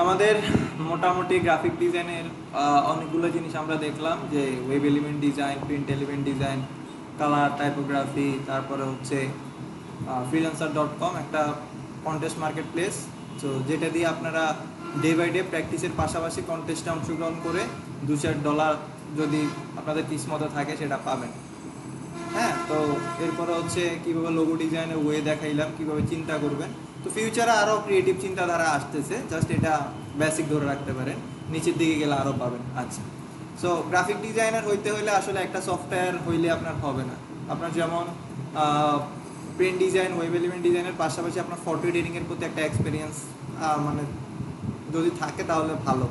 আমাদের মোটামুটি গ্রাফিক ডিজাইনের অনেকগুলো জিনিস আমরা দেখলাম, যে web element design, print element design, colour, typography, তারপরে হচ্ছে freelancer.com একটা কন্টেস্ট মার্কেট প্লেস। তো যেটা দিয়ে আপনারা ডে বাই ডে প্র্যাকটিসের পাশাপাশি কন্টেস্টে অংশগ্রহণ করে $2-4 যদি আপনাদের কিসমতে থাকে সেটা পাবেন। হ্যাঁ, তো এরপরে হচ্ছে কীভাবে লোগো ডিজাইনের ওয়ে দেখাইলাম, কীভাবে চিন্তা করবেন। তো ফিউচারে আরও ক্রিয়েটিভ চিন্তাধারা আসতেছে, জাস্ট এটা বেসিক ধরে রাখতে পারেন, নিচের দিকে গেলে আরও পাবেন। আচ্ছা, সো গ্রাফিক ডিজাইনার হইতে হলে আসলে একটা সফটওয়্যার হইলে আপনার হবে না। আপনার যেমন প্রিন্ট ডিজাইন, ওয়েব এলিমেন্ট ডিজাইনের পাশাপাশি আপনার ফটো এডিটিংয়ের প্রতি একটা এক্সপিরিয়েন্স মানে যদি থাকে তাহলে ভালো।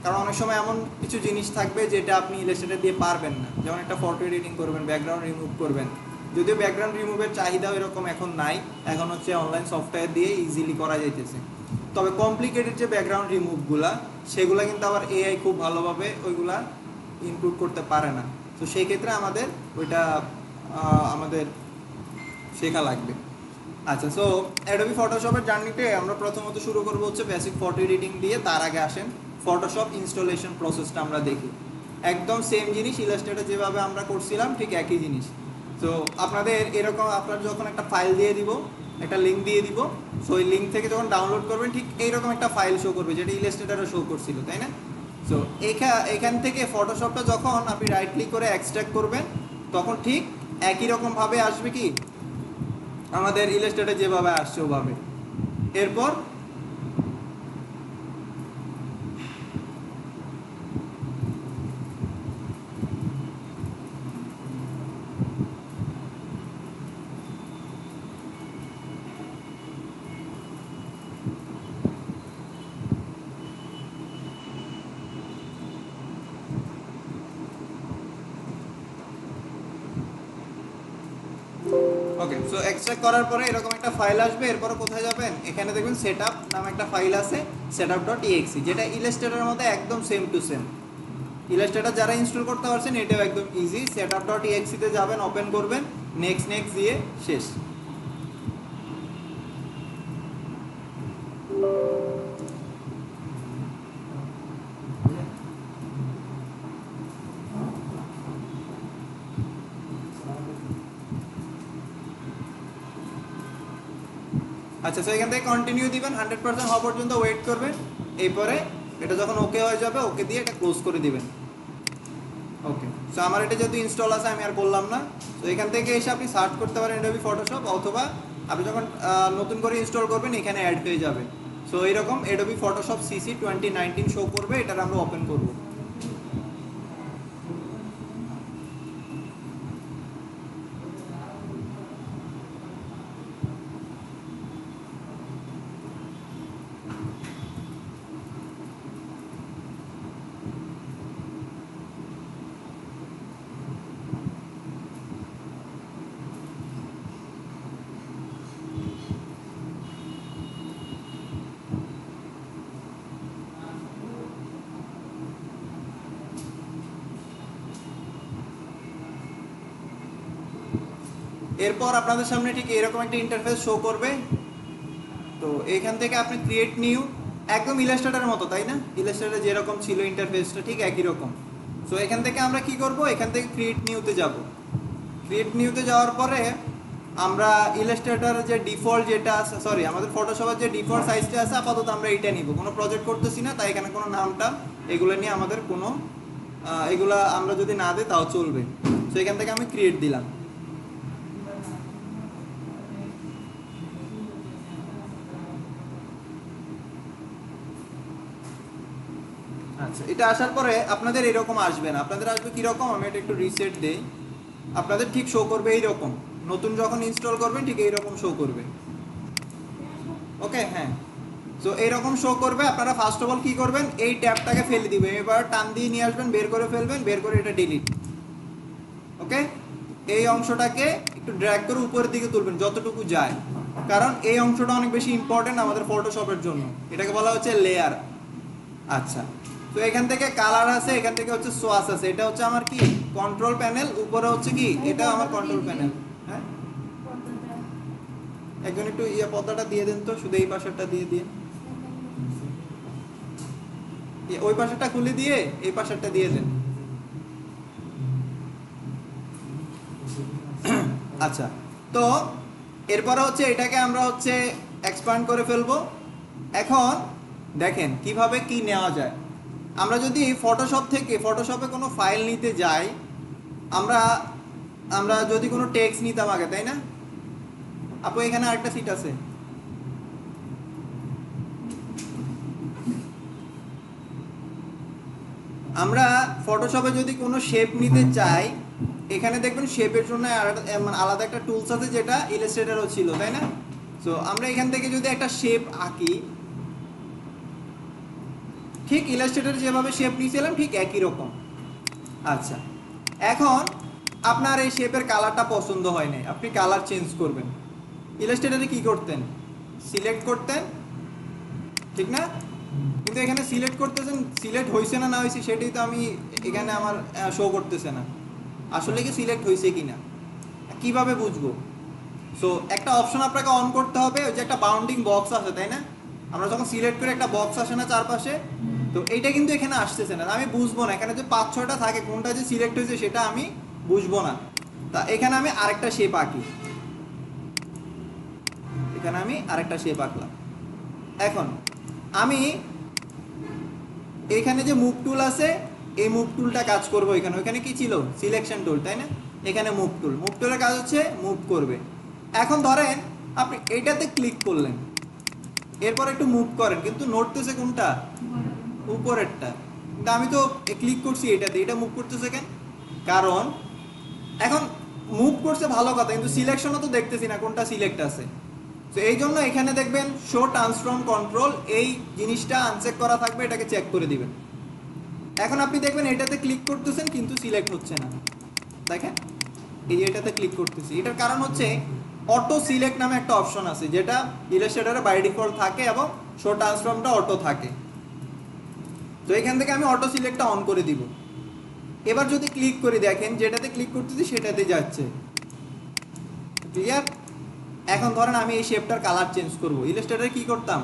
কারণ অনেক সময় এমন কিছু জিনিস থাকবে যেটা আপনি ইলাস্ট্রেটর দিয়ে পারবেন না, যেমন একটা ফটো এডিটিং করবেন, ব্যাকগ্রাউন্ড রিমুভ করবেন। যদিও ব্যাকগ্রাউন্ড রিমুভের চাহিদা এরকম এখন নাই, এখন হচ্ছে অনলাইন সফটওয়্যার দিয়ে ইজিলি করা যাইতেছে। তবে কমপ্লিকেটেড যে ব্যাকগ্রাউন্ড রিমুভগুলা, সেগুলো কিন্তু আবার এআই খুব ভালোভাবে ওইগুলা ইনক্লুড করতে পারে না। তো সেই ক্ষেত্রে আমাদের ওইটা আমাদের শেখা লাগবে। আচ্ছা, সো অ্যাডোবি ফটোশপের জার্নিতে আমরা প্রথমত শুরু করবো হচ্ছে বেসিক ফটো এডিটিং দিয়ে। তার আগে আসেন ফটোশপ ইনস্টলেশন প্রসেসটা আমরা দেখি। একদম সেম জিনিস ইলাস্ট্রেটর যেভাবে আমরা করছিলাম ঠিক একই জিনিস। তো আপনাদের এরকম, আপনার যখন একটা ফাইল দিয়ে দিব, একটা লিঙ্ক দিয়ে দিব, সো ওই লিঙ্ক থেকে যখন ডাউনলোড করবেন ঠিক এইরকম একটা ফাইল শো করবে, যেটা ইলাস্ট্রেটরে শো করছিল, তাই না? সো এখান থেকে ফটোশপটা যখন আপনি রাইট ক্লিক করে এক্সট্রাক্ট করবেন, তখন ঠিক একই রকমভাবে আসবে কি আমাদের ইলাস্ট্রেটরে যেভাবে আসছে ওভাবে। এরপর ওকে, সো এক্সট্রাক্ট করার পরে এরকম একটা ফাইল আসবে। এরপরে কোথায় যাবেন, এখানে দেখবেন সেটআপ নামে একটা ফাইল আছে, setup.exe, যেটা ইলাস্ট্রেটরের মধ্যে একদম সেম টু সেম। ইলাস্ট্রেটর যারা ইনস্টল করতে পারছেন এটাও একদম ইজি। setup.exe তে যাবেন, ওপেন করবেন, নেক্সট নেক্সট দিয়ে শেষ। আচ্ছা, সো এখান থেকে কন্টিনিউ দিবেন, 100% হওয়া পর্যন্ত ওয়েট করবেন। এরপরে এটা যখন ওকে হয়ে যাবে, ওকে দিয়ে এটা ক্লোজ করে দিবেন। ওকে, সো আমার এটা যেহেতু ইনস্টল আছে আমি আর করলাম না। তো এখান থেকে এসে আপনি সার্চ করতে পারেন অ্যাডোবি ফটোশপ, অথবা আপনি যখন নতুন করে ইনস্টল করবেন এখানে অ্যাড হয়ে যাবে। সো এইরকম অ্যাডোবি ফটোশপ সিসি 2019 শো করবে, এটার আমরা ওপেন করব। এরপর আপনাদের সামনে ঠিক এরকম একটা ইন্টারফেস শো করবে। তো এখান থেকে আপনি ক্রিয়েট নিউ, একদম ইলাস্ট্রেটরের মতো, তাই না? ইলাস্ট্রেটর যেরকম ছিল ইন্টারফেসটা ঠিক একই রকম। সো এখান থেকে আমরা কি করব, এখান থেকে ক্রিয়েট নিউতে যাব। ক্রিয়েট নিউতে যাওয়ার পরে আমরা ইলাস্ট্রেটরের যে ডিফল্ট যেটা আছে, সরি আমাদের ফটোশপের যে ডিফল্ট সাইজটা আছে আপাতত আমরা এইটা নিব। কোনো প্রজেক্ট করতেছি না, তাই এখানে কোনো নামটা এগুলো নিয়ে আমাদের কোনো এগুলা আমরা যদি না দিই তাও চলবে। সো এখান থেকে আমি ক্রিয়েট দিলাম। আচ্ছা, এটা আসার পরে আপনাদের এরকম আসবে না, আপনাদের আসবে কীরকম, আমি এটা একটু রিসেট দেই। আপনাদের ঠিক শো করবে এইরকম, নতুন যখন ইনস্টল করবেন ঠিক এইরকম শো করবে। ওকে, হ্যাঁ, সো এইরকম শো করবে। আপনারা ফার্স্ট অফ অল কী করবেন, এই ট্যাবটাকে ফেলে দিবেন, এবার টান দিয়ে নিয়ে আসবেন, বের করে ফেলবেন, বের করে এটা ডিলিট। ওকে, এই অংশটাকে একটু ড্র্যাগ করে উপরের দিকে তুলবেন যতটুকু যায়, কারণ এই অংশটা অনেক বেশি ইম্পর্টেন্ট আমাদের ফটোশপের জন্য। এটাকে বলা হচ্ছে লেয়ার। আচ্ছা, তো এখান থেকে কালার আছে, এখান থেকে হচ্ছে সোয়াস আছে, এটা হচ্ছে আমার কি কন্ট্রোল প্যানেল, উপরে হচ্ছে কি এটা আমার কন্ট্রোল প্যানেল। হ্যাঁ, একজন একটু পর্দাটা দিয়ে দেন তো, শুধু এই পাশেরটা দিয়ে দিন। ওই পাশেরটা খুলে দিয়ে এই পাশেরটা দিয়ে দেন। আচ্ছা, তো এরপরে হচ্ছে এটাকে আমরা হচ্ছে এক্সপ্যান্ড করে ফেলবো। এখন দেখেন কিভাবে কি নেওয়া যায়। আমরা যদি ফটোশপ থেকে ফটোশপে কোনো ফাইল নিতে যাই, আমরা আমরা যদি কোনো টেক্সট নিতাম আগে, তাই না আপু? এখানে আরেকটা সিট আছে। আমরা ফটোশপে যদি কোনো শেপ নিতে চাই, এখানে দেখবেন শেপের জন্য আলাদা একটা টুলস আছে যেটা ইলাস্ট্রেটরও ছিল, তাই না? সো আমরা এখান থেকে যদি একটা শেপ আঁকি, ঠিক ইলাস্ট্রেটর যেভাবে শেপ নিয়েছিলাম ঠিক একই রকম। আচ্ছা, এখন আপনার এই শেপের কালারটা পছন্দ হয় নাই, আপনি কালার চেঞ্জ করবেন। ইলাস্ট্রেটরে কি করতেন? সিলেক্ট করতেন, ঠিক না? কিন্তু এখানে সিলেক্ট করতেছেন, সিলেক্ট হয়েছে না না হয়েছে সেটাই তো আমি এখানে আমার শো করতেছে না। আসলে কি সিলেক্ট হয়েছে কিনা কিভাবে বুঝবো? সো একটা অপশন আপনাকে অন করতে হবে, ওই যে একটা বাউন্ডিং বক্স আছে, তাই না? আমরা যখন সিলেক্ট করে একটা বক্স আসে না চারপাশে, তো এইটা কিন্তু এখানে আসতেছে না, আমি বুঝবো না এখানে যে 5-6টা থাকে কোনটা যে সিলেক্ট হয়েছে সেটা আমি বুঝবো না। তা এখানে আমি আরেকটা শেপ আঁকি, এখানে আমি আরেকটা শেপ আঁকলাম। এখন আমি এখানে যে মুভ টুল আছে, এই মুভ টুলটা কাজ করবো এখানে। ওইখানে কি ছিল? সিলেকশন টুল, তাই না? এখানে মুভ টুল, মুভ টুলের কাজ হচ্ছে মুভ করবে। এখন ধরেন আপনি এইটাতে ক্লিক করলেন, এরপর একটু মুভ করেন, কিন্তু নড়তেছে কোনটা? উপরেরটা। কিন্তু আমি তো ক্লিক করছি এটাতে, এটা মুভ করতেছে কেন? কারণ এখন মুভ করছে ভালো কথা, কিন্তু সিলেকশনও তো দেখতেছি না কোনটা সিলেক্ট আছে। তো এই জন্য এখানে দেখবেন শো ট্রান্সফর্ম কন্ট্রোল, এই জিনিসটা আনচেক করা থাকবে, এটাকে চেক করে দিবেন। এখন আপনি দেখবেন এটাতে ক্লিক করতেছেন কিন্তু সিলেক্ট হচ্ছে না। দেখেন এই এটাতে ক্লিক করতেছি, এটার কারণ হচ্ছে অটো সিলেক্ট নামে একটা অপশন আছে যেটা ইলাস্ট্রেটরে বাই ডিফল্ট থাকে এবং শো ট্রান্সফর্মটা অটো থাকে। তো এখান থেকে আমি অটো সিলেক্টটা অন করে দিব। এবার যদি ক্লিক করি, দেখেন যেটাতে ক্লিক করতেছি সেটাতে যাচ্ছে। ক্লিয়ার? এখন ধরেন আমি এই শেপটার কালার চেঞ্জ করব, ইলাস্ট্রেটরে কি করতাম?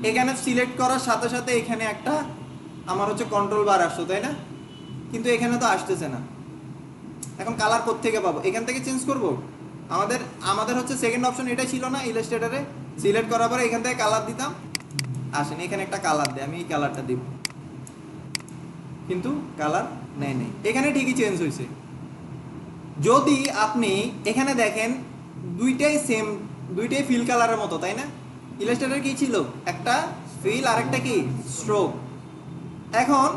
এখানে সিলেক্ট করার সাথে সাথে এখানে একটা আমার হচ্ছে কন্ট্রোল বার আসতো, তাই না? কিন্তু এখানে তো আসতেছে না। এখন কালার কোত্থেকে পাবো? এখান থেকে চেঞ্জ করব। আমাদের আমাদের হচ্ছে সেকেন্ড অপশন এটা ছিল না ইলাস্ট্রেটরে? সিলেক্ট করার পরে এখান থেকে কালার দিতাম। আসেন এখানে একটা কালার দেয়, আমি এই কালারটা দিব, কিন্তু কালার নেয় নেই। এখানে ঠিকই চেঞ্জ হয়েছে। যদি আপনি এখানে দেখেন দুইটাই সেম, দুইটাই ফিল কালারের মতো, তাই না? ইলাস্ট্রেটর কি ছিল? একটা ফিল আর একটা কি স্ট্রোক। এখন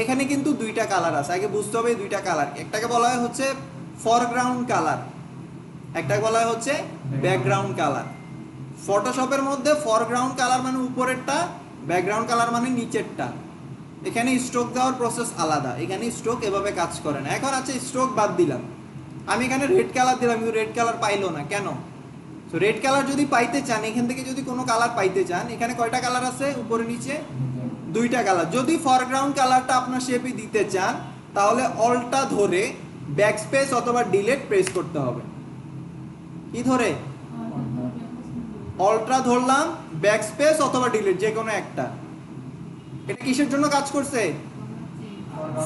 এখানে কিন্তু দুইটা কালার আছে, আগে বুঝতে হবে দুইটা কালার। একটাকে বলা হয় হচ্ছে ফরগ্রাউন্ড কালার, একটাকে বলা হয় হচ্ছে ব্যাকগ্রাউন্ড কালার। ফটোশপের মধ্যে ফরগ্রাউন্ড কালার মানে উপরেরটা, ব্যাকগ্রাউন্ড কালার মানে নিচেরটা। এখানে স্ট্রোক দেওয়ার প্রসেস আলাদা, এখানে স্ট্রোক এভাবে কাজ করে না। এখন আছে স্ট্রোক বাদ দিলাম, আমি এখানে রেড কালার দিলাম, কিন্তু রেড কালার পাইলো না কেন? তো রেড কালার যদি পাইতে চান, এখান থেকে যদি কোনো কালার পাইতে চান, এখানে কয়টা কালার আছে উপরে নিচে? দুইটা কালার। যদি ফরগ্রাউন্ড কালারটা আপনার শেপে দিতে চান তাহলে অল্টা ধরে ব্যাকস্পেস অথবা ডিলিট প্রেস করতে হবে। কি ধরে? অল্ট্রা ধরলাম, ব্যাকস্পেস অথবা ডিলিট যে কোনো একটা। এটা কিসের জন্য কাজ করছে?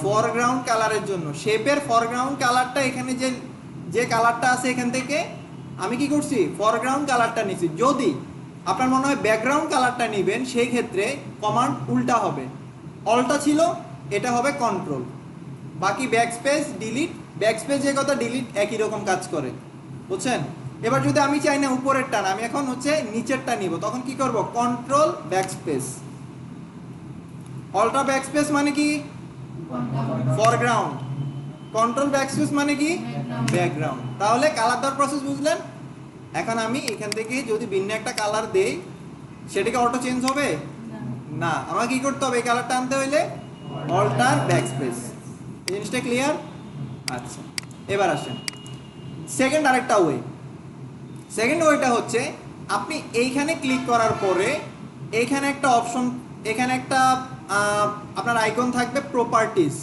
ফরগ্রাউন্ড কালারের জন্য। শেপের ফরগ্রাউন্ড কালারটা এখানে যে যে কালারটা আছে এখান থেকে আমি কি করছি? ফরগ্রাউন্ড কালারটা নিছি। যদি আপনার মনে হয় ব্যাকগ্রাউন্ড কালারটা নেবেন সেই ক্ষেত্রে কমান্ড উল্টা হবে, অল্টা ছিল এটা হবে কন্ট্রোল, বাকি ব্যাকস্পেস ডিলিট, ব্যাকস্পেস যে কথা ডিলিট একই রকম কাজ করে, বুঝছেন? এবার যদি আমি চাই না উপরেরটা না, আমি এখন হচ্ছে নিচেরটা নিব, তখন কি করব? Control backspace. অল্টা ব্যাকস্পেস মানে কি? ফরগ্রাউন্ড। কন্ট্রোল ব্যাকস্পেস মানে কি? ব্যাকগ্রাউন্ড। তাহলে কালার দেওয়ার প্রসেস বুঝলেন? এখন আমি এখান থেকে যদি ভিন্ন একটা কালার দেই সেটাকে অটো চেঞ্জ হবে না, আমাকে কি করতে হবে? এই কালারটা আনতে হইলে অল্টার ব্যাকস্পেস। এই জিনিসটা ক্লিয়ার? আচ্ছা, এবার আসেন সেকেন্ড আরেকটা ওয়ে। সেকেন্ড ওয়েটা হচ্ছে আপনি এইখানে ক্লিক করার পরে এইখানে একটা অপশন, এখানে একটা আপনার আইকন থাকবে প্রপার্টিজ,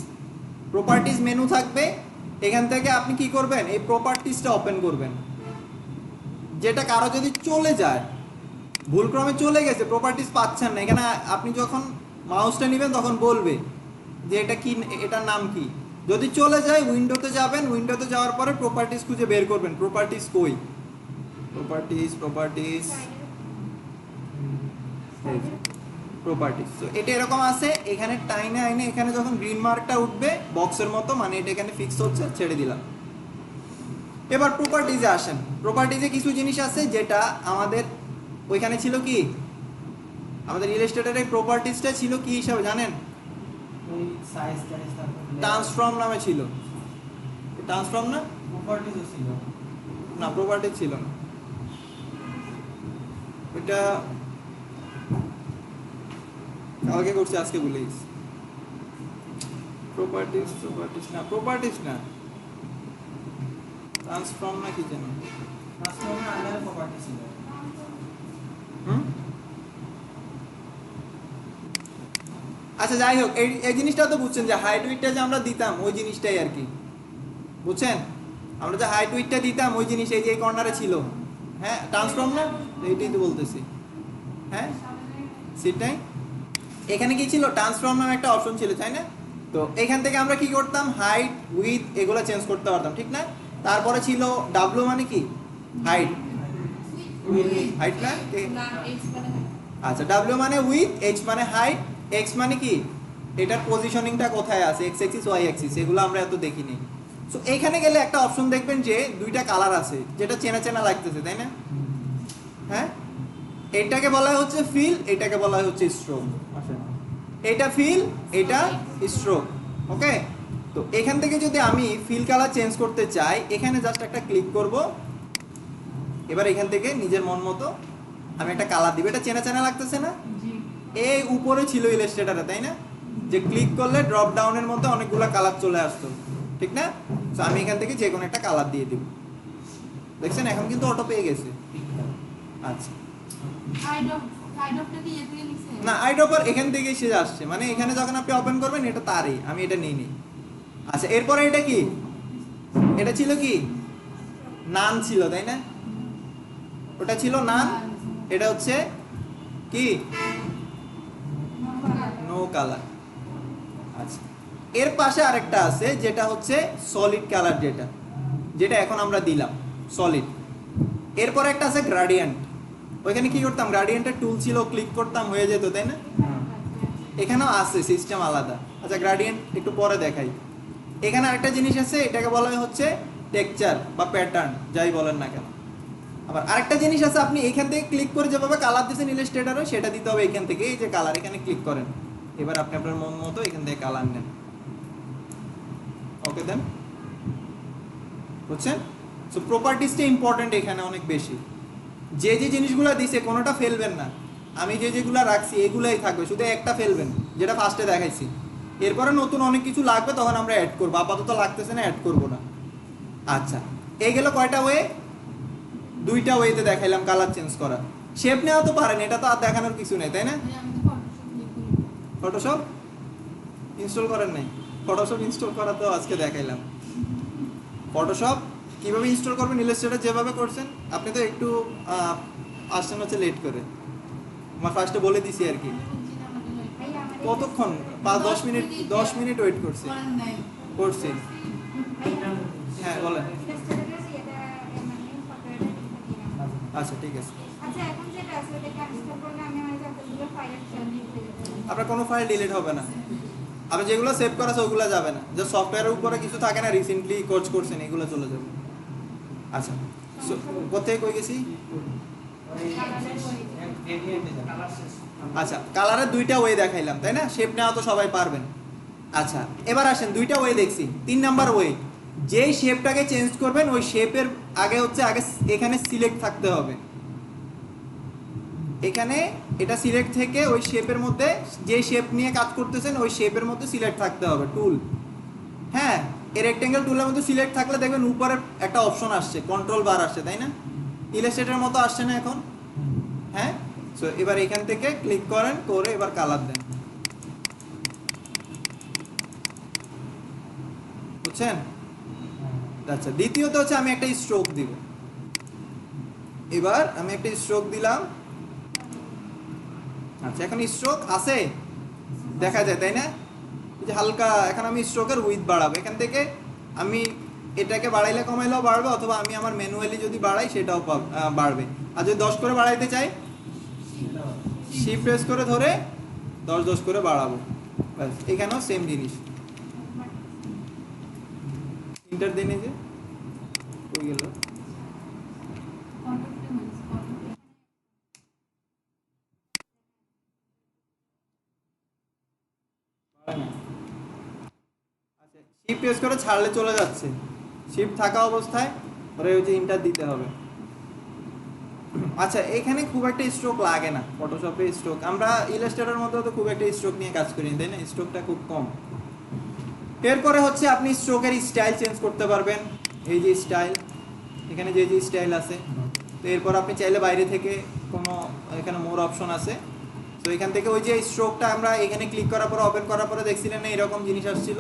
প্রপার্টিজ মেনু থাকবে। এখান থেকে আপনি কি করবেন? এই প্রপার্টিজটা ওপেন করবেন। যেটা কারো যদি চলে যায় ভুলক্রমে চলে গেছে, প্রপার্টিজ পাচ্ছেন না। এখানে আপনি যখন মাউসটা নেবেন তখন বলবে যে এটা কি, এটার নাম কি। যদি চলে যায় উইন্ডোতে যাবেন, উইন্ডোতে যাওয়ার পরে প্রপার্টিজ খুঁজে বের করবেন, প্রপার্টিজ কই, প্রপার্টিজ প্রপার্টিজ। তো এটা এরকম আছে, এখানে টাইনে আইনে এখানে যখন গ্রিন মার্কটা উঠবে বক্সের মতো, মানে এটা এখানে ফিক্স হচ্ছে, ছেড়ে দিলাম। এবার প্রপার্টিজে আসেন। প্রপার্টিজে কিছু জিনিস আছে যেটা আমাদের ওইখানে ছিল কি, আমাদের ইলাস্ট্রেটরের প্রপার্টিজটা ছিল কি হিসাবে জানেন? ওই সাইজ টাইজ তারপর ট্রান্সফর্ম নামে ছিল। ট্রান্সফর্ম না, প্রপার্টিজও ছিল। না প্রপার্টিজ ছিল না, এটা কালকে করছি আজকে ভুলে গেছি। প্রপার্টিজ না ট্রান্সফর্ম না কি যেন। ট্রান্সফর্মার আন্ডারে প্রপার্টি ছিল। আচ্ছা যাই হোক, এই জিনিসটা তো বুঝছেন যে হাইট উইডটা যে আমরা দিতাম ওই জিনিসটাই আর কি, বুঝছেন? আমরা যে হাইট উইডটা দিতাম ওই জিনিস এই যে এই কর্নারে ছিল। হ্যাঁ ট্রান্সফর্ম না, এইটাই তো বলতেছি। হ্যাঁ সেটাই, এখানে কি ছিল, ট্রান্সফর্ম নামে একটা অপশন ছিল, তাই না? তো এখান থেকে আমরা কি করতাম, হাইট উইথ এগুলো চেঞ্জ করতে পারতাম, ঠিক না? তারপরে ছিল ডাব্লু মানে কি, হাইট, হাইট না? আচ্ছা ডাব্লিউ মানে উইথ, এইচ মানে হাইট, এক্স মানে কি, এটার পজিশনিংটা কোথায় আছে, এক্স অ্যাক্সিস ওয়াই অ্যাক্সিস, এগুলো আমরা এত দেখিনি। সো এইখানে গেলে একটা অপশন দেখবেন যে দুইটা কালার আছে, যেটা চেনা চেনা লাগতেছে, তাই না? হ্যাঁ, এটাকে বলা হচ্ছে ফিল, এটাকে বলা হচ্ছে স্ট্রোক। এটা ফিল, এটা স্ট্রোক। ওকে, তো এখান থেকে যদি আমি ফিল কালার চেঞ্জ করতে চাই, এখানে জাস্ট একটা ক্লিক করব। এবার এখান থেকে নিজের মন মতো আমি একটা কালার দিব। এটা চেনা চেনা লাগতেছে না? এই উপরে ছিল ইলাস্ট্রেটরে, তাই না? যে ক্লিক করলে ড্রপ ডাউনের মধ্যে অনেকগুলো কালার চলে আসতো, ঠিক না? তো আমি এখান থেকে যে কোনো একটা কালার দিয়ে দিব। দেখছেন এখন কিন্তু অটো পেয়ে গেছে। আচ্ছা না, আইড্রপার এখান থেকে সে আসছে, মানে এখানে যখন আপনি ওপেন করবেন এটা তারই, আমি এটা নিই নি। আচ্ছা এরপরে এটা কি, এটা ছিল কি, নান ছিল, তাই না? ওটা ছিল নান, এটা হচ্ছে কি, নো কালার। আচ্ছা এর পাশে আরেকটা আছে যেটা হচ্ছে সলিড কালার, যেটা যেটা এখন আমরা দিলাম সলিড। এরপর একটা আছে গ্রাডিয়েন্ট। ওইখানে কি করতাম, গ্রাডিয়েন্টের টুল ছিল, ক্লিক করতাম হয়ে যেত, তাই না? এখানেও আছে সিস্টেম আলাদা। আচ্ছা গ্রাডিয়েন্ট একটু পরে দেখাই। এখানে আরেকটা জিনিস আছে, এটাকে বলা হচ্ছে টেক্সচার বা প্যাটার্ন, যাই বলেন না কেন। আবার আরেকটা জিনিস আছে, আপনি এখান থেকে ক্লিক করে যেভাবে কালার দিয়েছেন ইলাস্ট্রেটরে, সেটা দিতে হবে এখান থেকে। এই যে কালার, এখানে ক্লিক করেন, এবার আপনি আপনার মন মতো এখান থেকে কালার নেন। ওকে দেন, বুঝছেন? সো প্রপার্টিসটা ইম্পর্টেন্ট এখানে অনেক বেশি। যে যে জিনিসগুলো দিছে কোনোটা ফেলবেন না। আমি যে যেগুলো রাখছি এগুলাই থাকবে, শুধু একটা ফেলবেন যেটা ফার্স্টে দেখাইছি। এরপরে নতুন অনেক কিছু লাগবে, তখন আমরা অ্যাড করবো, আপাতত লাগতেছে না, অ্যাড করবো না। আচ্ছা এই গেল কয়টা ওয়ে, দুইটা ওয়েতে দেখাইলাম কালার চেঞ্জ করা। শেপ নেওয়া তো পারেন, এটা তো আর দেখানোর কিছু নেই, তাই না? ফটোশপ ইনস্টল করেন নাই? ফটোশপ ইনস্টল করা তো আজকে দেখাইলাম। ফটোশপ কিভাবে ইনস্টল করবেন, ইলাস্ট্রেটর যেভাবে করছেন। আপনি তো একটু আসছেন হচ্ছে লেট করে, আমার ফার্স্টে বলে দিছি আর কি। কতক্ষণ, 5-10 মিনিট, 10 মিনিট ওয়েট করছি। হ্যাঁ বলেন। আচ্ছা ঠিক আছে, আপনার কোনো ফাইল ডিলিট হবে না। আপনি যেগুলো সেভ করা আছে ওগুলো যাবে না, যে সফটওয়্যারের উপরে কিছু থাকে না, রিসেন্টলি কোর্স করছেন, এগুলো চলে যাবে। আচ্ছা কোথায় কই গেছি? আচ্ছা কালারের দুইটা ওয়ে দেখাইলাম, তাই না? শেপ নেওয়া তো সবাই পারবেন। আচ্ছা এবার আসেন, দুইটা ওয়ে দেখছি, 3 নাম্বার ওয়ে, যেই শেপটাকে চেঞ্জ করবেন ওই শেপের আগে হচ্ছে আগে এখানে সিলেক্ট থাকতে হবে। এখানে এটা সিলেক্ট থেকে ওই শেপের মধ্যে, যে শেপ নিয়ে কাজ করতেছেন ওই শেপের মধ্যে সিলেক্ট থাকতে হবে টুল। হ্যাঁ এই রেক্টেঙ্গেল টুলের মধ্যে সিলেক্ট থাকলে দেখবেন উপরে একটা অপশন আসছে, কন্ট্রোল বার আসছে, তাই না? ইলাস্ট্রেটরের মতো আসছে না এখন? হ্যাঁ, সো এবার এখান থেকে ক্লিক করেন, করে এবার কালার দেন, বুঝছেন? আচ্ছা দ্বিতীয়ত হচ্ছে আমি একটা স্ট্রোক দিব। এবার আমি একটা স্ট্রোক দিলাম, আচ্ছা, এখন স্ট্রোক আছে দেখা যায়, তাই না? এই যে হালকা, এখন আমি স্ট্রোকের উইথ বাড়াবো, এখান থেকে আমি এটাকে বাড়াইলে কমাইলেও বাড়বে, অথবা আমি আমার ম্যানুয়ালি যদি বাড়াই সেটাও বাড়বে। আর যদি 10 করে বাড়াইতে চাই, শিফট প্রেস করে ধরে 10 10 করে বাড়াবো, ব্যাস। এখানেও সেম জিনিস। ইন্টার দিনে যে কই গেল, আচ্ছা শিফট প্রেস করে ছাড়লে চলে যাচ্ছে, শিফট থাকা অবস্থায় পরে ওই যে ইন্টার দিতে হবে। আচ্ছা, এখানে খুব একটা স্ট্রোক লাগে না ফটোশপে, স্ট্রোক আমরা ইলাস্ট্রেটরের মধ্যে তো খুব একটা স্ট্রোক নিয়ে কাজ করি, তাই না? স্ট্রোকটা খুব কম। এরপরে হচ্ছে আপনি স্ট্রোকের স্টাইল চেঞ্জ করতে পারবেন। এই যে স্টাইল, এখানে যে যে স্টাইল আছে, তো এরপর আপনি চাইলে বাইরে থেকে কোনো, এখানে মোর অপশন আছে, তো এখান থেকে ওই যে স্ট্রোকটা আমরা এখানে ক্লিক করার পরে ওপেন করার পরে দেখছিলেন না এরকম জিনিস আসছিল।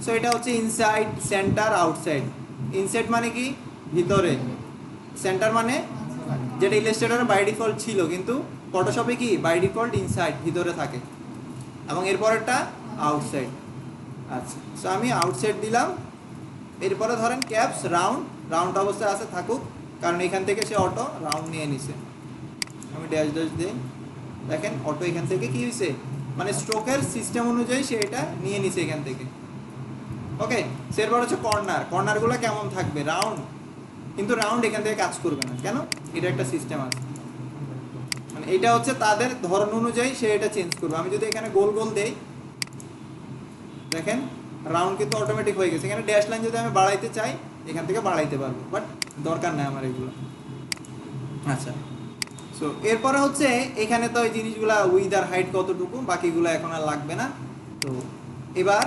সো এটা হচ্ছে ইনসাইড, সেন্টার, আউটসাইড। ইনসাইড মানে কি ভিতরে, সেন্টার মানে যেটা ইলাস্ট্রেটরে বাই ডিফল্ট ছিল, কিন্তু ফটোশপে কি বাই ডিফল্ট ইনসাইড ভিতরে থাকে, এবং এরপরেরটা আউটসাইড। আচ্ছা, সো আমি আউটসাইড দিলাম। এরপরে ধরেন ক্যাপস রাউন্ড, রাউন্ড অবস্থায় আছে থাকুক, কারণ এখান থেকে সে অটো রাউন্ড নিয়ে নিছে। আমি ড্যাশ ড্যাশ দিই, দেখেন অটো এখান থেকে কি হয়েছে, মানে স্ট্রোকের সিস্টেম অনুযায়ী সে এটা নিয়ে নিছে এখান থেকে। ওকে, এরপর হচ্ছে কর্নার। কর্নারগুলো কেমন থাকবে, রাউন্ড, কিন্তু রাউন্ড এখান থেকে কাজ করবে না, কেন? এটা একটা সিস্টেম আছে, মানে এটা হচ্ছে তাদের ধরন অনুযায়ী সে এটা চেঞ্জ করবে। আমি যদি এখানে গোল গোল দেই, দেখেন রাউন্ড কিন্তু অটোমেটিক হয়ে গেছে। এখানে ড্যাশ লাইন যদি আমি বাড়াইতে চাই এখান থেকে বাড়াইতে পারবো, বাট দরকার নাই আমার এগুলো। আচ্ছা, সো এরপরে হচ্ছে এখানে তো এই জিনিসগুলা উইথ আর হাইট কতটুকু, বাকিগুলো এখন আর লাগবে না। তো এবার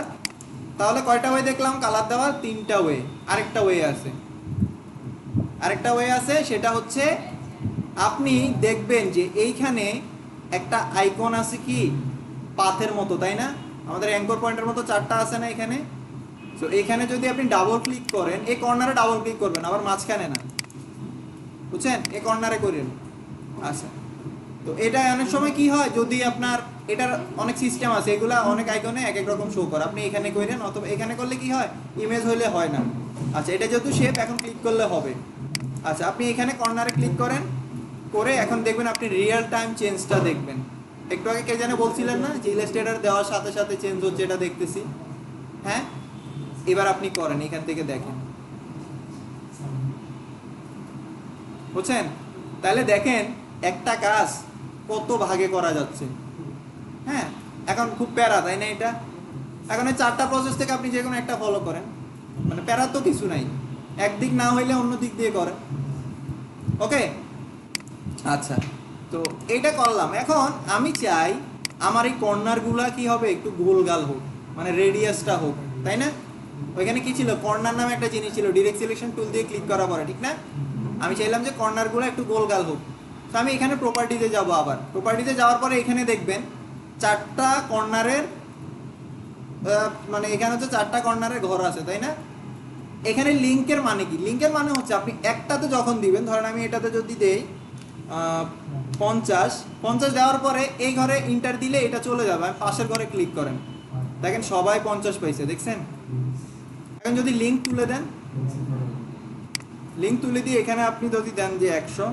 তাহলে কয়টা ওয়ে দেখলাম কালার দেওয়ার? 3টা ওয়ে। আরেকটা ওয়ে আছে, আরেকটা ওয়ে আছে, সেটা হচ্ছে আপনি দেখবেন যে এইখানে একটা আইকন আছে কি পাথের মতো, তাই না? আমাদের অ্যাঙ্কর পয়েন্টের মতো 4টা আছে না এখানে? সো এখানে যদি আপনি ডাবল ক্লিক করেন, এই কর্নারে ডাবল ক্লিক করবেন, আবার মাঝখানে না, বুঝছেন? এই কর্নারে করেন। আচ্ছা, তো এটা অনেক সময় কি হয়, যদি আপনার এটার অনেক সিস্টেম আছে, এগুলা অনেক আইকনে এক এক রকম শো করে, আপনি এখানে করেন, অথবা এখানে করলে কি হয়, ইমেজ হইলে হয় না। আচ্ছা, এটা যেহেতু শেপ, এখন ক্লিক করলে হবে। আচ্ছা, আপনি এখানে কর্নারে ক্লিক করেন, করে এখন দেখবেন আপনি রিয়েল টাইম চেঞ্জটা দেখবেন। একটু আগে কে যেন বলছিলেন না যে ইলাস্ট্রেটর দেওয়ার সাথে সাথে চেঞ্জ হচ্ছে, এটা দেখতেছি। হ্যাঁ, এবার আপনি করেন, এখান থেকে দেখেন, বুঝছেন? তাহলে দেখেন একটা কাজ কত ভাগে করা যাচ্ছে। হ্যাঁ, এখন খুব প্যারা, তাই না? এটা এখন এই 4টা প্রসেস থেকে আপনি যে কোনো একটা ফলো করেন, মানে প্যারা তো কিছু নাই, একদিক না হইলে অন্য দিক দিয়ে করেন। ওকে, আচ্ছা, তো এইটা করলাম। এখন আমি চাই আমার এই কর্নারগুলা কি হবে, একটু গোলগাল হোক, মানে রেডিয়াসটা হোক, তাই না? ওইখানে কি ছিল, কর্নার নামে একটা জিনিস ছিল, ডিরেক্ট সিলেকশন টুল দিয়ে ক্লিক করা পরে, ঠিক না? আমি চাইলাম যে কর্নারগুলো একটু গোলগাল হোক। তো আমি এখানে প্রপার্টিতে যাব, আবার প্রপার্টিতে যাওয়ার পরে এখানে দেখবেন 4টা কর্নারের, মানে এখানে হচ্ছে 4টা কর্নারের ঘর আছে, তাই না? এখানে লিঙ্কের মানে কি? লিঙ্কের মানে হচ্ছে আপনি একটাতে যখন দিবেন, ধরেন আমি এটাতে যদি দেই 50 দেওয়ার পরে এই ঘরে ইন্টার দিলে এটা চলে যাবে, পাশের ঘরে ক্লিক করেন, দেখেন সবাই 50 পাইছে, দেখছেন? এখন যদি লিঙ্ক তুলে দেন, লিঙ্ক তুলে দিয়ে এখানে আপনি যদি দেন যে 100,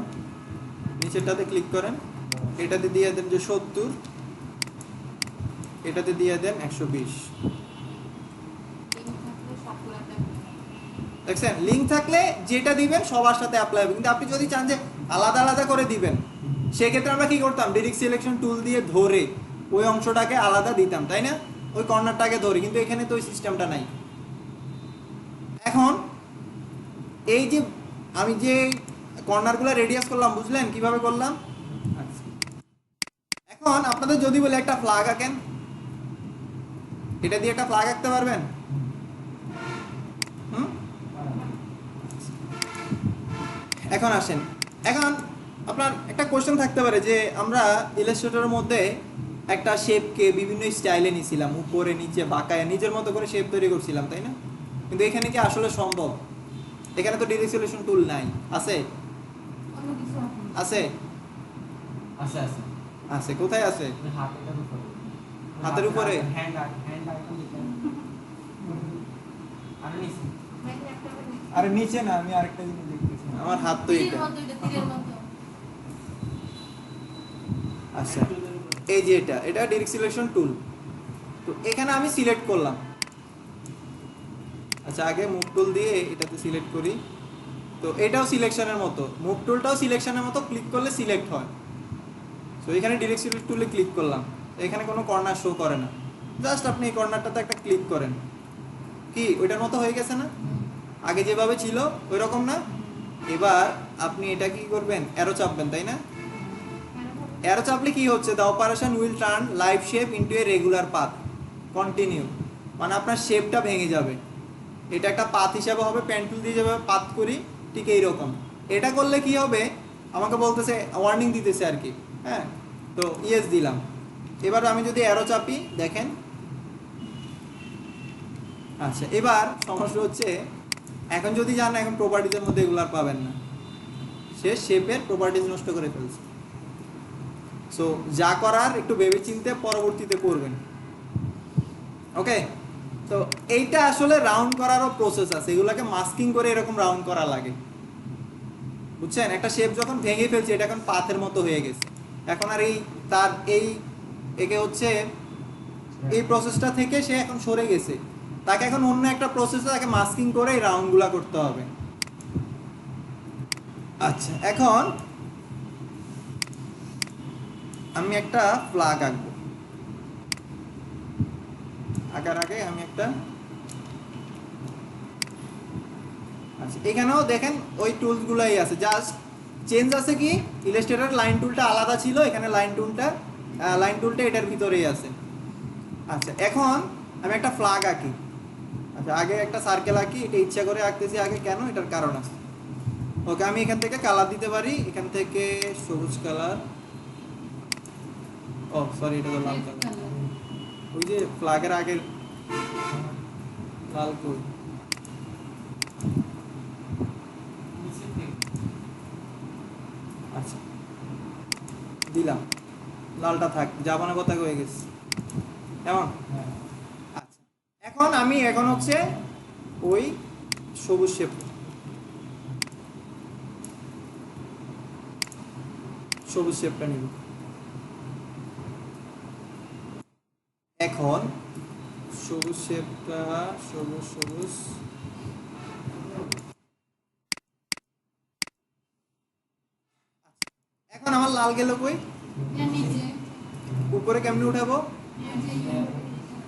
নিচেরটাতে ক্লিক করেন, এটাতে দিয়ে দেন যে 70, এটাতে দিয়ে দেন 120, দেখছেন? লিঙ্ক থাকলে যেটা দিবেন সবার সাথে অ্যাপ্লাই হবে। কিন্তু আপনি যদি চান যে আলাদা আলাদা করে দিবেন, সেক্ষেত্রে আমরা কি করতাম, ডিরেক্ট সিলেকশন টুল দিয়ে ধরে ওই অংশটাকে আলাদা দিতাম, তাই না? ওই কর্নারটাকে ধরে, কিন্তু এখানে তো ওই সিস্টেমটা নাই। এখন এই যে আমি যে কর্নারগুলো রেডিয়াস করলাম, বুঝলেন কিভাবে করলাম? আচ্ছা, এখন আপনাদের যদি বলে একটা ফ্ল্যাগ আঁকেন, এটা দিয়ে একটা ফ্ল্যাগ আঁকতে পারবেন? এখন আসেন, এখন আপনার একটা কোশ্চেন থাকতে পারে যে আমরা ইলাস্ট্রেটরের মধ্যে একটা শেপকে বিভিন্ন স্টাইলে নিয়েছিলাম, উপরে নিচে বাঁকায় নিজের মতো করে শেপ তৈরি করছিলাম, তাই না? কিন্তু এখানে কি আসলে সম্ভব? এখানে তো ডিরেক্ট সিলেকশন টুল নাই, আছে? আছে? আছে আছে আছে কোথায় আছে? ওই হাতের উপরে। হাতের উপরে? হ্যান্ড আইকন দিবেন। আর নিচে। আরে নিচে না, আমি আরেকটা জিনিস দেখতেছি, আমার হাত তো তীরের এটা। মতো, এটা তীরের মতো। আচ্ছা, এই যে এটা ডিরেক্ট সিলেকশন টুল। তো এখানে আমি সিলেক্ট করলাম। আচ্ছা, আগে মুভ টুল দিয়ে এটাতে সিলেক্ট করি। তো এটাও সিলেকশনের মতো, মুভ টুলটাও সিলেকশনের মতো, ক্লিক করলে সিলেক্ট হয়। তো এখানে ডিরেক্ট সিলেক্ট টুলে ক্লিক করলাম, এখানে কোনো কর্নার শো করে না, জাস্ট আপনি এই কর্নারটাতে একটা ক্লিক করেন, কি ওইটার মতো হয়ে গেছে না? আগে যেভাবে ছিল ওই রকম না? এবার আপনি এটা কি করবেন, অ্যারো চাপবেন, তাই না? অ্যারো চাপলে কি হচ্ছে, the operation will turn live shape into a regular path continue, মানে আপনার শেপটা ভেঙে যাবে। এটা একটা পাথ হিসাবে হবে, পেন্টুল দিয়ে যেভাবে পাথ করি ঠিক এইরকম। এটা করলে কি হবে, আমাকে বলতেছে, ওয়ার্নিং দিতেছে আর কি। হ্যাঁ, তো ইয়েস দিলাম। এবার আমি যদি অ্যারো চাপি, দেখেন। আচ্ছা, এবার সমস্যা হচ্ছে, এখন যদি যান, এখন প্রপার্টিজের মধ্যে এগুলো আর পাবেন না, সে শেপের প্রপার্টিজ নষ্ট করে ফেলছে। সো যা করার একটু ভেবে চিন্তে পরবর্তীতে করবেন। ওকে, তো এইটা আসলে রাউন্ড করারও প্রসেস আছে, এগুলোকে মাস্কিং করে এরকম রাউন্ড করা লাগে, বুঝছেন? একটা শেপ যখন ভেঙে ফেলছে, এটা এখন পাথের মতো হয়ে গেছে, এখন আর এই তার এই একে হচ্ছে এই প্রসেসটা থেকে সে এখন সরে গেছে, তাকে এখন অন্য একটা প্রসেসে তাকে মাস্কিং করে এই রাউন্ডগুলা করতে হবে। আচ্ছা, এখন আমি একটা ফ্ল্যাগ আঁকবো। আঁকার আগে আমি একটা, আচ্ছা এখানেও দেখেন ওই টুলসগুলাই আছে, জাস্ট চেঞ্জ আছে কি, ইলাস্ট্রেটর লাইন টুলটা আলাদা ছিল, এখানে লাইন টুলটা এটার ভিতরেই আছে। আচ্ছা, এখন আমি একটা ফ্ল্যাগ আঁকি। আচ্ছা, আগে একটা সার্কেল আঁকি, এটা ইচ্ছা করে আঁকতেছি আগে, কেন, এটার কারণ আছে। ওকে, আমি এখান থেকে কালার দিতে পারি, এখান থেকে সবুজ কালার, ও সরি, এটা তো লাল কালার, ওই যে ফ্ল্যাগের আগের লাল কই। নিচে থেকে। আচ্ছা, দিলাম, লালটা থাক, জাপানের কথা হয়ে গেছে কেমন? হ্যাঁ। আচ্ছা, এখন হচ্ছে ওই সবুজ শেপটা নিব। এখন সবুজ শেপটা, সবুজ এখন আমার লাল গেল কই, এর নিচে, উপরে কেমনে উঠাবো, এর যে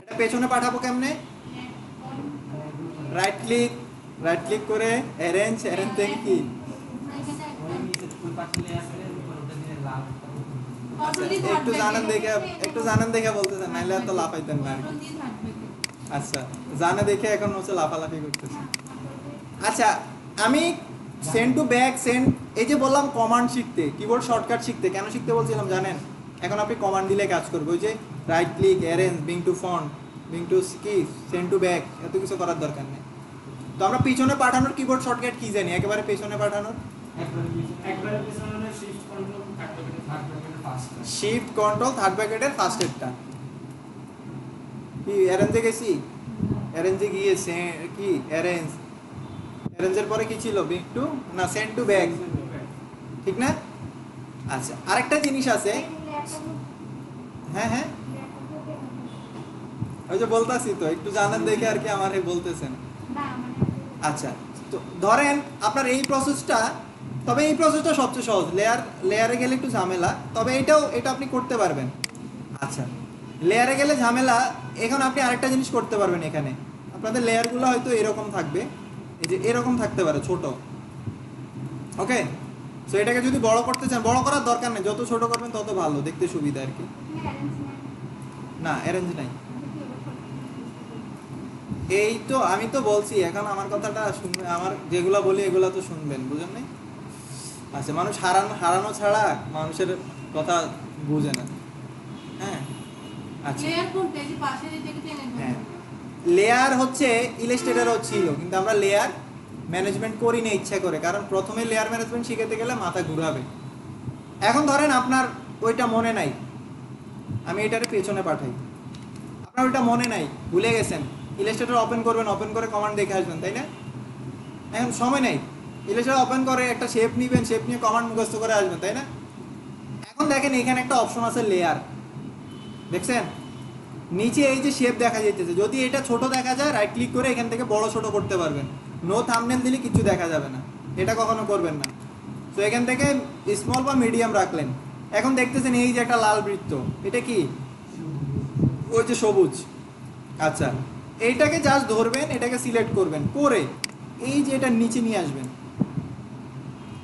এটা পেছনে পাঠাবো কেমনে, রাইট ক্লিক করে অ্যারেঞ্জ থেকে কি, ওই নিচে ফুল পাঠিয়ে আছে, উপরে উঠে দিলে লাল একটা উপরে। আচ্ছা, একটু জানেন দেখে বলতেছেন, নাইলে এত লাফাইতেন না আর কি। আচ্ছা, জানে দেখে এখন হচ্ছে লাফালাফি করতেছে। আচ্ছা, আমি সেন্ড টু ব্যাক সেন্ড, এই যে বললাম কমান্ড শিখতে, কিবোর্ড শর্টকাট শিখতে, কেন শিখতে বলছিলাম জানেন? এখন আপনি কমান্ড দিলে কাজ করবে, ওই যে right click, arrange, bring to front, bring to কি, সেন্ড টু ব্যাক, এত কিছু করার দরকার নেই। তো আমরা পিছনে পাঠানোর কিবোর্ড শর্টকাট কি জানি, একেবারে পেছনে পাঠানোর একবারে পিছনে হলে শিফট কন্ট্রোল থার্ড ব্র্যাকেটের ফার্স্ট শিফট কন্ট্রোল থার্ড ব্র্যাকেটের ফার্স্ট এডটা কি, অ্যারেঞ্জে গেছি, অ্যারেঞ্জে গিয়ে কি অ্যারেঞ্জের পরে কি ছিল, ব্রিং টু না সেন্ড টু ব্যাক, ঠিক না? আচ্ছা, আরেকটা জিনিস আছে, হ্যাঁ ওই যে বলতাছি তো, একটু জানেন দেখে আর কি আমার বলতেছেন। আচ্ছা, তো ধরেন আপনার এই প্রসেসটা, তবে এই প্রসেসটা সবচেয়ে সহজ, লেয়ারে গেলে একটু ঝামেলা, তবে এটা আপনি করতে পারবেন। আচ্ছা, লেয়ারে গেলে ঝামেলা, এখন আপনি আরেকটা জিনিস করতে পারবেন, এখানে আপনাদের লেয়ারগুলো হয়তো এরকম থাকবে, এই যে এরকম থাকতে পারে ছোট, ওকে? সো এটাকে যদি বড় করতে চান, বড় করার দরকার নেই, যত ছোট করবেন তত ভালো, দেখতে সুবিধা আর কি। না, অ্যারেঞ্জ নাই, এই তো আমি তো বলছি, এখন আমার কথাটা শুনবে, আমার যেগুলো বলি এগুলো তো শুনবেন, বুঝেন নাই? আচ্ছা, মানুষ হারানো ছাড়া মানুষের কথা বুঝে না। হ্যাঁ, আচ্ছা, লেয়ার কোনটা, এই যে পাশে যেটাকে টেনে ধরো। হ্যাঁ, লেয়ার হচ্ছে ইলাস্ট্রেটরও ছিল, কিন্তু আমরা লেয়ার ম্যানেজমেন্ট করি না ইচ্ছা করে, কারণ প্রথমে লেয়ার ম্যানেজমেন্ট শিখাতে গেলে মাথা ঘুরাবে। এখন ধরেন আপনার ওইটা মনে নাই, আমি এটারে পেছনে পাঠাই। আপনার ওটা মনে নাই, ভুলে গেছেন, ইলাস্ট্রেটর ওপেন করবেন, ওপেন করে কমান্ড দেখে আসবেন, তাই না? এখন সময় নেই, ইলাস্ট্রেটর ওপেন করে একটা শেপ নেবেন, শেপ নিয়ে কমান্ড মুখস্থ করে আসবেন, তাই না? এখন দেখেন এখানে একটা অপশন আছে লেয়ার, দেখছেন নিচে এই যে শেপ দেখা যাইতেছে, যদি এটা ছোট দেখা যায় রাইট ক্লিক করে এখান থেকে বড় ছোট করতে পারবেন। নো থাম্বনেল দিলে কিছু দেখা যাবে না, এটা কখনো করবেন না। তো এখান থেকে স্মল বা মিডিয়াম রাখলেন। এখন দেখতেছেন এই যে একটা লাল বৃত্ত, এটা কি? ওই যে সবুজ। আচ্ছা, এইটাকে জাস্ট ধরবেন, এটাকে সিলেক্ট করবেন, করে এই যে এটা নিচে নিয়ে আসবেন।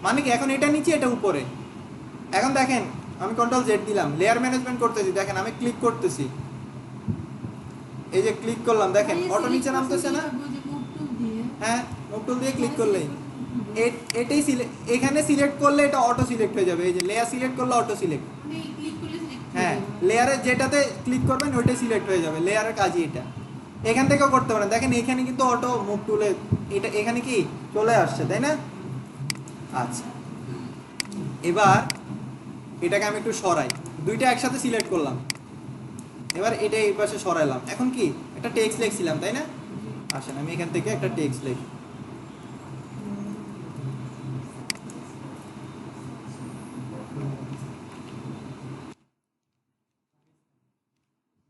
মানে কি এখন এটা নিচে এটা উপরে। এখন দেখেন আমি কন্ট্রোল জেড দিলাম, লেয়ার ম্যানেজমেন্ট করতেছি, দেখেন আমি ক্লিক করতেছি, এই যে ক্লিক করলাম, দেখেন অটো নিচে নামতেছে না? হ্যাঁ, মুভ টুল দিয়ে ক্লিক করলেই এটাই এখানে সিলেক্ট করলে এটা অটো সিলেক্ট হয়ে যাবে। এই যে লেয়ার সিলেক্ট করলে অটো সিলেক্ট। হ্যাঁ, লেয়ারে যেটাতে ক্লিক করবেন ওইটাই সিলেক্ট হয়ে যাবে, লেয়ারের কাজই এটা। এখান থেকেও করতে পারেন, দেখেন এখানে কিন্তু অটো মুভ টুলে এটা এখানে কি চলে আসছে, তাই না? আচ্ছা, এবার এটাকে আমি একটু সরাই, দুইটা একসাথে সিলেক্ট করলাম, এবার এটা এই পাশে সরাইলাম। এখন কি একটা টেক্সট লিখছিলাম, তাই না? আসেন আমি এখান থেকে একটা টেক্সট লিখি,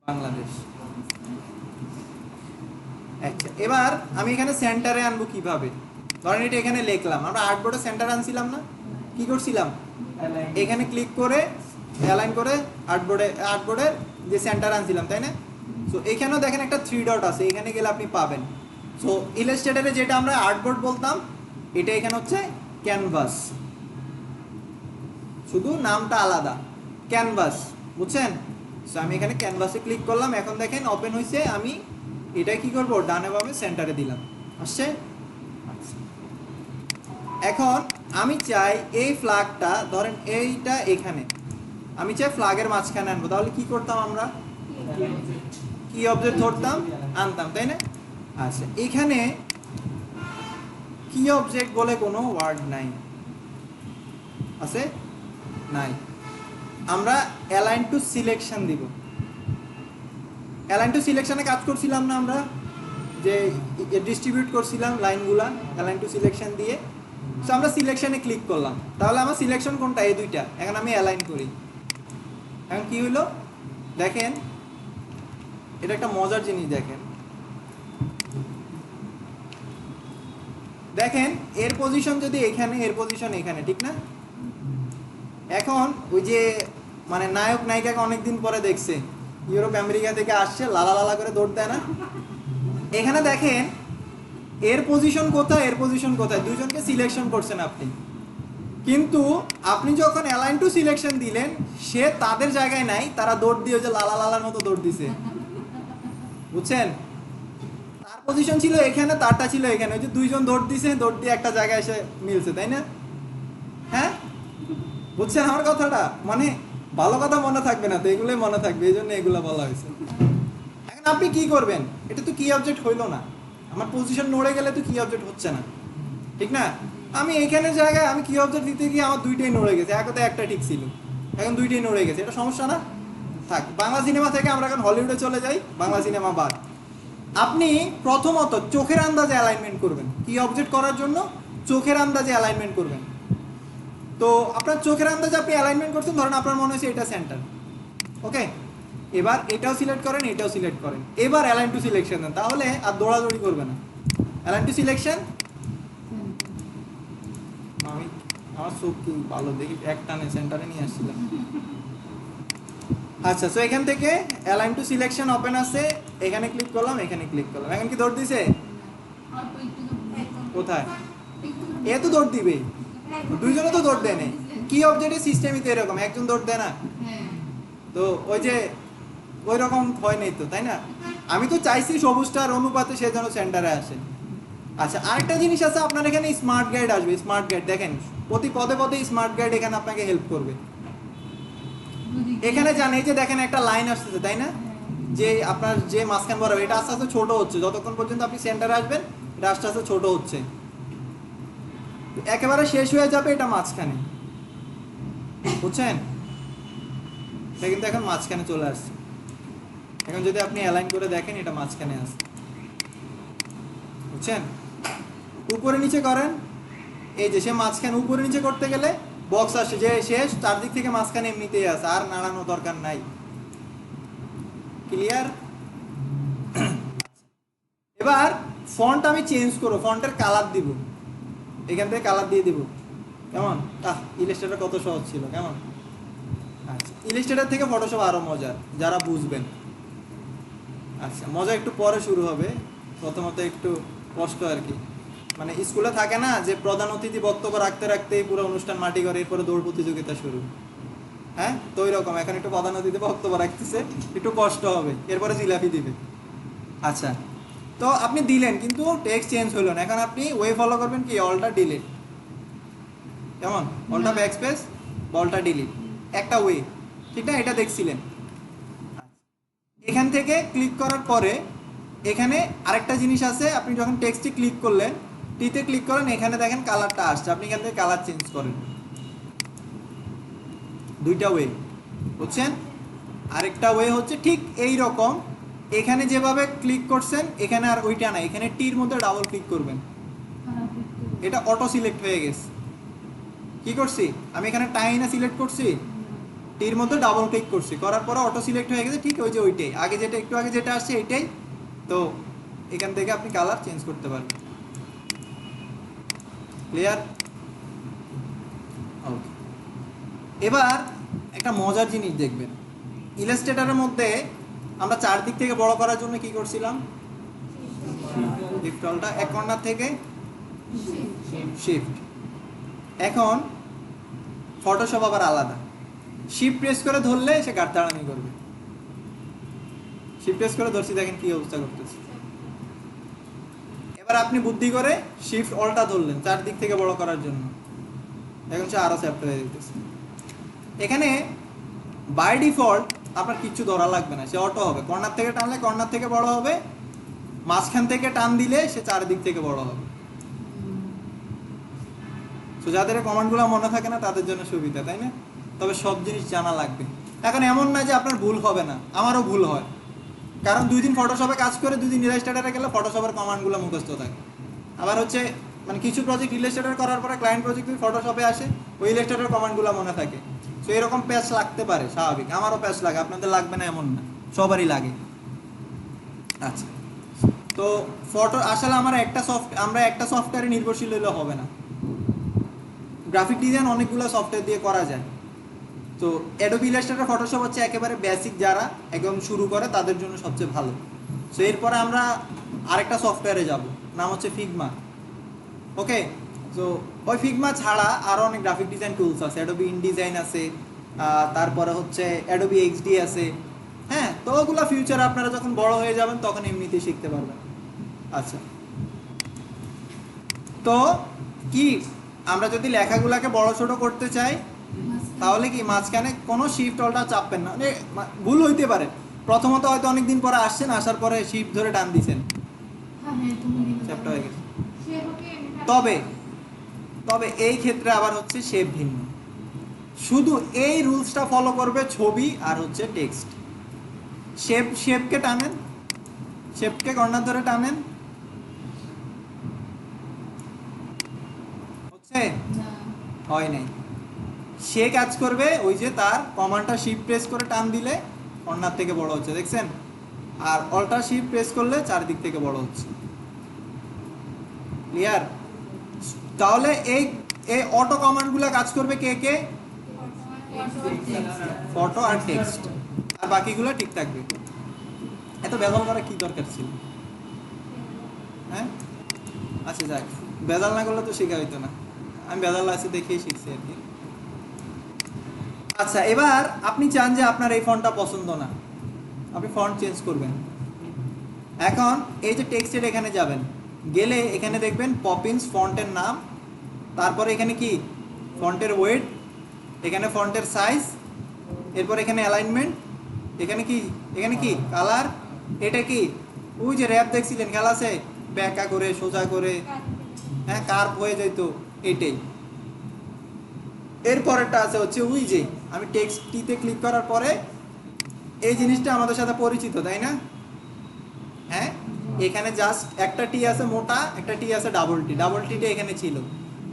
বাংলাদেশ। আচ্ছা, এবার আমি এখানে সেন্টারে আনবো কিভাবে? ধরেন এটা এখানে লিখলাম, আমরা আর্টবোর্ডে সেন্টার আনছিলাম না, কি করছিলাম? এখানে ক্লিক করে অ্যালাইন করে আর্টবোর্ডের যে সেন্টার আনছিলাম, তাই না? সো এখানেও দেখেন একটা 3 ডট আছে, এখানে গেলে আপনি পাবেন। সো ইলাস্ট্রেটরে যেটা আমরা আর্টবোর্ড বলতাম, এটা এখানে হচ্ছে ক্যানভাস, শুধু নামটা আলাদা, ক্যানভাস, বুঝছেন? সো আমি এখানে ক্যানভাসে ক্লিক করলাম, এখন দেখেন ওপেন হয়েছে। আমি এটা কি করব, ডানে বামে সেন্টারে দিলাম, আসছে। এখন আমি চাই এই ফ্ল্যাগটা, ধরেন এইটা এখানে, আমি চাই ফ্ল্যাগের মাঝখানে আনবো, তাহলে কি করতাম আমরা? কি অবজেক্ট ধরতাম, আনতাম, তাই না? আচ্ছা, এখানে কি অবজেক্ট বলে কোনো ওয়ার্ড নাই, আছে? নাই। আমরা অ্যালাইন টু সিলেকশন দিব। অ্যালাইন টু সিলেকশনে কাজ করছিলাম না আমরা, যে ডিস্ট্রিবিউট করছিলাম লাইনগুলা অ্যালাইন টু সিলেকশন দিয়ে। সো আমরা সিলেকশনে ক্লিক করলাম, তাহলে আমার সিলেকশন কোনটা? এই দুইটা। এখন আমি অ্যালাইন করি, এখন কি হইলো দেখেন, এটা একটা মজার জিনিস। দেখেন দেখেন এর পজিশন যদি এখানে, এর পজিশন এখানে, ঠিক না? এখন ওই যে মানে নায়ক নায়িকাকে অনেকদিন পরে দেখছে, ইউরোপ আমেরিকা থেকে আসছে, লালা লালা করে দৌড় দেয় না? এখানে দেখেন এর পজিশন কোথায়, এর পজিশন কোথায়, দুইজনকে সিলেকশন করছেন আপনি, কিন্তু আপনি যখন অ্যালাইন টু সিলেকশন দিলেন, সে তাদের জায়গায় নাই, তারা দৌড় দিয়ে যে লালা লালার মতো দৌড় দিছে, বুঝছেন? তার পজিশন ছিল এখানে, তারটা ছিল এখানে, ওই যে দুইজন দৌড় দিছে, দৌড় দিয়ে একটা জায়গায় এসে মিলছে, তাই না? হ্যাঁ, বুঝছেন আমার কথাটা? মানে ভালো কথা মনে থাকবে না তো, এগুলোই মনে থাকবে, এই জন্য এগুলো বলা হয়েছে। এখন আপনি কি করবেন? এটা তো কি অবজেক্ট হইলো না, আমার পজিশন নড়ে গেলে তো কি অবজেক্ট হচ্ছে না, ঠিক না? আমি এইখানে জায়গায় আমি কি অবজেক্ট দিতে গিয়ে আমার দুইটাই নড়ে গেছে, একতে একটা ঠিক ছিল, এখন দুইটাই নড়ে গেছে, এটা সমস্যা না? থাক, বাংলা সিনেমা থেকে আমরা এখন হলিউডে চলে যাই, বাংলা সিনেমা বাদ। আপনি প্রথমত চোখের আন্দাজে অ্যালাইনমেন্ট করবেন, কি অবজেক্ট করার জন্য চোখের আন্দাজে অ্যালাইনমেন্ট করবেন। তো আপনার চোখের আন্দাজে আপনি অ্যালাইনমেন্ট করছেন, ধরেন আপনার মনে হয়েছে এটা সেন্টার, ওকে, এবার এটাও সিলেক্ট করেন, এটাও সিলেক্ট করেন, এবার অ্যালাইন টু সিলেকশন দেন, তাহলে আর দৌড়াদৌড়ি করবে না। অ্যালাইন টু সিলেকশন, আমি আমার চোখ কি ভালো দেখি, এক টানে সেন্টারে নিয়ে আসছিলাম। আচ্ছা, সো এখান থেকে অ্যালাইন টু সিলেকশন ওপেন আছে, এখানে ক্লিক করলাম, এখানে ক্লিক করলাম, এখন কি দৌড় দিছে? কোথায়? এ তো দৌড় দিবে, দুইজনে তো দৌড় দেয় না। কি অবজেক্টের সিস্টেমই তো এরকম, একজন দৌড় দেয় না, তো ওই যে ওই রকম হয় নাই তো, তাই না? আমি তো চাইছি সবুজটার অনুপাতে সে যেন সেন্টারে আসে। আচ্ছা, আরেকটা জিনিস আছে, আপনার এখানে স্মার্ট গাইড আসবে। স্মার্ট গাইড দেখেন প্রতি পদে পদে স্মার্ট গাইড এখানে আপনাকে হেল্প করবে। এখানে জানেন, এই যে দেখেন একটা লাইন আসতেছে, তাই না? যে আপনার যে মাঝখান বরাবর, এটা আস্তে আস্তে ছোট হচ্ছে, যতক্ষণ পর্যন্ত আপনি সেন্টারে আসবেন এটা আস্তে আস্তে ছোট হচ্ছে, একেবারে শেষ হয়ে যাবে এটা মাঝখানে, বুঝছেন? এটা কিন্তু এখন মাঝখানে চলে আসছে। এখন যদি আপনি অ্যালাইন করে দেখেন এটা মাঝখানে আসছে, বুঝছেন? উপরে নিচে করেন, এই যে সে মাঝখানে উপরে নিচে করতে গেলে বক্স আসে যে শেষ, চারদিক থেকে মাঝখানে এমনিতেই আছে, আর নাড়ানো দরকার নাই। ক্লিয়ার? এবার ফন্ট আমি চেঞ্জ করব, ফন্টের কালার দিব, এখান থেকে কালার দিয়ে দিব। কেমন? ইলাস্ট্রেটর কত সহজ ছিল, কেমন? আচ্ছা, ইলাস্ট্রেটর থেকে ফটোশপ আরো মজার, যারা বুঝবেন। আচ্ছা, মজা একটু পরে শুরু হবে, প্রথমত একটু কষ্ট আর কি। মানে স্কুলে থাকে না যে প্রধান অতিথি বক্তব্য রাখতে রাখতেই পুরো অনুষ্ঠান মাটি করে, এরপরে দৌড় প্রতিযোগিতা শুরু। হ্যাঁ, তো ওই রকম এখন একটু প্রধান অতিথি বক্তব্য রাখতেছে, একটু কষ্ট হবে, এরপরে জিলাপি দিবে। আচ্ছা, তো আপনি দিলেন কিন্তু টেক্সট চেঞ্জ হলো না। এখন আপনি ওয়ে ফলো করবেন কি, অলটা ডিলিট। কেমন? অলটা ব্যাকস্পেস, অলটা ডিলিট, একটা ওয়ে, ঠিক না? এটা দেখছিলেন। এখান থেকে ক্লিক করার পরে এখানে আরেকটা জিনিস আছে, আপনি যখন টেক্সটে ক্লিক করলেন, টিতে ক্লিক করেন, এখানে দেখেন কালারটা আসছে, আপনি এখান থেকে কালার চেঞ্জ করেন। দুইটা ওয়ে, বুঝছেন? আরেকটা ওয়ে হচ্ছে ঠিক এই রকম, এখানে যেভাবে ক্লিক করছেন এখানে আর ওইটা না, এখানে টির মধ্যে ডাবল ক্লিক করবেন, এটা অটো সিলেক্ট হয়ে গেছে। কি করছি আমি, এখানে টাইনা সিলেক্ট করছি, টির মধ্যে ডাবল ক্লিক করছি, করার পরে অটো সিলেক্ট হয়ে গেছে, ঠিক ওই যে ওইটাই আগে যেটা, একটু আগে যেটা আসছে এইটাই। তো এখান থেকে আপনি কালার চেঞ্জ করতে পারবেন। ক্লিয়ার? ওকে, এবার একটা মজার জিনিস দেখবেন, ইলাস্ট্রেটরের মধ্যে আমরা চারদিক থেকে বড় করার জন্য কি করছিলাম, শিফট অলটা এক কর্নার থেকে শিফট। এখন ফটোশপ আবার আলাদা, শিফট প্রেস করে ধরলে সে গাড়তাড়ানি করবে। শিফট প্রেস করে ধরছি, দেখেন কি অবস্থা করতেছে। এবার আপনি বুদ্ধি করে শিফট অলটা ধরলেন চারদিক থেকে বড় করার জন্য, এখন সে আরো চ্যাপ্টার হয়ে যেতেছে। এখানে বাই ডিফল্ট আপনার কিচ্ছু ধরা লাগবে না, সে অটো হবে। কর্নার থেকে টানলে কর্নার থেকে বড় হবে, মাঝখান থেকে টান দিলে সে চারদিক থেকে বড় হবে। তো যাদের কমান্ডগুলো মনে থাকে না তাদের জন্য সুবিধা, তাই না? তবে সব জিনিস জানা লাগবে। এখন এমন না যে আপনার ভুল হবে না, আমারও ভুল হয়, কারণ 2 দিন ফটোশপে কাজ করে 2 দিন ইলাস্ট্রেটরে গেলে ফটোশপের কমান্ডগুলো মুখস্থ থাকে। আবার হচ্ছে মানে কিছু প্রজেক্ট ইলাস্ট্রেটর করার পরে ক্লায়েন্ট প্রজেক্ট ফটোশপে আসে, ওই ইলাস্ট্রেটর কমান্ডগুলো মনে থাকে। তো এরকম প্যাচ লাগতে পারে, স্বাভাবিক, আমারও প্যাচ লাগে, আপনাদের লাগবে না এমন না, সবারই লাগে। আচ্ছা, তো ফটো আসলে আমরা একটা সফটওয়্যারে নির্ভরশীল হলে হবে না। গ্রাফিক ডিজাইন অনেকগুলো সফটওয়্যার দিয়ে করা যায়। তো অ্যাডোবি ইলাস্ট্রেটর ফটোশপ হচ্ছে একেবারে বেসিক, যারা একদম শুরু করে তাদের জন্য সবচেয়ে ভালো। সো এরপরে আমরা আরেকটা সফটওয়্যারে যাব, নাম হচ্ছে ফিগমা। ওকে, তো ওই ফিগমা ছাড়া আরও অনেক গ্রাফিক ডিজাইন টুলস আছে, অ্যাডোবি ইনডিজাইন আছে, তারপরে হচ্ছে অ্যাডোবি এক্সডি আছে। হ্যাঁ, তো ওগুলো ফিউচারে আপনারা যখন বড় হয়ে যাবেন তখন এমনিতেই শিখতে পারবেন। আচ্ছা, তো কি আমরা যদি লেখাগুলোকে বড় ছোট করতে চাই তাহলে কি মাঝখানে কোনো শিফট অলটা চাপবেন না। ভুল হইতে পারে, প্রথমত হয়তো অনেকদিন পরে আসছেন, আসার পরে শিফট ধরে টান দিছেন, চ্যাপ্টার হয়ে গেছে। তবে তবে এই ক্ষেত্রে আবার হচ্ছে শেপ ভিন্ন, শুধু এই রুলসটা ফলো করবে ছবি আর হচ্ছে টেক্সট। শেপকে টানেন, শেপকে কর্নার ধরে টানেন, হচ্ছে হয় নাই। সে কাজ করবে ওই যে তার কমান্ডটা শিফট প্রেস করে টান দিলে কর্নার থেকে বড় হচ্ছে, দেখছেন? আর অল্টা শিফট প্রেস করলে চারদিক থেকে বড় হচ্ছে। ক্লিয়ার? তাহলে এই অটো কমান্ডগুলো কাজ করবে কে কে? ফটো আর টেক্সট, আর বাকিগুলো ঠিক থাকবে। এত বেজাল করা কি দরকার ছিল? হ্যাঁ, আচ্ছা যাক, বেজাল না করলে তো শেখা হইতো না। আমি বেজাল আছে দেখেই শিখছি আর কি। আচ্ছা, এবার আপনি চান যে আপনার এই ফন্টটা পছন্দ না, আপনি ফন্ট চেঞ্জ করবেন। এখন এই যে টেক্সটের এখানে যাবেন, গেলে এখানে দেখবেন পপিন্স ফন্টের নাম, তারপরে এখানে কি ফন্টের ওয়েট, এখানে ফন্টের সাইজ, এরপর এখানে অ্যালাইনমেন্ট, এখানে কি কালার, এটা কি ওই যে র্যাপ দেখছিলেন খেলা আছে, ব্যাকা করে সোজা করে, হ্যাঁ কার্ভ হয়ে যেত, এইটাই। এরপরেরটা আছে হচ্ছে উইজে। আমি টেক্সট টিতে ক্লিক করার পরে এই জিনিসটা আমাদের সাথে পরিচিত, তাই না? হ্যাঁ, এখানে জাস্ট একটা টি আছে মোটা, একটা টি আছে ডাবল টি। ডাবল টিটা এখানে ছিল।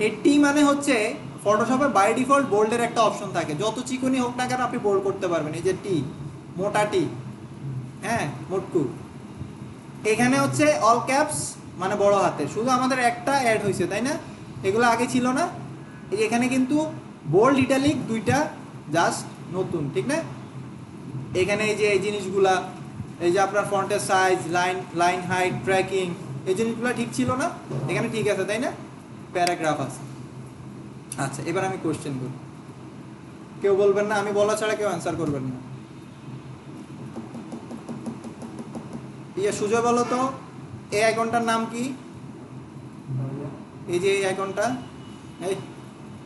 এই টি মানে হচ্ছে ফটোশপে বাই ডিফল্ট বোল্ডের একটা অপশন থাকে, যত চিকনি হোক না কেন আপনি বোল্ড করতে পারবেন। এই যে টি, মোটা টি, হ্যাঁ মোটকু, এখানে হচ্ছে অল ক্যাপস মানে বড় হাতে। শুধু আমাদের একটা অ্যাড হয়েছে, তাই না? এগুলো আগে ছিল না। এই এখানে কিন্তু বোল্ড ইটালিক দুইটা জাস্ট নতুন, ঠিক না? এখানে এই যে এই জিনিসগুলা, এই যে আপনার ফন্টের সাইজ, লাইন হাইট, ট্র্যাকিং, এই জিনিসগুলো ঠিক ছিল না, এখানে ঠিক আছে, তাই না? প্যারাগ্রাফ আছে। আচ্ছা, এবার আমি কোশ্চেন করি, কেউ বলবেন না, আমি বলা ছাড়া কেউ অ্যান্সার করবেন না। ইয়ে সুজয় বলো তো, এই আইকনটার নাম কি? এই যে এই আইকনটা, এই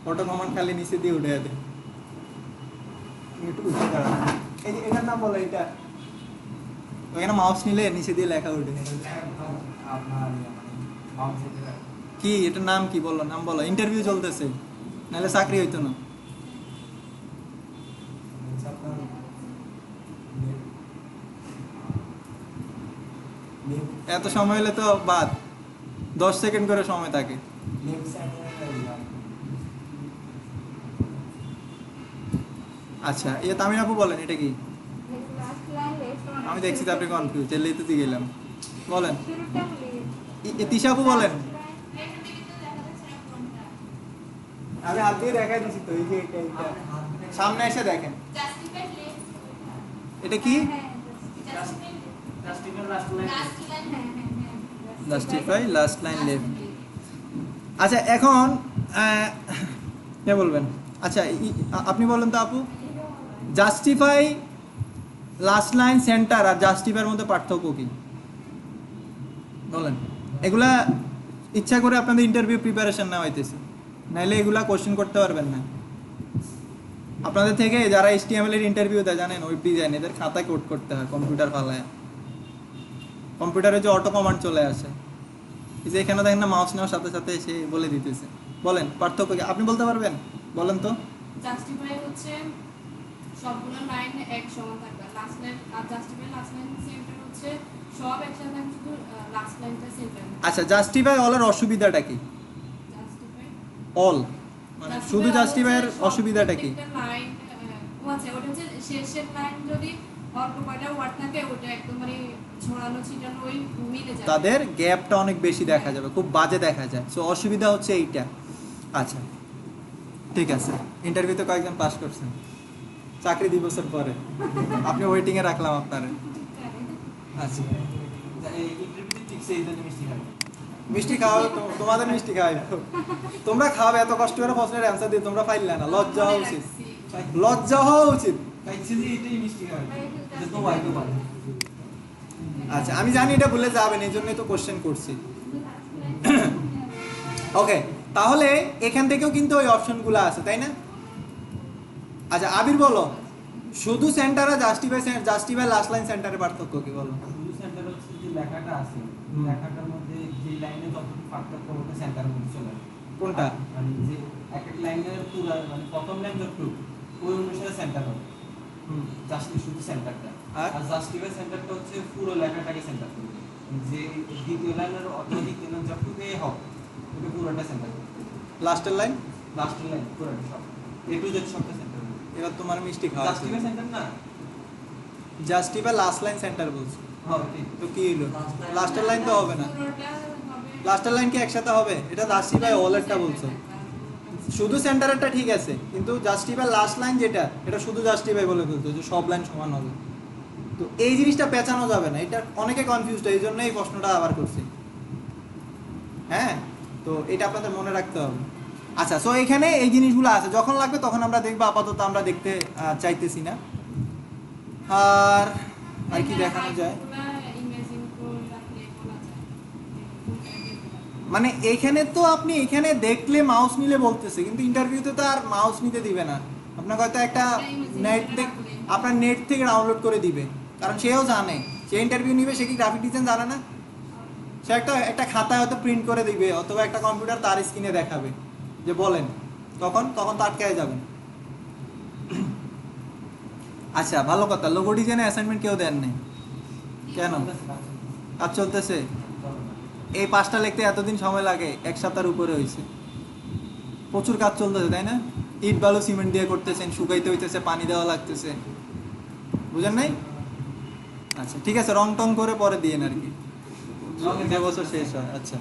অটো কমান্ড খালি নিচে দিয়ে উঠে যাবে, একটু উঠে দাঁড়ান। এই যে এটার নাম বলো, এটা ওখানে মাউস নিলে নিচে দিয়ে লেখা উঠে। কি এটার নাম কি বলো, নাম বলো। ইন্টারভিউ চলতেছে, নাহলে চাকরি হইতো না। এত সময় হলে তো বাদ, 10 সেকেন্ড করে সময় থাকে। আচ্ছা, ইয়ে তামিল আপু বলেন এটা কি? আমি দেখছি তো আপনি কনফিউজ, এলেই তো গেলাম। বলেন তিশা আপু বলেন। আমি হাত দিয়ে দেখাই দিচ্ছি তো, এই যে এটা সামনে এসে দেখেন। এটা কি? Justify last line left. আচ্ছা এখন কে বলবেন? আচ্ছা আপনি বলেন তো আপু, জাস্টিফাই লাস্ট লাইন সেন্টার আর জাস্টিফাইয়ের মধ্যে পার্থক্য কি বলেন? এগুলা ইচ্ছা করে আপনাদের ইন্টারভিউ প্রিপারেশন নেওয়া হইতেছে, নাইলে এগুলা কোশ্চেন করতে পারবেন না। আপনাদের থেকে যারা HTML এর ইন্টারভিউ দেয় জানেন, ওয়েব ডিজাইন, এদের খাতায় কোড করতে হয় কম্পিউটার ফালায়। কম্পিউটারে যে অটো কমান্ড চলে আসে, এই যে এখানে দেখেন না, মাউস নেওয়ার সাথে সাথে এসে বলে দিতেছে। বলেন পার্থক্য কি, আপনি বলতে পারবেন? বলেন তো। জাস্টিফাই হচ্ছে সবগুলো লাইন এক সমান থাকবে, লাস্ট লাইন আর জাস্টিফাই লাস্ট লাইন সেন্টার হচ্ছে সব একসাথে থাকবে, শুধু লাস্ট লাইনটা সেন্টার। আচ্ছা, জাস্টিফাই অলের অসুবিধাটা কি? জাস্টিফাই অল মানে শুধু জাস্টিফাইয়ের অসুবিধাটা কি? লাইন আচ্ছা, ওটা হচ্ছে শেষের লাইন যদি অল্প কয়টা ওয়ার্ড থাকে, ওটা একদম মানে ছড়ানো ছিটানো ওই মিলে যায়, তাদের গ্যাপটা অনেক বেশি দেখা যাবে, খুব বাজে দেখা যায়। সো অসুবিধা হচ্ছে এইটা। আচ্ছা ঠিক আছে, ইন্টারভিউতে কয়েকজন পাস করছেন, চাকরি 2 বছর পরে আপনি ওয়েটিংয়ে রাখলাম আপনারে। আচ্ছা, মিষ্টি খাওয়াবে, তোমাদের মিষ্টি খাওয়াবে, তোমরা খাওয়াবে। এত কষ্ট করে প্রশ্নের অ্যান্সার দিয়ে তোমরা পাইলে না, লজ্জা হওয়া উচিত, লজ্জা হওয়া উচিত। আচ্ছা আমি জানি এটা ভুলে যাবেন, এই জন্যই তো কোশ্চেন করছি। ওকে, তাহলে এখান থেকেও কিন্তু ওই অপশনগুলো আছে, তাই না? আচ্ছা আবির বলো, শুধু সেন্টার আর জাস্টিফাই লাস্ট লাইন সেন্টারের পার্থক্য কি বলো? শুধু সেন্টার হচ্ছে যে লেখাটা আছে, লেখাটার মধ্যে যে লাইনে যতটুকু পার্থক্য ওটা সেন্টারের মধ্যে চলে আসে। কোনটা? মানে যে এক এক লাইনের পুরো মানে প্রথম লাইন যতটুকু ওই অনুসারে সেন্টার হবে, শুধু সেন্টারটা। আর জাস্টিফাই সেন্টারটা হচ্ছে পুরো লেখাটাকে সেন্টার করবে, যে দ্বিতীয় লাইনের অথবা দ্বিতীয় লাইন যতটুকু হোক ওটা পুরোটা সেন্টার করবে। লাস্টের লাইন পুরোটা সব এ টু জেড সবটা সেন্টার করবে। এবার তোমার মিষ্টি খাওয়া। জাস্টিফাই সেন্টার না, জাস্টিফাই লাস্ট লাইন সেন্টার বলছো, হ্যাঁ ঠিক। তো কি হলো? লাস্টের লাইন তো হবে না, লাস্টের লাইন কি একসাথে হবে? এটা জাস্টিফাই অলেরটা বলছো, শুধু সেন্টারেরটা ঠিক আছে, কিন্তু জাস্টিফাই লাস্ট লাইন যেটা, এটা শুধু জাস্টিফাই বলে ফেলতো যে সব লাইন সমান হবে। তো এই জিনিসটা পেঁচানো যাবে না, এটা অনেকে কনফিউজড, এই জন্য এই প্রশ্নটা আবার করছি। হ্যাঁ, তো এটা আপনাদের মনে রাখতে হবে। আচ্ছা, সো এখানে এই জিনিসগুলো আছে, যখন লাগবে তখন আমরা দেখবো, আপাতত আমরা দেখতে চাইতেছি না। আর আর কি দেখানো যায়, মানে এইখানে তো আপনি এখানে দেখলে মাউস নিলে বলতেছে, কিন্তু ইন্টারভিউতে তো আর মাউস নিতে দিবে না, আপনাকে হয়তো একটা নেট থেকে, আপনার নেট থেকে ডাউনলোড করে দিবে, কারণ সেও জানে, সে ইন্টারভিউ নিবে, সে কি গ্রাফিক ডিজাইন জানে না? সে একটা খাতায় হয়তো প্রিন্ট করে দিবে, অথবা একটা কম্পিউটার তার স্ক্রিনে দেখাবে যে বলেন তখন তো আটকায় যাবেন। আচ্ছা ভালো কথা, লোগো ডিজাইনে অ্যাসাইনমেন্ট কেউ দেন নাই কেন? কাজ চলতেছে? এই 5টা লিখতে এতদিন সময় লাগে, 1 সপ্তাহের উপরে হয়েছে। প্রচুর কাজ চলতেছে তাই না? ইট বালু সিমেন্ট দিয়ে করতেছেন, শুকাইতে হইতেছে, পানি দেওয়া লাগতেছে, বুঝেন নাই? আচ্ছা ঠিক আছে, রং টং করে পরে দিয়েন আর কি, বছর শেষ হয়। আচ্ছা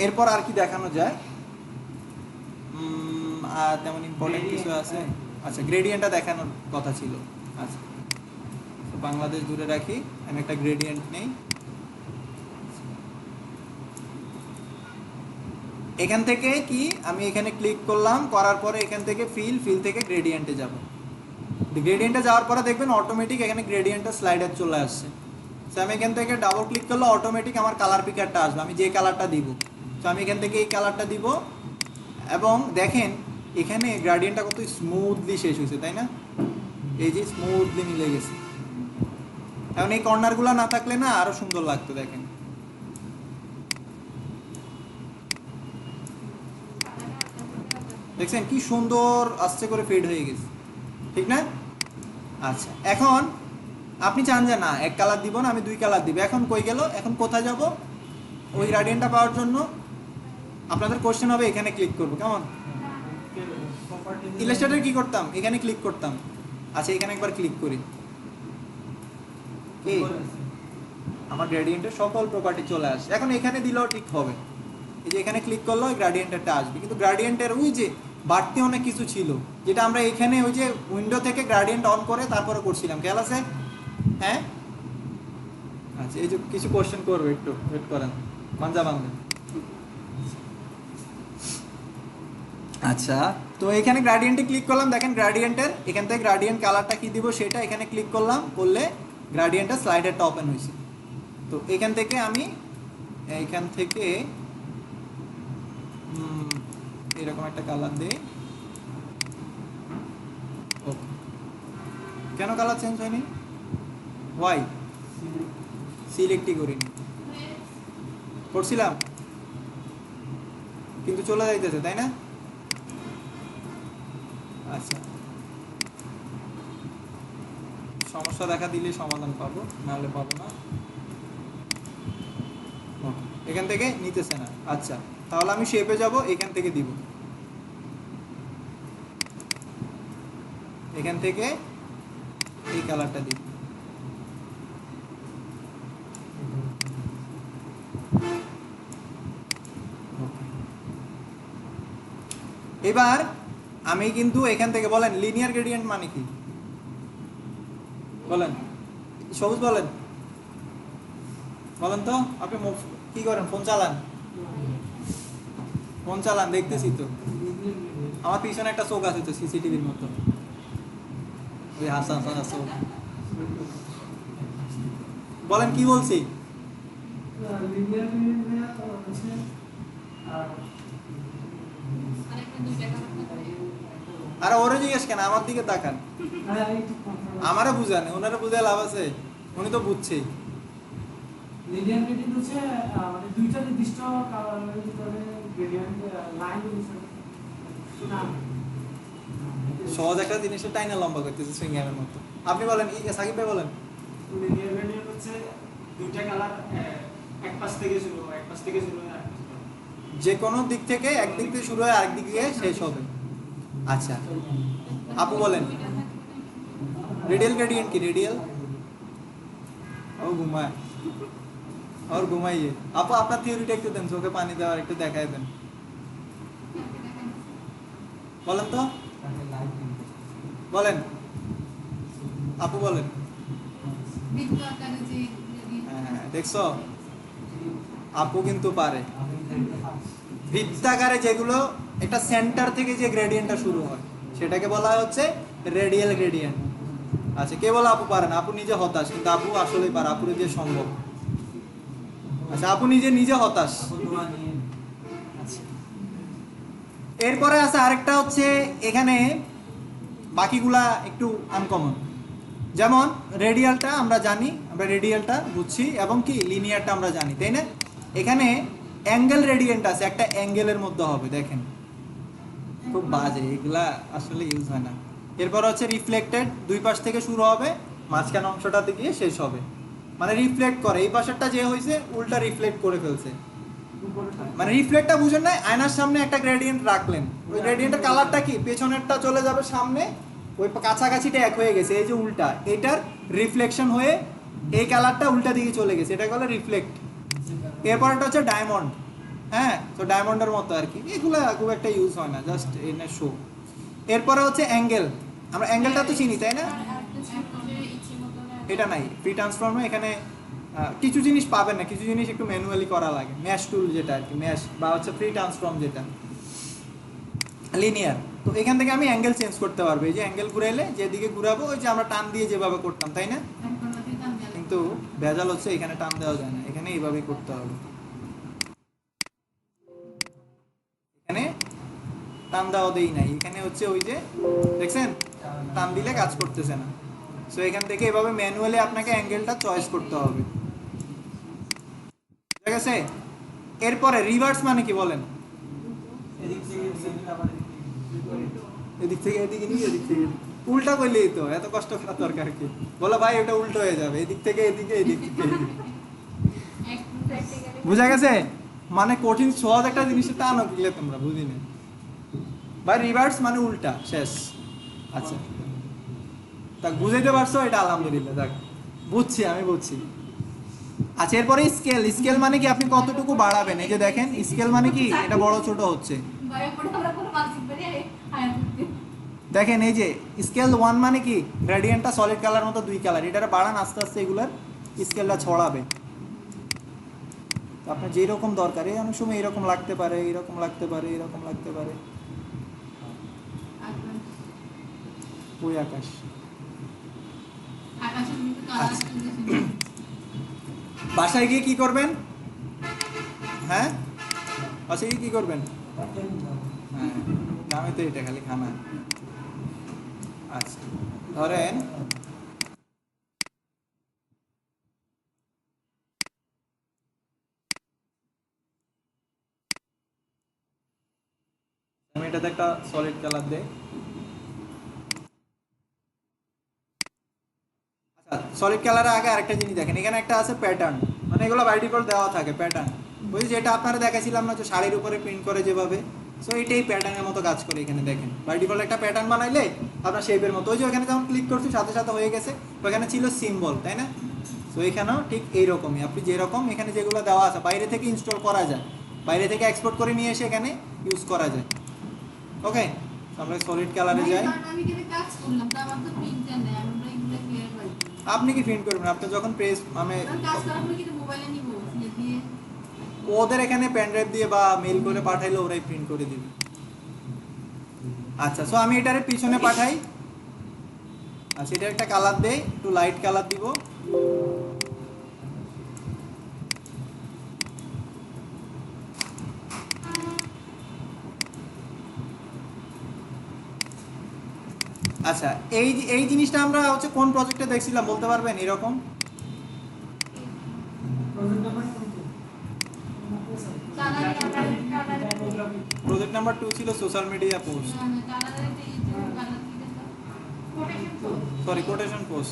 এরপর আর কি দেখানো যায়? আর তেমন ইম্পর্টেন্ট কিছু আছে? আচ্ছা গ্রেডিয়েন্টটা দেখানোর কথা ছিল। আচ্ছা বাংলাদেশ দূরে রাখি, আমি একটা গ্রেডিয়েন্ট নেই। এখান থেকে কি আমি এখানে ক্লিক করলাম, করার পরে এখান থেকে ফিল থেকে গ্রেডিয়েন্টে যাব। গ্রেডিয়েন্টে যাওয়ার পরে দেখবেন অটোমেটিক এখানে গ্রেডিয়েন্টটা স্লাইডার চলে আসছে। সো আমি এখান থেকে ডাবল ক্লিক করলে অটোমেটিক আমার কালার পিকারটা আসবে, আমি যে কালারটা দিব। তো আমি এখান থেকে এই কালারটা দিব, এবং দেখেন এখানে গ্রেডিয়েন্টটা কত স্মুথলি শেষ হয়েছে তাই না? এই যে স্মুথলি মিলে গেছে। এখন এই কর্নারগুলো না থাকলে না আরো সুন্দর লাগতো, দেখেন। দেখছেন কি সুন্দর আস্তে করে ফেড হয়ে গেছে, ঠিক না? আচ্ছা এখন আপনি চান যে না 1 কালার দিব না, আমি 2 কালার দিব। এখন কই গেল? এখন কোথায় যাব? ওই গ্রেডিয়েন্টটা পাওয়ার জন্য আপনাদের কোশ্চেন হবে এখানে ক্লিক করব, কেমন? ইলাস্ট্রেটর কি করতাম? এখানে ক্লিক করতাম। আচ্ছা এখানে একবার ক্লিক করি, কি আমার গ্রেডিয়েন্টের সকল প্রপার্টি চলে আসে। এখন এখানে দিলেও ঠিক হবে, এই যে এখানে ক্লিক করলে ওই গ্রেডিয়েন্টটা আসবে। কিন্তু গ্রেডিয়েন্টের ওই যে বাড়তি অনেক কিছু ছিল, যেটা আমরা এখানে ওই যে উইন্ডো থেকে গ্রেডিয়েন্ট অন করে তারপরে করছিলাম, খেয়াল আছে? হ্যাঁ আচ্ছা, এই যে কিছু কোশ্চেন করবে, একটু ওয়েট করেন, মানজা বাংলা। আচ্ছা তো এখানে গ্রেডিয়েন্টে ক্লিক করলাম, দেখেন গ্রেডিয়েন্টের এখান থেকে গ্রেডিয়েন্ট কালারটা কি দিব সেটা এখানে ক্লিক করলাম, করলে গ্রেডিয়েন্টের স্লাইডারটা ওপেন হয়েছে। তো এখান থেকে আমি এইখান থেকে এরকম একটা কালার দেই। ওকে, কেন কালার চেঞ্জ হয়নি? ওয়াই? সিলেক্টই করিনি, করছিলাম কিন্তু চলে যাইতেছে তাই না? আচ্ছা সমস্যা দেখা দিলে সমাধান পাবো, নাহলে পাবো না। এখান থেকে নিতেছে না। আচ্ছা তাহলে আমি শেপে যাব, এখান থেকে দিব, এখান থেকে এই কালারটা দিব। এবার আমি কিন্তু এখান থেকে বলেন লিনিয়ার গ্রেডিয়েন্ট মানে কি বলেন? সবুজ বলেন, বলেন তো আপনি কি করেন? ফোন চালান? ফোন চালান দেখতেছি তো, আমার পিছনে একটা চোখ আছে তো সিসিটিভির মতো, ওই হাসা হাসা চোখ। বলেন কি বলছি? আরে ওরে জিজ্ঞেস কেন, আমার দিকে তাকান, আমারে বুঝান, ওনারা বুঝায় লাভ আছে, উনি তো বুঝছেই। লিনিয়ার গ্রেডিয়েন্ট হচ্ছে মানে দুইটা নির্দিষ্ট কালারের ভিতরে গ্রেডিয়েন্ট লাইন না সহজ একটা জিনিসের টাইনা লম্বা করতেছে সুইংগ্যামের মতো। আপনি বলেন, সাকিব ভাই বলেন। লিনিয়ার গ্রেডিয়েন্ট হচ্ছে দুইটা কালার এক পাশ থেকে শুরু হয়, যে কোনো দিক থেকে, একদিক থেকে শুরু হয় আরেক দিক দিয়ে শেষ হবে। আচ্ছা আপু বলেন রেডিয়াল গ্রেডিয়েন্ট কি? রেডিয়াল ও ঘুমায় और घुमाइए। আপু আপনার থিওরিটা একটু দেন, চোখে পানি দেওয়ার একটু দেখায় দেন, বলেন তো, বলেন আপু বলেন। হ্যাঁ দেখছো আপু কিন্তু পারে। বৃত্তাকারে যেগুলো একটা সেন্টার থেকে যে গ্রেডিয়েন্টটা শুরু হয় সেটাকে বলা হচ্ছে রেডিয়াল গ্রেডিয়েন্ট। আচ্ছা কে বলে আপু পারেন? আপু নিজে হতাশ, কিন্তু আপু আসলেই পারে, আপুর যে সম্ভব। আচ্ছা আপু নিজে হতাশ। আচ্ছা এরপরে আছে আরেকটা হচ্ছে, এখানে বাকিগুলা একটু আনকমন। যেমন রেডিয়ালটা আমরা জানি, আমরা রেডিয়ালটা বুঝছি, এবং কি লিনিয়ারটা আমরা জানি, তাই না? এখানে অ্যাঙ্গেল রেডিয়েন্ট আছে, একটা অ্যাঙ্গেলের মধ্যে হবে, দেখেন খুব বাজে এগুলা, আসলে ইউজ হয় না। এরপর হচ্ছে রিফ্লেক্টেড, দুই পাশ থেকে শুরু হবে, মাঝখান অংশটাতে গিয়ে শেষ হবে, মানে রিফ্লেক্ট করে। এই পাশেরটা যে হয়েছে উল্টা রিফ্লেক্ট করে ফেলছে, মানে রিফ্লেক্টটা বুঝেন না, আয়নার সামনে একটা গ্রেডিয়েন্ট রাখলেন, ওই গ্রেডিয়েন্টের কালারটা কি, পেছনেরটা চলে যাবে সামনে, ওই কাছাকাছিটা এক হয়ে গেছে, এই যে উল্টা, এটার রিফ্লেকশন হয়ে এই কালারটা উল্টা দিকে চলে গেছে, এটাকে বলে রিফ্লেক্ট। এরপরটা হচ্ছে ডায়মন্ড, হ্যাঁ, তো ডায়মন্ডের মতো আর কি, এগুলো খুব একটা ইউজ হয় না, জাস্ট এনে শো। এরপরে হচ্ছে অ্যাঙ্গেল, আমরা অ্যাঙ্গেলটা তো চিনি তাই না, এটা নাই ফ্রি ট্রান্সফর্মে, এখানে কিছু জিনিস পাবেন না, কিছু জিনিস একটু ম্যানুয়ালি করা লাগে, ম্যাশ টুল যেটা আর কি, ম্যাশ বা হচ্ছে ফ্রি ট্রান্সফর্ম যেটা লিনিয়ার। তো এখান থেকে আমি অ্যাঙ্গেল চেঞ্জ করতে পারবো, এই যে অ্যাঙ্গেল ঘুরাইলে যেদিকে ঘুরাবো ওই যে আমরা টান দিয়ে যেভাবে করতাম তাই না, কিন্তু ভেজাল হচ্ছে এখানে টান দেওয়া যায় না, এখানে এইভাবেই করতে হবে, এখানে টান দেওয়া দেই নাই, এখানে হচ্ছে ওই যে দেখছেন টান দিলে কাজ করতেছে না। সো এখান থেকে এভাবে ম্যানুয়ালি আপনাকে অ্যাঙ্গেলটা চয়েস করতে হবে, ঠিক আছে। এরপরে রিভার্স মানে কি বলেন, এদিক থেকে এদিকে নিয়ে এদিক থেকে উল্টা করলেই তো, এত কষ্ট করার দরকার কি, বলো ভাই এটা উল্টো হয়ে যাবে, এদিক থেকে এদিকে, এদিক থেকে এদিকে, বুঝা গেছে, মানে কঠিন সহজ একটা জিনিসের টানো কিলে তোমরা বুঝিনি ভাই, রিভার্স মানে উল্টা, শেষ। আচ্ছা তা বুঝাইতে পারছো, এটা আলহামদুলিল্লাহ, দেখ বুঝছি, আমি বুঝছি। আচ্ছা এরপরে স্কেল, স্কেল মানে কি আপনি কতটুকু বাড়াবেন, এই যে দেখেন স্কেল মানে কি, এটা বড় ছোট হচ্ছে, দেখেন এই যে স্কেল 1 মানে কি, গ্রেডিয়েন্টটা সলিড কালার মতো দুই কালার, এটা বাড়ান আস্তে আস্তে, এগুলার স্কেলটা ছড়াবে, আপনার যেরকম দরকার, এই অনেক সময় এরকম লাগতে পারে, এরকম লাগতে পারে, এরকম লাগতে পারে, ওই আকাশ। বাসায় গিয়ে কি করবেন, হ্যাঁ বাসায় গিয়ে কি করবেন, হ্যাঁ নামে তো এটা খালি খানা। আচ্ছা ধরেন আমি এটাতে একটা সলিড কালার দেই, সলিড কালারের আগে আরেকটা জিনিস দেখেন, এখানে একটা আছে প্যাটার্ন, মানে এগুলো বাই ডিফল্ট দেওয়া থাকে প্যাটার্ন, ওই যেটা আপনারা দেখাছিলাম না যে শাড়ির উপরে প্রিন্ট করে যেভাবে, সো এইটাই প্যাটার্নের মতো কাজ করে, এখানে দেখেন বাই ডিফল্ট একটা প্যাটার্ন বানাইলে আপনার শেপের মতো, ওই যে ওখানে যখন ক্লিক করছি সাথে সাথে হয়ে গেছে, ওখানে ছিল সিম্বল তাই না, সো এখানেও ঠিক এইরকমই, আপনি যেরকম এখানে যেগুলো দেওয়া আছে বাইরে থেকে ইনস্টল করা যায়, বাইরে থেকে এক্সপোর্ট করে নিয়ে এসে এখানে ইউজ করা যায়। ওকে আমরা সলিড কালারে যাই, আপনি কি প্রিন্ট করবেন, আপনি যখন প্রেস মানে ওদের এখানে পেন ড্রাইভ দিয়ে বা মেল করে পাঠাইলে ওরাই প্রিন্ট করে দিবে। আচ্ছা সো আমি এটার পিছনে পাঠাই, আচ্ছা এটা একটা কালার দেই, একটু লাইট কালার দিব, আচ্ছা এই জিনিসটা আমরা হচ্ছে কোন প্রজেক্টে দেখছিলাম বলতে পারবেন এরকম, প্রজেক্ট নাম্বার 2 ছিল social media post, sorry quotation post,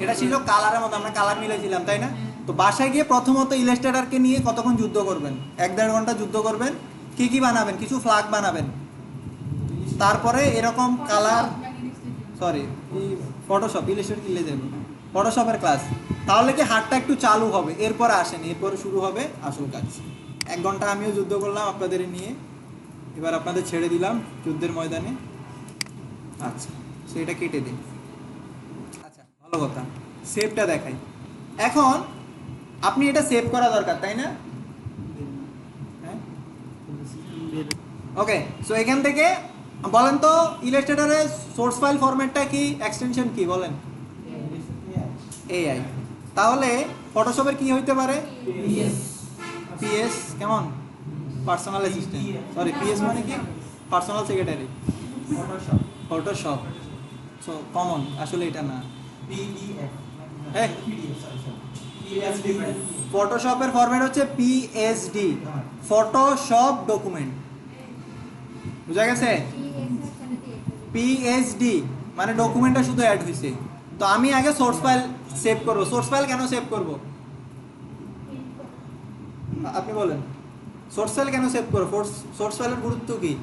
এটা ছিল কালারের মধ্যে, আমরা কালার মিলাইছিলাম তাই না। তো বাসায় গিয়ে প্রথমত ইলাস্ট্রেটরকে নিয়ে কতক্ষণ যুদ্ধ করবেন, 1-1.5 ঘন্টা যুদ্ধ করবেন, কি কি বানাবেন, কিছু ফ্ল্যাগ বানাবেন, তারপরে এরকম কালার, সরি ফটোশপ, ইলাস্ট্রেটর কিনলে যাবে ফটোশপের ক্লাস, তাহলে কি হাতটা একটু চালু হবে, এরপরে আসেন, এরপরে শুরু হবে আসল কাজ। 1 ঘন্টা আমিও যুদ্ধ করলাম আপনাদের নিয়ে, এবার আপনাদের ছেড়ে দিলাম যুদ্ধের ময়দানে। আচ্ছা সেটা কেটে দিন, আচ্ছা ভালো কথা, সেভটা দেখাই। এখন আপনি এটা সেভ করা দরকার তাই না, হ্যাঁ ওকে। সো এখান থেকে বলেন তো ইলাস্ট্রেটরের সোর্স ফাইল ফরম্যাটটা কি, এক্সটেনশন কি বলেন, এআই, তাহলে ফটোশপের কি হইতে পারে, পিএস, কেমন পার্সোনাল অ্যাসিস্ট্যান্ট, সরি পিএস মানে কি personal secretary, Photoshop, so common আসলে এটা না, পিডিএফ হ্যাঁ পিডিএফ পিএসডি ফাইল। ফটোশপের ফরম্যাট হচ্ছে পিএসডি, ফটোশপ ডকুমেন্ট। বুঝা গেছে? পিএসডি মানে ডকুমেন্টটা শুধু অ্যাড হয়েছে। তো আমি আগে সোর্স ফাইল সেভ করব। সোর্স ফাইল কেন সেভ করব? আপনি বলেন, সোর্স ফাইল কেন সেভ করব? সোর্স ফাইলের গুরুত্ব কি?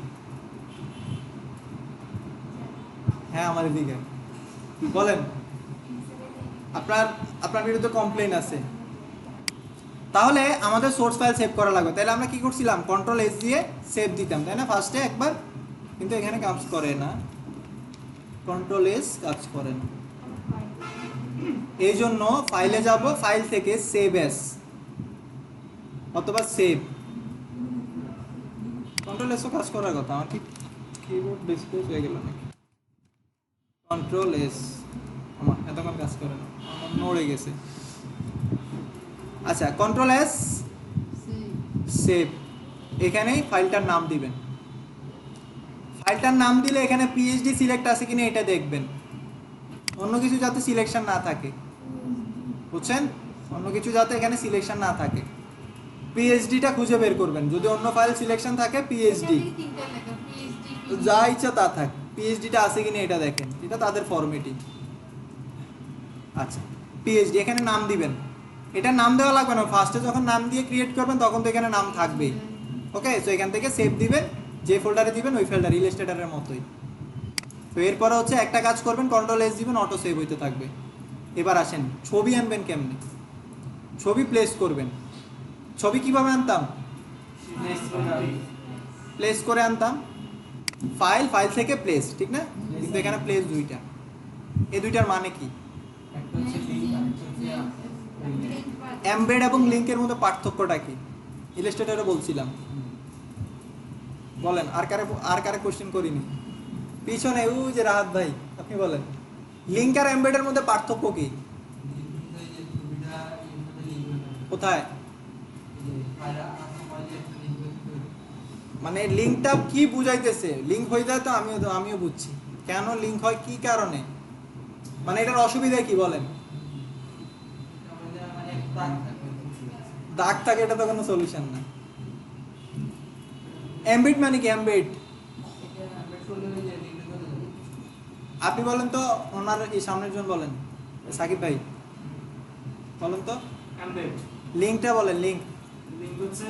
হ্যাঁ, আমার এদিকে বলেন। আপনার বিরুদ্ধে কমপ্লেইন আছে, তাহলে আমাদের সোর্স ফাইল সেভ করা লাগবে। তাহলে আমরা কি করছিলাম? কন্ট্রোল এস দিয়ে সেভ দিতাম, তাই না? ফার্স্টে একবার, কিন্তু এখানে কাজ করে না, কন্ট্রোল এস কাজ করে না। এই জন্য ফাইলে যাব, ফাইল থেকে সেভ এস অথবা সেভ, কন্ট্রোল এসও কাজ করার কথা। আমার কি কিবোর্ড ডিসপ্লে হয়ে গেল নাকি? কন্ট্রোল এস আমার এতক্ষণ কাজ করে না, আমার নড়ে গেছে। আচ্ছা, কন্ট্রোল এস সেভ, এখানেই ফাইলটার নাম দিবেন। ফাইলটার নাম দিলে এখানে পিএইচডি সিলেক্ট আছে কিনা এটা দেখবেন, অন্য কিছু যাতে সিলেকশন না থাকে, বুঝছেন? অন্য কিছু যাতে এখানে সিলেকশন না থাকে, পিএইচডিটা খুঁজে বের করবেন। যদি অন্য ফাইল সিলেকশন থাকে, পিএইচডি যা ইচ্ছা তা থাক, পিএইচডিটা আছে কিনা এটা দেখেন, এটা তাদের ফরম্যাটিং। আচ্ছা, পিএইচডি এখানে নাম দিবেন। এটা নাম দেওয়া লাগবে না, ফার্স্টে যখন নাম দিয়ে ক্রিয়েট করবেন তখন তো এখানে নাম থাকবেই। ওকে, সো এখান থেকে সেভ দিবেন, যে ফোল্ডারে দিবেন ওই ফোল্ডার, ইলাস্ট্রেটরের মতোই। তো এরপরে হচ্ছে একটা কাজ করবেন, কন্ট্রোল এস দিবেন, অটো সেভ হইতে থাকবে। এবার আসেন, ছবি আনবেন কেমনে? ছবি প্লেস করবেন। ছবি কিভাবে আনতাম? প্লেস করে আনতাম, ফাইল থেকে প্লেস, ঠিক না? কিন্তু এখানে প্লেস দুইটা, এই দুইটার মানে কি? এমবেড এবং লিংকের মধ্যে পার্থক্যটা কি? ইলাস্ট্রেটরে বলছিলাম, বলেন। আর কারে কোশ্চেন করিনি পিছনে, ওই যে রাহাত ভাই, আপনি বলেন, লিংক আর এমবেডের মধ্যে পার্থক্য কি? কোথায়? মানে লিংকটা কি বুঝাইতেছে? লিংক হয়ে যায় তো আমিও বুঝছি, কেন লিংক হয়, কি কারণে, মানে এটার অসুবিধা কি বলেন? দাগ থাকে, এটা তো কোনো সলিউশন না। এমবেড মানে কি? এমবেড আপনি বলেন তো, ওনার এই সামনের জন বলেন, সাকিব ভাই বলেন তো, এমবেড লিংকটা বলেন। লিংক হচ্ছে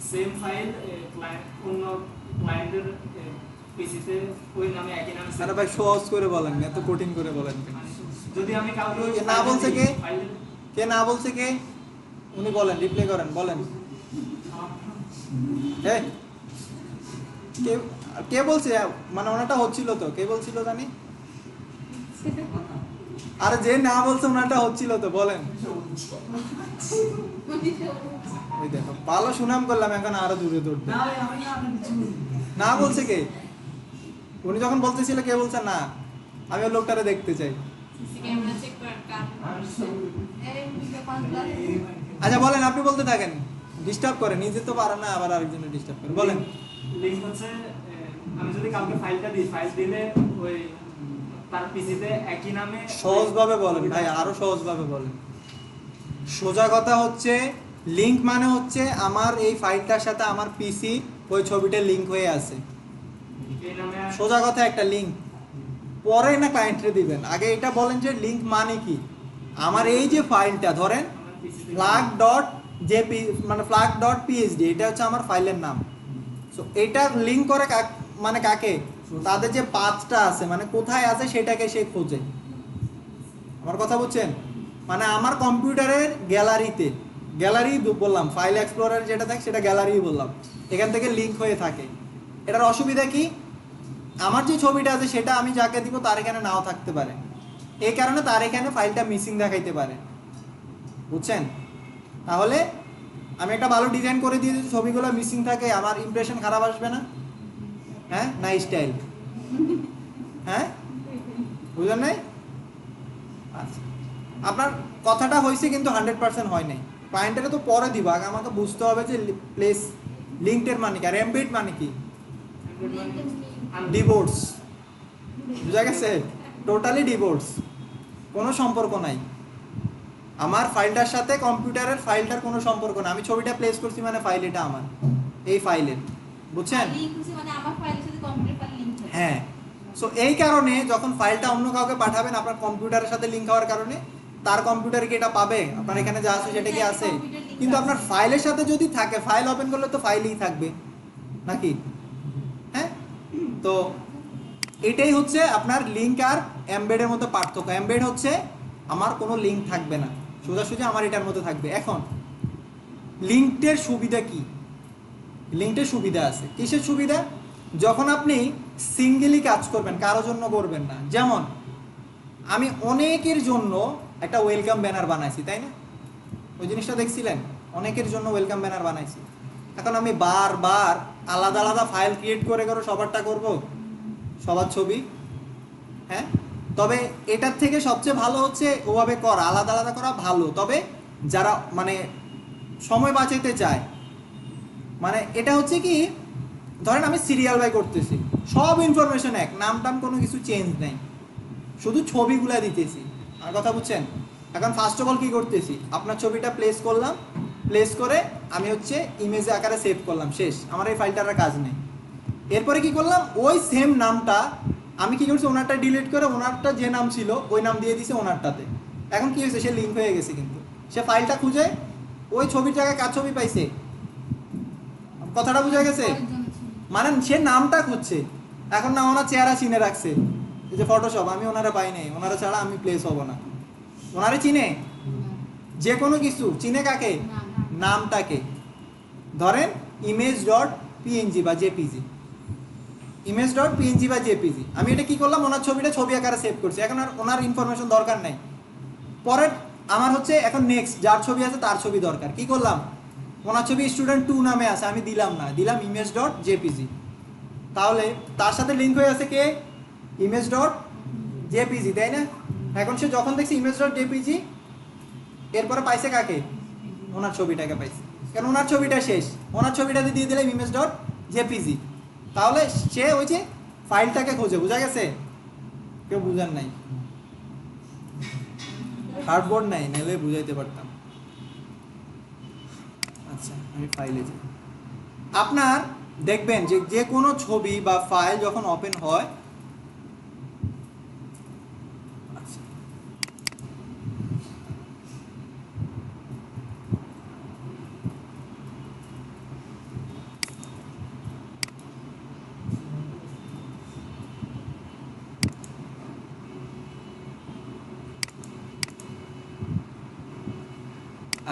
সেম ফাইল অন্য ক্লায়েন্টের পিসিতে ওই নামে একই নামে। আরে ভাই, সহজ করে বলেন, এত কঠিন করে বলেন। যদি আমি কাউকে না বলছে কে না বলছে কে? উনি বলেন, রিপ্লাই করেন, বলেন। কে বলছে? মানে ওনাটা হচ্ছিল তো, কে বলছিল জানি? আরে যে না বলছে ওনাটা হচ্ছিল তো, বলেন। ওই দেখো, ভালো সুনাম করলাম, এখন আরো দূরে দৌড়তে। না বলছে কে? উনি যখন বলতেছিল কে বলছে না, আমি ওই লোকটারে দেখতে চাই। আচ্ছা বলেন, আপনি বলতে থাকেন, ডিস্টার্ব করেন, নিজে তো পারেন না, আবার আরেকজনের ডিস্টার্ব করেন, বলেন। লিংক হচ্ছে আমি যদি কাউকে ফাইলটা দিই, ফাইল দিলে ওই তার পিসিতে একই নামে। সহজভাবে বলেন ভাই, আরো সহজভাবে বলেন। সোজা কথা হচ্ছে, লিংক মানে হচ্ছে আমার এই ফাইলটার সাথে আমার পিসি ওই ছবিটা লিংক হয়ে আছে। সোজা কথা একটা লিংক, পরে না ক্লায়েন্টে দিবেন, আগে এটা বলেন যে লিংক মানে কি। আমার এই যে ফাইলটা ধরেন ফ্লাগ ডট জেপি, মানে ফ্লাগ ডট পিএইচডি, এটা হচ্ছে আমার ফাইলের নাম। সো এটা লিংক করে মানে কাকে? তাদের যে পাথটা আছে, মানে কোথায় আছে সেটাকে সে খোঁজে। আমার কথা বুঝছেন? মানে আমার কম্পিউটারের গ্যালারিতে, গ্যালারি বললাম, ফাইল এক্সপ্লোরার যেটা থাকে সেটা গ্যালারি বললাম, এখান থেকে লিংক হয়ে থাকে। এটার অসুবিধা কি? আমার যে ছবিটা আছে সেটা আমি যাকে দিব তার এখানে নাও থাকতে পারে, এই কারণে তার এখানে ফাইলটা মিসিং দেখাইতে পারে, বুঝছেন? তাহলে আমি একটা ভালো ডিজাইন করে দিয়ে যদি ছবিগুলো মিসিং থাকে, আমার ইমপ্রেশন খারাপ আসবে না? হ্যাঁ, না স্টাইল? হ্যাঁ, বুঝলেন নাই? আচ্ছা, আপনার কথাটা হয়েছে কিন্তু 100% হয় নাই। পয়েন্টটা তো পরে দিব, আগে আমাকে বুঝতে হবে যে প্লেস লিঙ্কডের মানে কি আর এমবেড মানে কি। ডিভোর্স, বুঝা গেছে? টোটালি ডিভোর্স, কোনো সম্পর্ক নাই। আমার ফাইলটার সাথে কম্পিউটারের ফাইলটার কোনো সম্পর্ক না, আমি ছবিটা প্লেস করছি মানে ফাইল এটা আমার, এই ফাইলের, বুঝছেন? লিংক হচ্ছে মানে আমার ফাইলের সাথে কম্পিউটার ফাইল লিংক হবে। হ্যাঁ, সো এই কারণে যখন ফাইলটা অন্য কাউকে পাঠাবেন আপনার কম্পিউটারের সাথে লিংক হওয়ার কারণে তার কম্পিউটারে কি এটা পাবে, আপনার এখানে যা আছে সেটা কি আছে, কিন্তু আপনার ফাইলের সাথে যদি থাকে, ফাইল ওপেন করলে তো ফাইলই থাকবে নাকি? হ্যাঁ, তো এটাই হচ্ছে আপনার লিংক আর এমবেডের মধ্যে পার্থক্য। এমবেড হচ্ছে আমার কোনো লিংক থাকবে না, সোজাসুজি আমার এটার মধ্যে থাকবে। এখন লিঙ্কটের সুবিধা কি? লিঙ্কটের সুবিধা আছে, কিসের সুবিধা? যখন আপনি সিঙ্গেলি কাজ করবেন, কারো জন্য করবেন না। যেমন আমি অনেকের জন্য একটা ওয়েলকাম ব্যানার বানাইছি, তাই না? ওই জিনিসটা দেখছিলেন, অনেকের জন্য ওয়েলকাম ব্যানার বানাইছি। এখন আমি বারবার আলাদা আলাদা ফাইল ক্রিয়েট করে করে সবারটা করব, সবার ছবি। হ্যাঁ, তবে এটার থেকে সবচেয়ে ভালো হচ্ছে ওভাবে করা, আলাদা আলাদা করা ভালো। তবে যারা মানে সময় বাঁচাইতে চায়, মানে এটা হচ্ছে কি, ধরেন আমি সিরিয়াল বাই করতেছি, সব ইনফরমেশন এক, নাম টাম কোনো কিছু চেঞ্জ নেই, শুধু ছবিগুলা দিতেছি, আমার কথা বুঝছেন? এখন ফার্স্ট অফ অল কী করতেছি, আপনার ছবিটা প্লেস করলাম, প্লেস করে আমি হচ্ছে ইমেজ আকারে সেভ করলাম, শেষ, আমার এই ফাইলটার আর কাজ নেই। এরপরে কি করলাম, ওই সেম নামটা আমি কি করছি, ওনারটা ডিলিট করে ওনারটা যে নাম ছিল ওই নাম দিয়ে দিছি ওনারটাতে। এখন কি হয়েছে, সে লিঙ্ক হয়ে গেছে, কিন্তু সে ফাইলটা খুঁজে ওই ছবির জায়গায় কার ছবি পাইছে, কথাটা বোঝা গেছে? মানে সে নামটা খুঁজছে, এখন না ওনার চেহারা চিনে রাখছে, এই যে ফটোশপ, আমি ওনারা পাই নাই, ওনারা ছাড়া আমি প্লেস হব না। ওনারে চিনে, যে কোনো কিছু চিনে, কাকে? নামটাকে। ধরেন ইমেজ ডট পিএনজি বা জেপিজি, ইমেজ ডট পিএনজি বা জেপিজি, আমি এটা কি করলাম, ওনার ছবিটা ছবি আকারে সেভ করছি, এখন আর ওনার ইনফরমেশন দরকার নাই। পরের আমার হচ্ছে এখন নেক্সট যার ছবি আছে তার ছবি দরকার, কি করলাম, ওনার ছবি স্টুডেন্ট 2 নামে আছে, আমি দিলাম না, দিলাম ইমেজ ডট জেপিজি, তাহলে তার সাথে লিঙ্ক হয়ে আছে কে, ইমেজ ডট জেপিজি, তাই না? এখন সে যখন দেখছে ইমেজ ডট জেপিজি, এরপরে পাইছে কাকে, ওনার ছবিটাকে পাইছে, কারণ ওনার ছবিটা শেষ, ওনার ছবিটাতে দিয়ে দিলাম ইমেজ ডট জেপিজি, তাহলে সে ওই যে ফাইলটাকে খোঁজে, বোঝা গেছে? কেউ বুঝার নাই, হার্ডবোর্ড নাই, নাহলে বুঝাইতে পারতাম। আচ্ছা, আমি ফাইলে যাই। আপনার দেখবেন যে যে কোনো ছবি বা ফাইল যখন ওপেন হয়, আচ্ছা,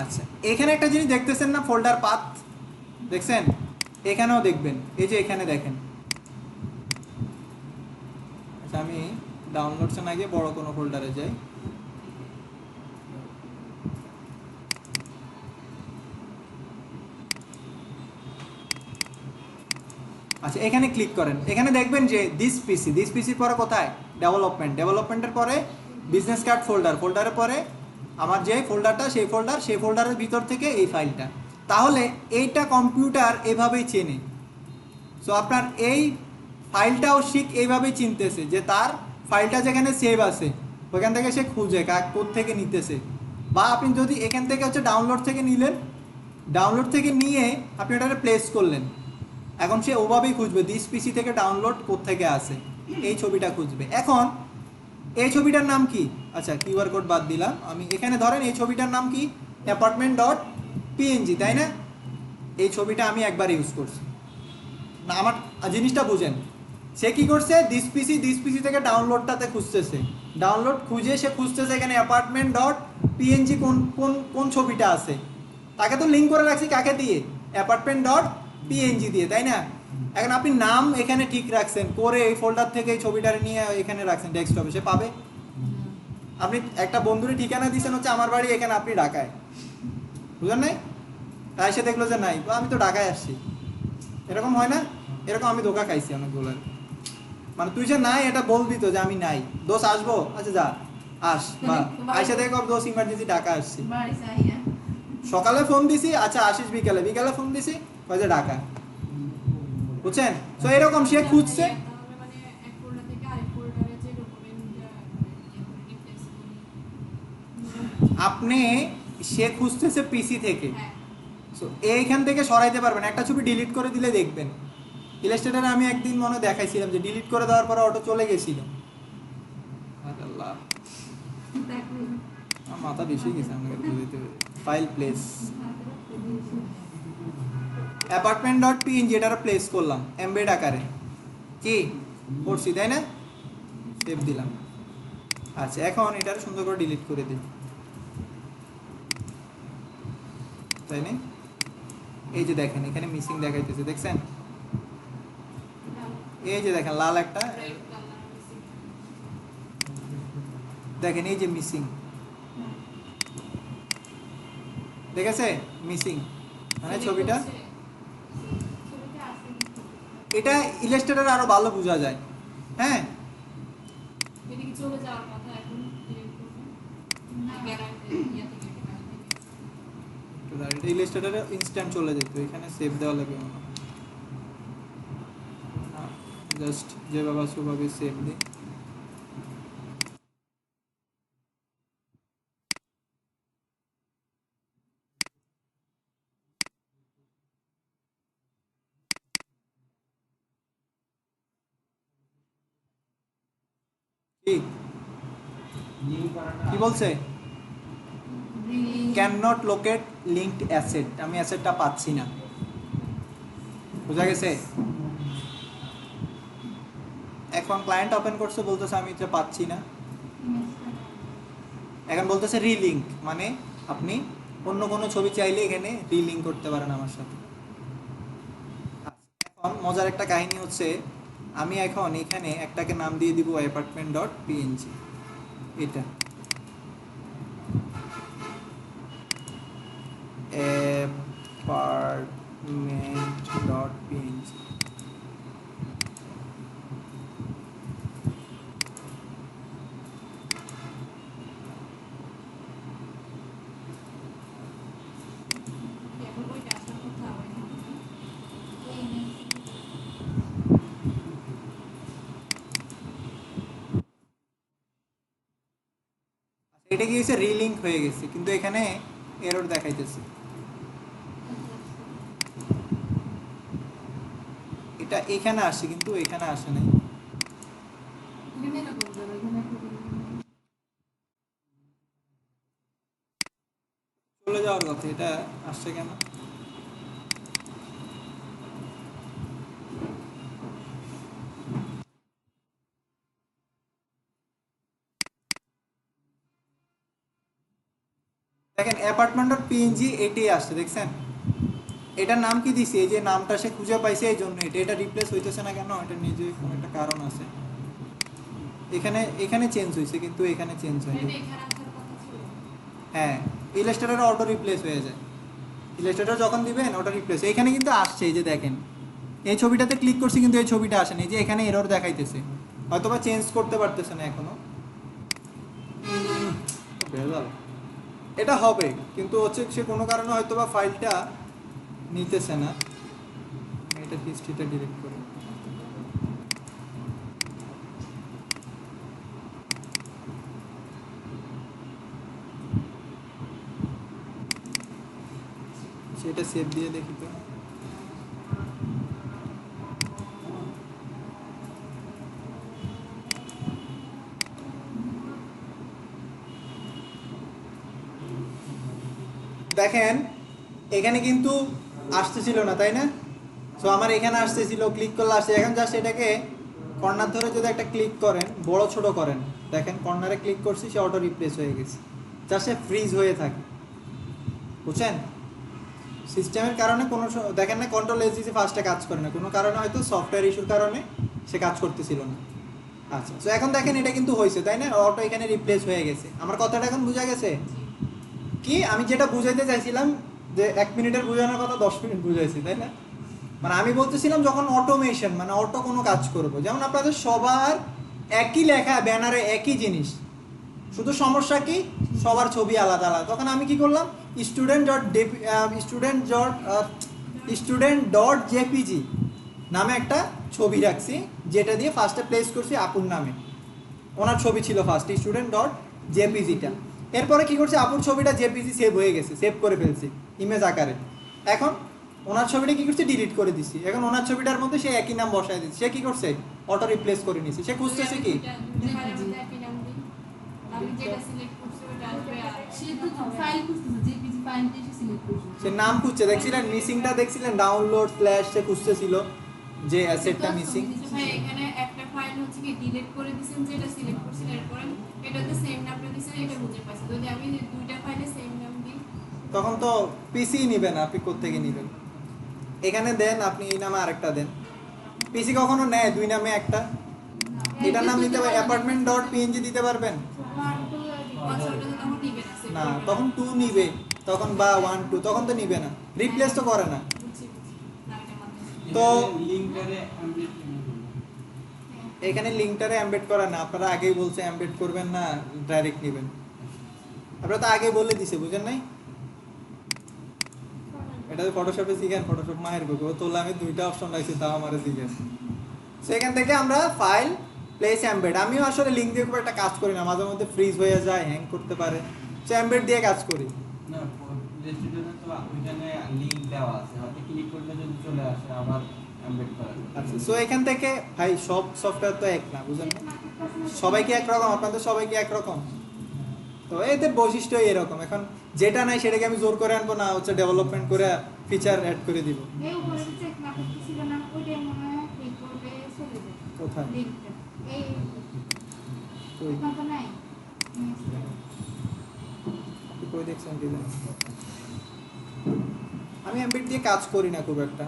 আচ্ছা, এখানে একটা জিনিস দেখতেছেন না, ফোল্ডার পাথ দেখছেন? এখানেও দেখবেন, এই যে এখানে দেখেন। আচ্ছা, আমি ডাউনলোডস না গিয়ে বড় কোনো ফোল্ডারে যাই। আচ্ছা, এখানে ক্লিক করেন, এখানে দেখবেন যে দিস পিসির পরে কোথায়, ডেভেলপমেন্ট, ডেভেলপমেন্টের পরে বিজনেস কার্ড ফোল্ডার, ফোল্ডারের পরে আমার যে ফোল্ডারটা, সেই ফোল্ডারের ভিতর থেকে এই ফাইলটা। তাহলে এইটা কম্পিউটার এভাবেই চেনে। সো আপনার এই ফাইলটাও ঠিক এইভাবেই চিনতেছে যে তার ফাইলটা যেখানে সেভ আছে ওইখান থেকে সে খুঁজে কোথ থেকে নিতেছে। বা আপনি যদি এখান থেকে হচ্ছে ডাউনলোড থেকে নিলেন, ডাউনলোড থেকে নিয়ে আপনি ওটাকে প্লেস করলেন, এখন সে ওভাবেই খুঁজবে দিস পিসি থেকে ডাউনলোড কোত্থেকে আসে, এই ছবিটা খুঁজবে। এখন এই ছবিটার নাম কি, আচ্ছা কিউআর কোড বাদ দিলাম, আমি এখানে ধরেন এই ছবিটার নাম কি, অ্যাপার্টমেন্ট ডট পিএনজি, তাই না? এই ছবিটা আমি একবার ইউজ করছি না, আমার জিনিসটা বুঝেন, সে কি করছে, দিস পিসি থেকে ডাউনলোডটাতে খুঁজতেছে, ডাউনলোড খুঁজে সে খুঁজতেছে এখানে অ্যাপার্টমেন্ট ডট পিএনজি কোন কোন কোন ছবিটা আছে, তাকে তো লিঙ্ক করে রাখছি কাকে দিয়ে, অ্যাপার্টমেন্ট ডট পিএনজি দিয়ে, তাই না? এখন আপনি নাম এখানে ঠিক রাখছেন করে এই ফোল্ডার থেকে এই ছবিটা নিয়ে এখানে রাখছেন ডেস্কটপে, সে পাবে? আপনি একটা বন্ধুর ঠিকানা দিয়েছেন হচ্ছে আমার বাড়ি এখানে, আপনি ঢাকায়, বুঝলেন নাই? তাই সে দেখলো যে নাই, আমি তো ঢাকায় আসছি, এরকম হয় না? এরকম আমি ধোকা খাইছি অনেকগুলো, মানে তুই যে নাই এটা বলবি তো যে আমি নাই, দোষ আসবো, আচ্ছা যা আস, বা আইসা দেখো দোষ ইমার্জেন্সি ঢাকা আসছি, সকালে ফোন দিছি, আচ্ছা আসিস বিকালে, বিকালে ফোন দিছি যে ঢাকা, বুঝছেন? তো এরকম সে খুঁজছে। আপনি সে খুঁজতেছে পিসি থেকে, হ্যাঁ সো এইখান থেকে সরাইতে পারবেন, একটা ছবি ডিলিট করে দিলে দেখবেন। ইলাস্ট্রেটরে আমি একদিন মনে দেখাইছিলাম যে ডিলিট করে দেওয়ার পরে অটো চলে গেছিল। আল্লাহ, দেখো আমার মাথা বেশি গেছে আমাকে বুঝতে। File place apartment dot PNG, এটার প্লেস করলাম এমবেড আকারে, কি করছি তাই না, সেভ দিলাম। আচ্ছা এখন এটার সুন্দর করে ডিলিট করে দিই, তাই না? এই যে দেখেন এখানে মিসিং দেখাইতেছে, দেখছেন? এই যে দেখেন লাল একটা, দেখেন এই যে মিসিং, দেখেছে মিসিং মানে ছবিটা। এটা ইলাস্ট্রেটর আরো ভালো বোঝা যায়। হ্যাঁ এটা কি চলে যাওয়ার কথা এখন ডিলিট করবেন না গ্যারান্টি ইয়া থেকে এটা ইলাস্ট্রেটরে ইনস্ট্যান্ট চলে যেত, এখানে সেভ দেওয়া লাগবে মনে হয়। জাস্ট যেভাবে সেভাবে সেভ দিই। কি কি বলছে? Can not locate linked asset, আমি অ্যাসেটটা পাচ্ছি না, বুঝা গেছে? এখন ক্লায়েন্ট ওপেন করছে, বলতেছে আমি এটা পাচ্ছি না। এখন বলতেছে রিলিঙ্ক, মানে আপনি অন্য কোনো ছবি চাইলে এখানে রিলিঙ্ক করতে পারেন আমার সাথে। এখন মজার একটা কাহিনী হচ্ছে, আমি এখন এখানে একটাকে নাম দিয়ে দিব অ্যাপার্টমেন্ট ডট পিএনজি, এটা অ্যাপার্টমেন্ট ডট পিএনজি। এখন ওইটা আসার কথা হয় না এটা কি হয়েছে, রিলিঙ্ক হয়ে গেছে, কিন্তু এখানে এরর দেখাইতেছে। এটা এখানে আসে কিন্তু এখানে আসে নাই। এখানে না করবে এখানে চলে যাওয়ার কথা, এটা আসছে কেন? দেখেন অ্যাপার্টমেন্ট ডট পিএনজি এটাই আসছে, দেখছেন? এটার নাম কি দিছি, এই যে নামটা সে খুঁজে পাইছে এই জন্য এটা রিপ্লেস হইতেছে না কেন, এটা নিজে কোনো একটা কারণ আছে। এখানে এখানে চেঞ্জ হয়েছে কিন্তু এখানে চেঞ্জ হয়নি। এটা এখানে আসার কথা ছিল হ্যাঁ ইলাস্ট্রেটরে অটো রিপ্লেস হয়ে যায়, ইলাস্ট্রেটর যখন দিবেন অটো রিপ্লেস। এখানে কিন্তু আসছে, এই যে দেখেন এই ছবিটাতে ক্লিক করছি কিন্তু এই ছবিটা আসেনি, যে এখানে এরর দেখাইতেছে, হয়তোবা চেঞ্জ করতে পারতেছে না এখনো। ভেজাল, এটা হবে কিন্তু হচ্ছে সে কোনো কারণে হয়তোবা ফাইলটা নিতেছে না। এটা হিস্ট্রিটা ডিলিট করে সেটা সেভ দিয়ে দেখি তো। দেখেন এখানে কিন্তু আসতেছিল না তাই না, সো আমার এখানে আসতেছিল, ক্লিক করলে আসছে। এখন জাস্ট এটাকে কর্নার ধরে যদি একটা ক্লিক করেন, বড় ছোট করেন, দেখেন কর্নারে ক্লিক করছি সে অটো রিপ্লেস হয়ে গেছে, জাস্ট সে ফ্রিজ হয়ে থাকে, বুঝছেন? সিস্টেমের কারণে কোনো দেখেন না কন্ট্রোল এস দিয়েছে ফার্স্টে কাজ করে না, কোনো কারণে হয়তো সফটওয়্যার ইস্যুর কারণে সে কাজ করতেছিল না। আচ্ছা তো এখন দেখেন এটা কিন্তু হয়েছে তাই না, অটো এখানে রিপ্লেস হয়ে গেছে। আমার কথাটা এখন বোঝা গেছে? কি আমি যেটা বুঝাইতে চাইছিলাম যে 1 মিনিটের বোঝানোর কথা 10 মিনিট বুঝাইছি তাই না। মানে আমি বলতেছিলাম যখন অটোমেশন মানে অটো কোনো কাজ করবো, যেমন আপনাদের সবার একই লেখা ব্যানারে একই জিনিস, শুধু সমস্যা কি সবার ছবি আলাদা আলাদা, তখন আমি কি করলাম স্টুডেন্ট ডট জেপিজি নামে একটা ছবি রাখছি, যেটা দিয়ে ফার্স্টে প্লেস করছি আপুর নামে, ওনার ছবি ছিল ফার্স্ট স্টুডেন্ট ডট জেপিজিটা। এরপরে কি করছে, আপুর ছবিটা জেপিজি সেভ হয়ে গেছে, সেভ করে ফেলছি ইমেজ আকারে। এখন ওনার ছবিটা কি করছে, ডিলিট করে দিছি। এখন ওনার ছবিটার মধ্যে সে একই নাম বসায় দিচ্ছে। সে কি করছে, অটো রিপ্লেস করে নিছে। সে খুঁজতেছে কি, আমি যেটা সিলেক্ট করছি ওটা আসবে আর সে তো ফাইল খুঁজতেছে, জেপিজি ফাইলটা সে সিলেক্ট করছে। সে নাম খুঁজছে, দেখছিলেন মিসিংটা, দেখছিলেন ডাউনলোড স্ল্যাশ সে খুঁজতেছিল যে অ্যাসেটটা মিসিং। ভাই এখানে একটা ফাইল হচ্ছে কি ডিলিট করে দিয়েছেন, যেটা সিলেক্ট করছেন, এরপরে এটাতে সেম নামটা দিয়েছেন, এটা বুঝে পাইছেন। যদি আমি দুইটা ফাইলে সেম নাম দিই তখন তো পিসি নিবেন, আপনি কোত্থেকে নিবেন। এখানে দেন আপনি এই নামে আরেকটা দেন। পিসি কখনো নেয় দুই নামে একটা, এটার নাম নিতে পারবেন অ্যাপার্টমেন্ট ডট পিএনজি দিতে পারবেন পাসওয়ার্ডটা তখন নিবে না, না, তখন 2 নিবে, তখন বা 1 2 তখন তো নিবে না, রিপ্লেস তো করে না। বুঝছি না এটা মাথায়। তো লিংকটারে এমবেড এখানে লিঙ্কটারে এমবেড করা না, আপনারা আগেই বলছে এমবেড করবেন না, ডাইরেক্ট নেবেন। আপনারা তো আগে বলে দিছে, বুঝেন নাই? এটা তো ফটোশপে শিখেন, ফটোশপ মায়ের বুকে ও তোলা, আমি দুইটা অপশন রাখছি তাও আমার দিকে। সেখান থেকে আমরা ফাইল প্লেস এমবেড, আমিও আসলে লিঙ্ক দিয়ে খুব একটা কাজ করি না, মাঝে মধ্যে ফ্রিজ হয়ে যায়, হ্যাং করতে পারে, সে এমবেড দিয়ে কাজ করি। না রেস্টুরেন্টে তো ওইখানে লিংক দেওয়া আছে, হয়তো ক্লিক করলে যদি চলে আসে আবার এমবেড করা যায়। আচ্ছা, সো এখান থেকে ভাই সব সফটওয়্যার তো এক না, বুঝেন না? সবাই কি একরকম, আপনাদের সবাই কি একরকম? তো এদের বৈশিষ্ট্য এরকম। এখন যেটা নাই সেটাকে আমি জোর করে আনবো না, হচ্ছে ডেভেলপমেন্ট করে ফিচার অ্যাড করে দিব। এই উপরে চেক না করতেছিল না, ওইটাই মনে হয় ক্লিক করলে চলে যায় কোথায় লিংকটা। এই কই ওখানে তো নাই। কই দেখছেন কি জানি? আমি এমবিট দিয়ে কাজ করি না খুব একটা।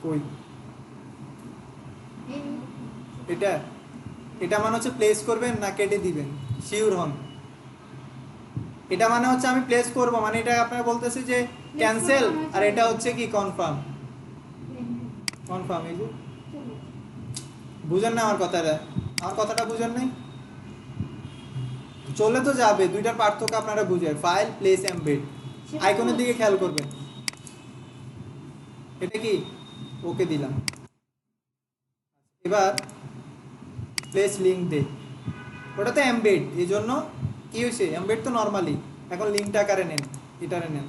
কই এটা, এটা মানে হচ্ছে প্লেস করবেন না কেটে দিবেন, শিওর হন। এটা মানে হচ্ছে আমি প্লেস করব, মানে এটা আপনারা বলতেছি যে ক্যান্সেল, আর এটা হচ্ছে কি কনফার্ম। কনফার্ম, এই যে বুঝেন না আমার কথাটা, আমার কথাটা বুঝেন নাই? চলে তো যাবে, দুইটার পার্থক্য আপনারা বুঝেন। ফাইল প্লেস এমবেড, আইকনের দিকে খেয়াল করবেন। এটা কি ওকে দিলাম, এবার প্লেস লিঙ্ক দে, ওটা তো এমবেড, এই জন্য কি হয়েছে, এমবেড তো নর্মালি, এখন লিঙ্কটা আকারে নেন, এটারে নেন।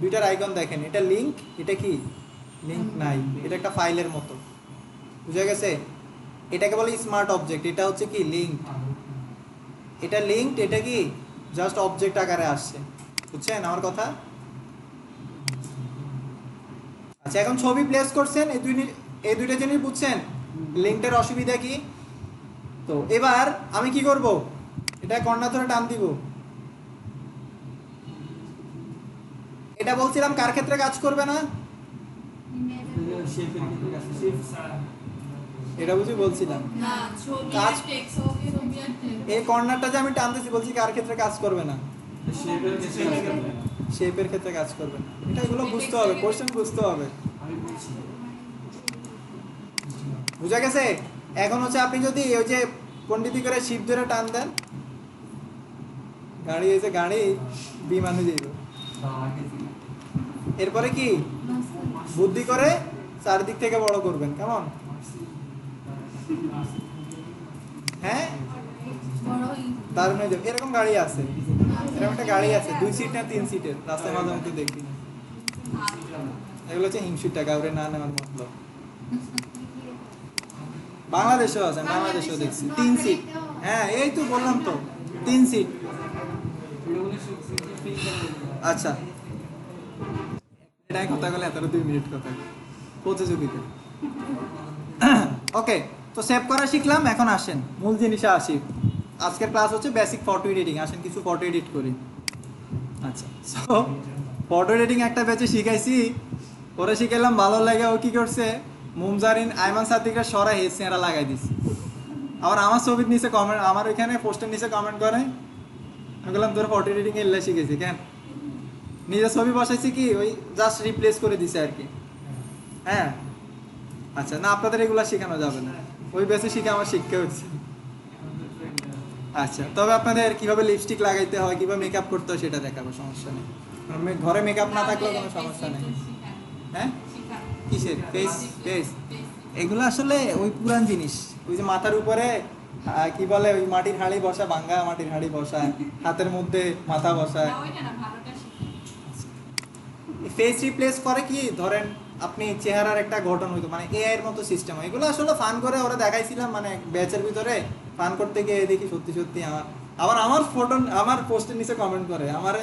দুইটার আইকন দেখেন, এটা লিঙ্ক, এটা কি লিঙ্ক নাই, এটা একটা ফাইলের মতো, বুঝা গেছে? এটাকে বলে স্মার্ট অবজেক্ট, এটা হচ্ছে কি লিঙ্ক, এটা লিঙ্ক, এটা কি জাস্ট অবজেক্ট আকারে আসছে, বুঝছেন আমার কথা? আচ্ছা, এখন ছবি প্লেস করছেন, এই দুইটা জিনিস বুঝছেন, লিঙ্কটার অসুবিধা কি? তো এবার আমি কি করব, এটা কর্নার ধরে টান দিব। এটা বলছিলাম কার ক্ষেত্রে কাজ করবে না, শেপের ক্ষেত্রে কাজ শেপ ছাড়া এটা বুঝি বলছিলাম। না ছবি আর কাজ- টেক্সট, ছবি আর টেক্সট। এই কর্নারটা যে আমি টানতেছি, বলছি কার ক্ষেত্রে কাজ করবে না, শেপের ক্ষেত্রে কাজ করবে না। শেপের ক্ষেত্রে কাজ করবে না। এটা এগুলো বুঝতে হবে, কোশ্চেন বুঝতে হবে, আমি বলছি বুঝা গেছে? এখন হচ্ছে আপনি যদি ওই যে পন্ডিতি করে শিপ ধরে টান দেন, গাড়ি এসে গাড়ি বিমানে যাইব। এরপরে কি বুদ্ধি করে চারদিক থেকে বড় করবেন, কেমন? হ্যাঁ, দারুণ হয়ে যাবে। এরকম গাড়ি আছে, এরকম একটা গাড়ি আছে 2 সিট না 3 সিটের, রাস্তায় মাঝে মধ্যে দেখি। এগুলো হচ্ছে হিংসুর টাকা, ওরে না নেওয়ার মতলব। বাংলাদেশেও আছে, বাংলাদেশেও দেখছি 3 সিট। হ্যাঁ, এই তো বললাম তো 3 সিট। আচ্ছা, এটাই কথা বলে, এত 2 মিনিট কথা প্রতিযোগিতা। ওকে, তো সেভ করা শিখলাম, এখন আসেন মূল জিনিসে আসি। আজকের ক্লাস হচ্ছে বেসিক ফটো এডিটিং, আসেন কিছু ফটো এডিট করি। আচ্ছা, সো ফটো এডিটিং একটা ব্যাচে শিখাইছি, ওরা শিখাইলাম, ভালো লাগে। ও কি করছে, মুমজারিন আইমান সাদিকের সরা হেসিয়ারা লাগাই দিছে। আবার আমার ছবির নিচে কমেন্ট, আমার ওইখানে পোস্টের নিচে কমেন্ট করে। আমি বললাম তোর ফটো এডিটিং এলে শিখেছি কেন? নিজের ছবি বসাইছি কি, ওই জাস্ট রিপ্লেস করে দিছে আর কি। হ্যাঁ, আচ্ছা, না আপনাদের এগুলো শেখানো যাবে না, ওই বেসে শিখে আমার শিক্ষা হচ্ছে। আচ্ছা, তবে আপনাদের কিভাবে লিপস্টিক লাগাইতে হয়, কিভাবে মেকআপ করতে হয় সেটা দেখাবো, সমস্যা নেই। ঘরে মেকআপ না থাকলেও কোনো সমস্যা নেই। হ্যাঁ, কিসের ফেস ফেস এগুলো আসলে ওই পুরান জিনিস, ওই যে মাথার উপরে কি বলে ওই মাটির হাঁড়ি বসা, ভাঙ্গা মাটির হাঁড়ি বসা, হাতের মধ্যে মাথা বসায়। না, ওইটা না, ভালোটা শিখি। ফেস রিপ্লেস করে কি, ধরেন আপনি চেহারার একটা গঠন হইতো, মানে এআই এর মতো সিস্টেম। এগুলো আসলে ফান করে ওরা দেখাইছিলাম, মানে ব্যাচের ভিতরে ফান করতে গিয়ে দেখি সত্যি সত্যি আমার ফটো আমার পোস্টের নিচে কমেন্ট করে আমারে,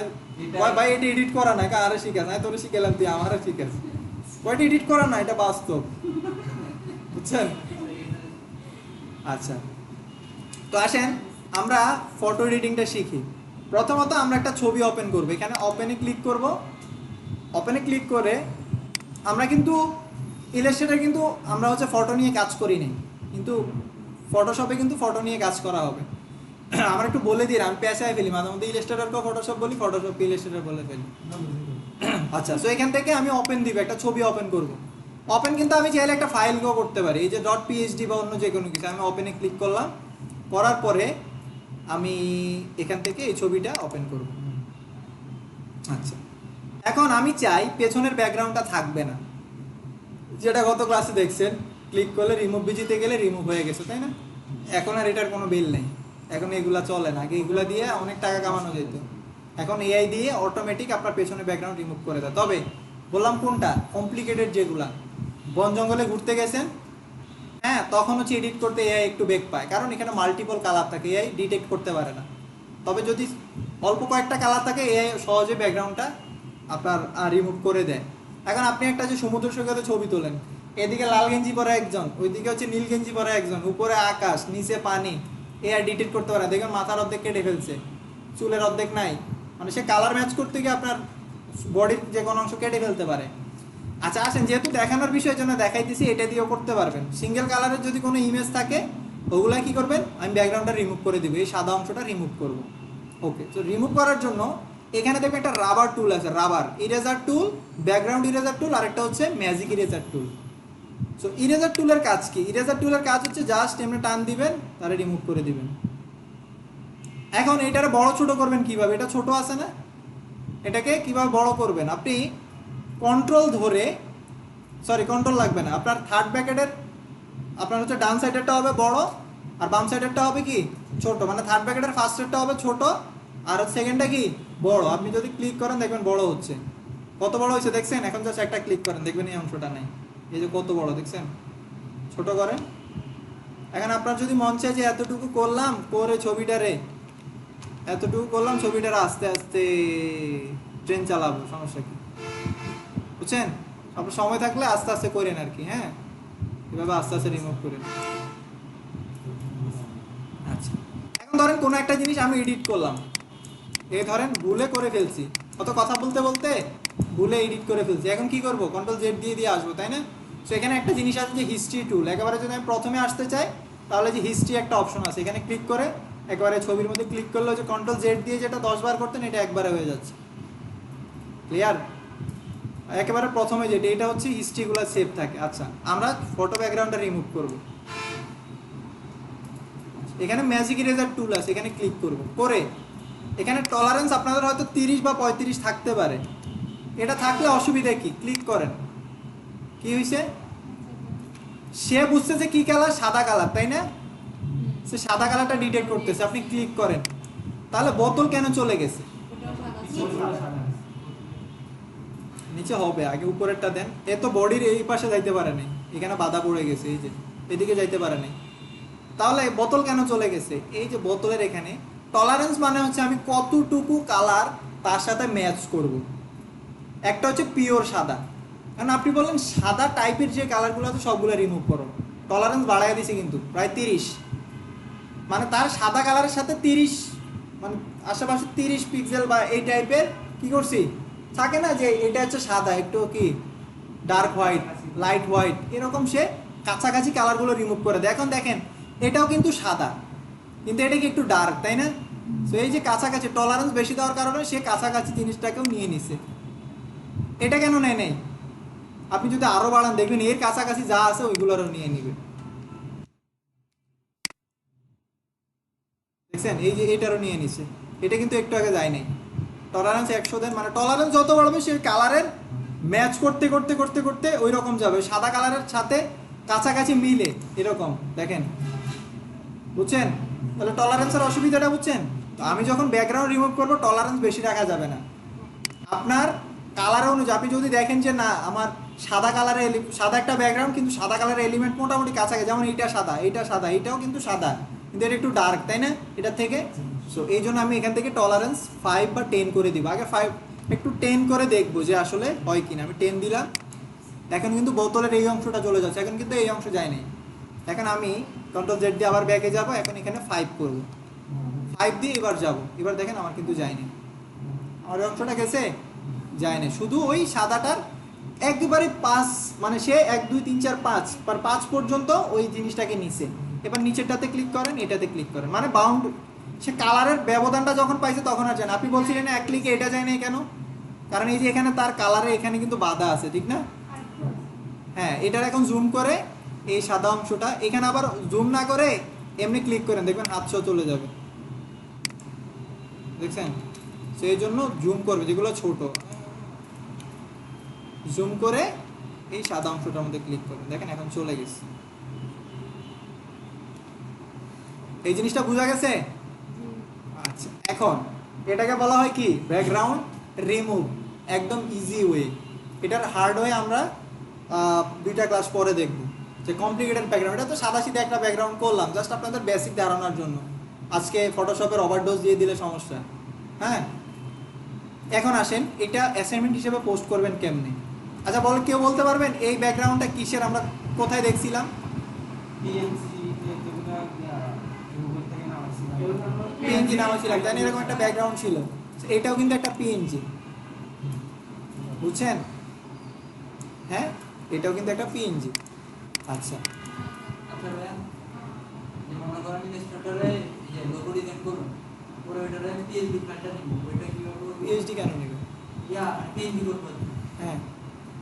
ভাই এটা এডিট করা না, আরে শিখাস না, তোরে শিখালাম তুই আমারে শিখাস, ওইটা এডিট করা না, এটা বাস্তব, বুঝছেন? আচ্ছা, তো আসেন আমরা ফটো এডিটিংটা শিখি। প্রথমত আমরা একটা ছবি ওপেন করব, এখানে ওপেনে ক্লিক করব। ওপেনে ক্লিক করে আমরা কিন্তু ইলাস্ট্রেটর কিন্তু আমরা হচ্ছে ফটো নিয়ে কাজ করি নি, কিন্তু ফটোশপে কিন্তু ফটো নিয়ে কাজ করা হবে। আমরা একটু বলে দিই, আমি পেঁচায় ফেলি মাঝে মধ্যে, ইলাস্ট্রেটরকে ফটোশপ বলি, ফটোশপকে ইলাস্ট্রেটর বলে ফেলি। আচ্ছা, সো এখান থেকে আমি ওপেন দিব, একটা ছবি ওপেন করব। ওপেন কিন্তু আমি চাইলে একটা ফাইলকেও করতে পারি, এই যে .phd বা অন্য যে কোনো কিছু। আমি ওপেনে ক্লিক করলাম, করার পরে আমি এখান থেকে এই ছবিটা ওপেন করব। আচ্ছা, এখন আমি চাই পেছনের ব্যাকগ্রাউন্ডটা থাকবে না, যেটা গত ক্লাসে দেখছেন, ক্লিক করলে রিমুভ বিজিতে গেলে রিমুভ হয়ে গেছে, তাই না? এখন আর এটার কোনো বিল নেই, এখন এগুলা চলে না। আগে এগুলা দিয়ে অনেক টাকা কামানো যেত, এখন এআই দিয়ে অটোমেটিক আপনার পেছনের ব্যাকগ্রাউন্ড রিমুভ করে দেয়। তবে বললাম কোনটা কমপ্লিকেটেড, যেগুলা বন জঙ্গলে ঘুরতে গেছেন, হ্যাঁ, তখন হচ্ছে এডিট করতে এআই একটু বেগ পায়, কারণ এখানে মাল্টিপল কালার থাকে, এআই ডিটেক্ট করতে পারে না। তবে যদি অল্প কয়েকটা কালার থাকে, এআই সহজে ব্যাকগ্রাউন্ডটা আপনার রিমুভ করে দেয়। এখন আপনি একটা যে সমুদ্র সৈকতে ছবি তোলেন, এদিকে লাল গেঞ্জি পরা একজন, ওইদিকে হচ্ছে নীল গেঞ্জি পরা একজন, উপরে আকাশ নিচে পানি, এআই ডিটেক্ট করতে পারে না। দেখবেন মাথার অর্ধেক কেটে ফেলছে, চুলের অর্ধেক নাই, মানে সে কালার ম্যাচ করতে গিয়ে আপনার বডির যে কোনো অংশ কেটে ফেলতে পারে। আচ্ছা আসেন, যেহেতু দেখানোর বিষয়ের জন্য দেখাইতেছি, এটা দিয়েও করতে পারবেন। সিঙ্গেল কালারের যদি কোনো ইমেজ থাকে, ওগুলা কি করবেন, আমি ব্যাকগ্রাউন্ডটা রিমুভ করে দিব, এই সাদা অংশটা রিমুভ করব। ওকে, তো রিমুভ করার জন্য এখানে দেখবেন একটা রাবার টুল আছে, rubber eraser tool, background eraser tool, আর একটা হচ্ছে magic eraser tool. So eraser টুলের কাজ কি? ইরেজার টুলের কাজ হচ্ছে জাস্ট এমনি টান দিবেন, তাহলে রিমুভ করে দিবেন। এখন এটারে বড় ছোট করবেন কিভাবে? এটা ছোট আছে না, এটাকে কিভাবে বড় করবেন? আপনি কন্ট্রোল ধরে, সরি কন্ট্রোল লাগবে না, আপনার থার্ড ব্র্যাকেটের আপনার হচ্ছে ডান সাইডেরটা হবে বড়, আর বাম সাইডেরটা হবে কি ছোট, মানে থার্ড ব্র্যাকেটের ফার্স্টেরটা হবে ছোট, আর সেকেন্ডটা কি বড়। আপনি যদি ক্লিক করেন দেখবেন বড় হচ্ছে, কত বড় হয়েছে দেখছেন? এখন জাস্ট একটা ক্লিক করেন, দেখবেন এই অংশটা নাই, এই যে কত বড় দেখছেন। ছোট করেন। এখন আপনার যদি মন চায় যে এতটুকু করলাম, করে ছবিটারে এতটুকু করলাম, ছবিটারে আস্তে আস্তে ট্রেন চালাবো, সমস্যা কি? বুঝছেন? আপনার সময় থাকলে আস্তে আস্তে করেন আর কি, হ্যাঁ, এভাবে আস্তে আস্তে রিমুভ করেন। আচ্ছা, এখন ধরেন কোনো একটা জিনিস আমি এডিট করলাম, এই ধরেন ভুলে করে ফেলছি, কত কথা বলতে বলতে ভুলে এডিট করে ফেলছি। এখন কি করব? কন্ট্রোল জেড দিয়ে দিয়ে আসবো, তাই না? সো এখানে একটা জিনিস আছে যে হিস্ট্রি টুল। একেবারে যদি আমি প্রথমে আসতে চাই, তাহলে যে হিস্ট্রি একটা অপশন আছে, এখানে ক্লিক করে একেবারে ছবির মধ্যে ক্লিক করলে যে কন্ট্রোল জেড দিয়ে যেটা 10 বার করতেন, এটা একবারে হয়ে যাচ্ছে। ক্লিয়ার? একেবারে প্রথমে যেটা, এটা হচ্ছে হিস্ট্রিগুলো সেভ থাকে। আচ্ছা, আমরা ফটো ব্যাকগ্রাউন্ডটা রিমুভ করব। এখানে ম্যাজিক ইরেজার টুল আছে, এখানে ক্লিক করব, করে এখানে টলারেন্স আপনাদের হয়তো 30 বা 35 থাকতে পারে, এটা থাকলে অসুবিধা কি? ক্লিক করেন, কি হয়েছে? সে বুঝছে যে কি কালার, সাদা কালার, তাই না? সে সাদা কালারটা ডিটেক্ট করতেছে, আপনি ক্লিক করেন, তাহলে বোতল কেন চলে গেছে? ওটাও সাদা ছিল। নিচে হবে, আগে উপরেরটা দেন। এ তো বডির এই পাশে যাইতে পারে নাই, এখানে বাধা পড়ে গেছে, এই যে এদিকে যাইতে পারে নাই, তাহলে বোতল কেন চলে গেছে? এই যে বোতলের এখানে টলারেন্স মানে হচ্ছে আমি কতটুকু কালার তার সাথে ম্যাচ করব। একটা হচ্ছে পিওর সাদা, কারণ আপনি বললেন সাদা টাইপের যে কালারগুলো আছে সবগুলো রিমুভ করো, টলারেন্স বাড়াইয়া দিছে কিন্তু প্রায় 30, মানে তার সাদা কালারের সাথে 30, মানে আশেপাশে 30 পিক্সেল বা এই টাইপের কি করছি থাকে না, যে এটা হচ্ছে সাদা, একটু কি ডার্ক হোয়াইট, লাইট হোয়াইট, এরকম সে কাছাকাছি কালারগুলো রিমুভ করে দেয়। এখন দেখেন এটাও কিন্তু সাদা, কিন্তু এটা কি একটু ডার্ক, তাই না? সো এই যে কাছাকাছি টলারেন্স বেশি দেওয়ার কারণে সে কাছাকাছি জিনিসটাকেও নিয়ে নিছে। এটা কেন নেয় নেই? আপনি যদি আরো বাড়ান দেখবেন এর কাছাকাছি যা আছে ওইগুলোরও নিয়ে নিবে। দেখছেন, এই যে এটারও নিয়ে নিছে, এটা কিন্তু একটু আগে যায় নাই। টলারেন্স 100 দেন, মানে টলারেন্স যত বাড়বে সে কালারের ম্যাচ করতে করতে করতে করতে ওই রকম যাবে। সাদা কালারের সাথে কাছাকাছি মিলে এরকম দেখেন, বুঝছেন? তাহলে টলারেন্সের অসুবিধাটা বুঝছেন? তো আমি যখন ব্যাকগ্রাউন্ড রিমুভ করব টলারেন্স বেশি রাখা যাবে না। আপনার কালার অনুযায়ী আপনি যদি দেখেন যে না আমার সাদা কালারের সাদা একটা ব্যাকগ্রাউন্ড কিন্তু সাদা কালারের এলিমেন্ট মোটামুটি কাছাকাছি, যেমন এইটা সাদা, এইটা সাদা, এইটাও কিন্তু সাদা কিন্তু এটা একটু ডার্ক, তাই না এটার থেকে? সো এই জন্য আমি এখান থেকে টলারেন্স 5 বা 10 করে দিব। আগে 5 একটু 10 করে দেখবো যে আসলে হয় কিনা। আমি 10 দিলাম, এখন কিন্তু বোতলের এই অংশটা চলে যাচ্ছে, এখন কিন্তু এই অংশ যায়নি। এখন আমি কন্ট্রোল জেড দিয়ে আবার ব্যাকে যাব, এখন এখানে 5 করব, 5 দিয়ে এবার যাব, এবার দেখেন আমার কিন্তু যায়নি, আমার এই অংশটা গেছে, যায়নি, শুধু ওই সাদাটার একবারে 5 মানে সে 1 2 3 4 5 পার 5 পর্যন্ত ওই জিনিসটাকে নিছে। এবার নিচেরটাতে ক্লিক করেন, এটাতে ক্লিক করেন, মানে বাউন্ড সে কালারের ব্যবধানটা যখন পাইছে তখন আর যায় না। আপনি বলছিলেন না এক ক্লিকে এটা যায় না কেন? কারণ এই যে এখানে তার কালারে এখানে কিন্তু বাধা আছে, ঠিক না? হ্যাঁ, এটার এখন জুম করে এই সাদা অংশটা এখানে আবার জুম না করে এমনি ক্লিক করেন, দেখবেন হাত সহ চলে যাবে, দেখছেন? সেই জন্য জুম করবে যেগুলো ছোট, জুম করে এই সাদা অংশটার মধ্যে ক্লিক করবেন, দেখেন এখন চলে গেছে। এই জিনিসটা বোঝা গেছে? আচ্ছা, এখন এটাকে বলা হয় কি ব্যাকগ্রাউন্ড রিমুভ, একদম ইজি ওয়ে। এটার হার্ড ওয়ে আমরা 2টা ক্লাস পরে দেখব, যে কমপ্লিকেটেড ব্যাকগ্রাউন্ড। এটা তো সাদাসিধে একটা ব্যাকগ্রাউন্ড করলাম জাস্ট আপনাদের বেসিক ধারণার জন্য, আজকে ফটোশপের ওভারডোজ দিয়ে দিলে সমস্যা। হ্যাঁ, এখন আসেন এটা অ্যাসাইনমেন্ট হিসেবে পোস্ট করবেন কেমনে। আচ্ছা বল, কেউ বলতে পারবেন এই ব্যাকগ্রাউন্ডটা কিসের, আমরা কোথায় দেখছিলাম? পিএনজি নামাইছিলাম, জানি এরকম একটা ব্যাকগ্রাউন্ড ছিল, এটাও কিন্তু একটা পিএনজি, বুঝছেন? হ্যাঁ, এটাও কিন্তু একটা পিএনজি। আচ্ছা, আচ্ছা ভাইয়া, যে মনে করেন ইলাস্ট্রেটরে যে লোগো ডিজাইন করুন, পরে ওইটারে আমি পিএইচডি প্ল্যানটা নিব, ওইটা কিভাবে করব? পিএইচডি কেন নেবে? পিএইচডি করব। হ্যাঁ,